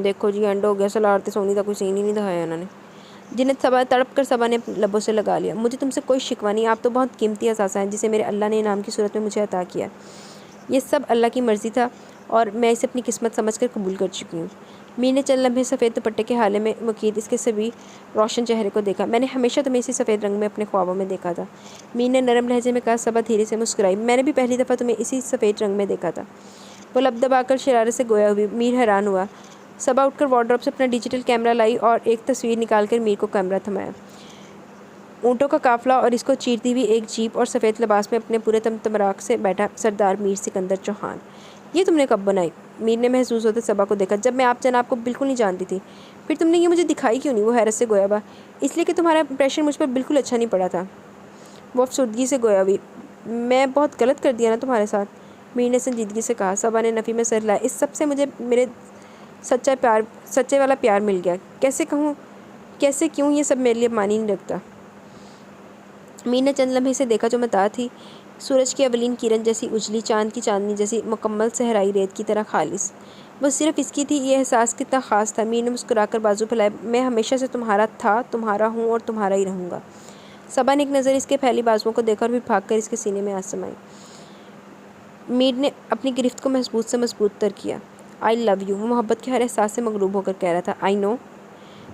دیکھو جی، اینڈ ہو گیا۔ سالار تے سونی کا کوئی سین ہی نہیں دکھایا انہوں نے، جنہیں تڑپ کر صبا نے لبوں سے لگا لیا۔ مجھے تم سے کوئی شکوہ نہیں، آپ تو بہت قیمتی اثاثہ ہیں جسے میرے اللہ نے انعام کی صورت میں مجھے عطا کیا۔ یہ سب اللہ کی مرضی تھا اور میں اسے اپنی قسمت سمجھ کر قبول کر چکی ہوں۔ میر نے چند لمحے سفید دوپٹے کے حالے میں مقید اس کے سبھی روشن چہرے کو دیکھا۔ میں نے ہمیشہ تمہیں اسی سفید رنگ میں اپنے خوابوں میں دیکھا تھا، میر نے نرم لہجے میں کہا۔ صبا دھیرے سے مسکرائی۔ میں نے بھی پہلی دفعہ تمہیں اسی سفید رنگ میں دیکھا تھا۔ وہ لب دبا کر شرارت سے گویا ہوئی۔ میر حیران ہوا۔ صبا اٹھ کر وارڈروب سے اپنا ڈیجیٹل کیمرہ لائی اور ایک تصویر نکال کر میر کو کیمرہ تھمایا۔ اونٹوں کا قافلہ اور اس کو چیرتی ہوئی ایک جیپ اور سفید لباس میں اپنے پورے تمطراق سے بیٹھا سردار میر سکندر چوہان۔ یہ تم نے کب بنائی؟ میر نے محظوظ ہوتے صبا کو دیکھا۔ جب میں آپ جناب کو بالکل نہیں جانتی تھی۔ پھر تم نے یہ مجھے دکھائی کیوں نہیں؟ وہ حیرت سے گویا ہوا۔ اس لیے کہ تمہارا امپریشن مجھ پر بالکل اچھا نہیں پڑا تھا۔ وہ افسردگی سے گویا ہوئی۔ میں بہت غلط کر دیا نا تمہارے ساتھ؟ میر نے سنجیدگی سے کہا۔ صبا نے نفی میں سر ہلایا۔ اس سب سے مجھے میرے سچے والا پیار مل گیا۔ کیسے کہوں، کیسے کیوں، یہ سب میرے لیے معنی نہیں رکھتا۔ میر نے چند لمحے سے دیکھا جو متاع تھی، سورج کی اولین کرن جیسی اجلی، چاند کی چاندنی جیسی مکمل صحرائی ریت کی طرح خالص۔ وہ صرف اس کی تھی۔ یہ احساس کتنا خاص تھا۔ میر نے مسکرا کر بازو پھیلائے۔ میں ہمیشہ سے تمہارا تھا، تمہارا ہوں اور تمہارا ہی رہوں گا۔ صبا نے ایک نظر اس کے پھیلی بازوؤں کو دیکھا اور پھر بھاگ کر اس کے سینے میں آنکھ سمائی۔ میر نے اپنی گرفت کو مضبوط سے مضبوط تر کیا۔ آئی لو یو، وہ محبت کے ہر احساس سے مغلوب ہو کر کہہ رہا تھا۔ آئی نو،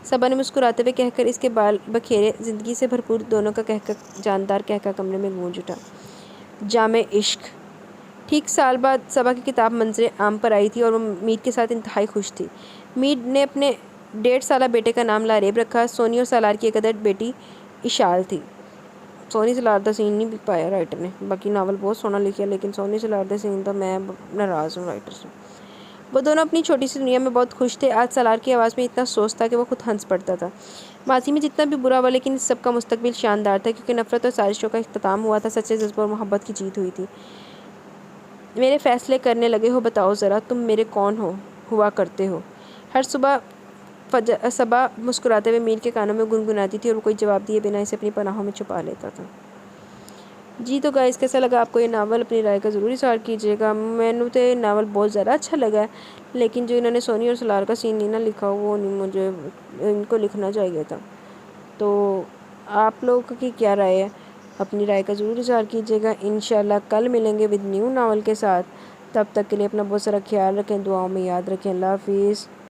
صبا نے مسکراتے ہوئے کہہ کر اس کے بال بکھیرے زندگی سے بھرپور دونوں کا کہکہ جاندار کہکہ کمرے میں گونج اٹھا۔ جامع عشق۔ ٹھیک سال بعد صبا کی کتاب منظر عام پر آئی تھی اور وہ میر کے ساتھ انتہائی خوش تھی۔ میر نے اپنے 1.5 سالہ بیٹے کا نام لریب رکھا۔ سونی اور سالار کی ایک عدد بیٹی اشال تھی۔ سونی سالار دا سین نہیں پایا رائٹر نے، باقی ناول بہت سونا لکھا، لیکن سونی سالار دا سین تو میں ناراض ہوں رائٹر سے۔ وہ دونوں اپنی چھوٹی سی دنیا میں بہت خوش تھے۔ آج سالار کی آواز میں اتنا سوز تھا کہ وہ خود ہنس پڑتا تھا۔ ماضی میں جتنا بھی برا ہوا، لیکن اس سب کا مستقبل شاندار تھا، کیونکہ نفرت اور سازشوں کا اختتام ہوا تھا، سچے جذبوں اور محبت کی جیت ہوئی تھی۔ میرے فیصلے کرنے لگے ہو، بتاؤ ذرا، تم میرے کون ہوا کرتے ہو؟ ہر صبح صبا مسکراتے ہوئے میر کے کانوں میں گنگناتی تھی اور وہ کوئی جواب دیے بنا اسے اپنی پناہوں میں چھپا لیتا تھا۔ جی تو گائز کیسا لگا آپ کو یہ ناول؟ اپنی رائے کا ضرور اظہار کیجیے گا۔ میں نے تو یہ ناول بہت زیادہ اچھا لگا ہے، لیکن جو انہوں نے سونی اور سلار کا سین نہیں نہ لکھا وہ نہیں، مجھے ان کو لکھنا چاہیے تھا۔ تو آپ لوگوں کی کیا رائے ہے؟ اپنی رائے کا ضرور اظہار کیجیے گا۔ انشاءاللہ کل ملیں گے ود نیو ناول کے ساتھ۔ تب تک کے لیے اپنا بہت سارا خیال رکھیں، دعاؤں میں یاد رکھیں۔ اللہ حافظ۔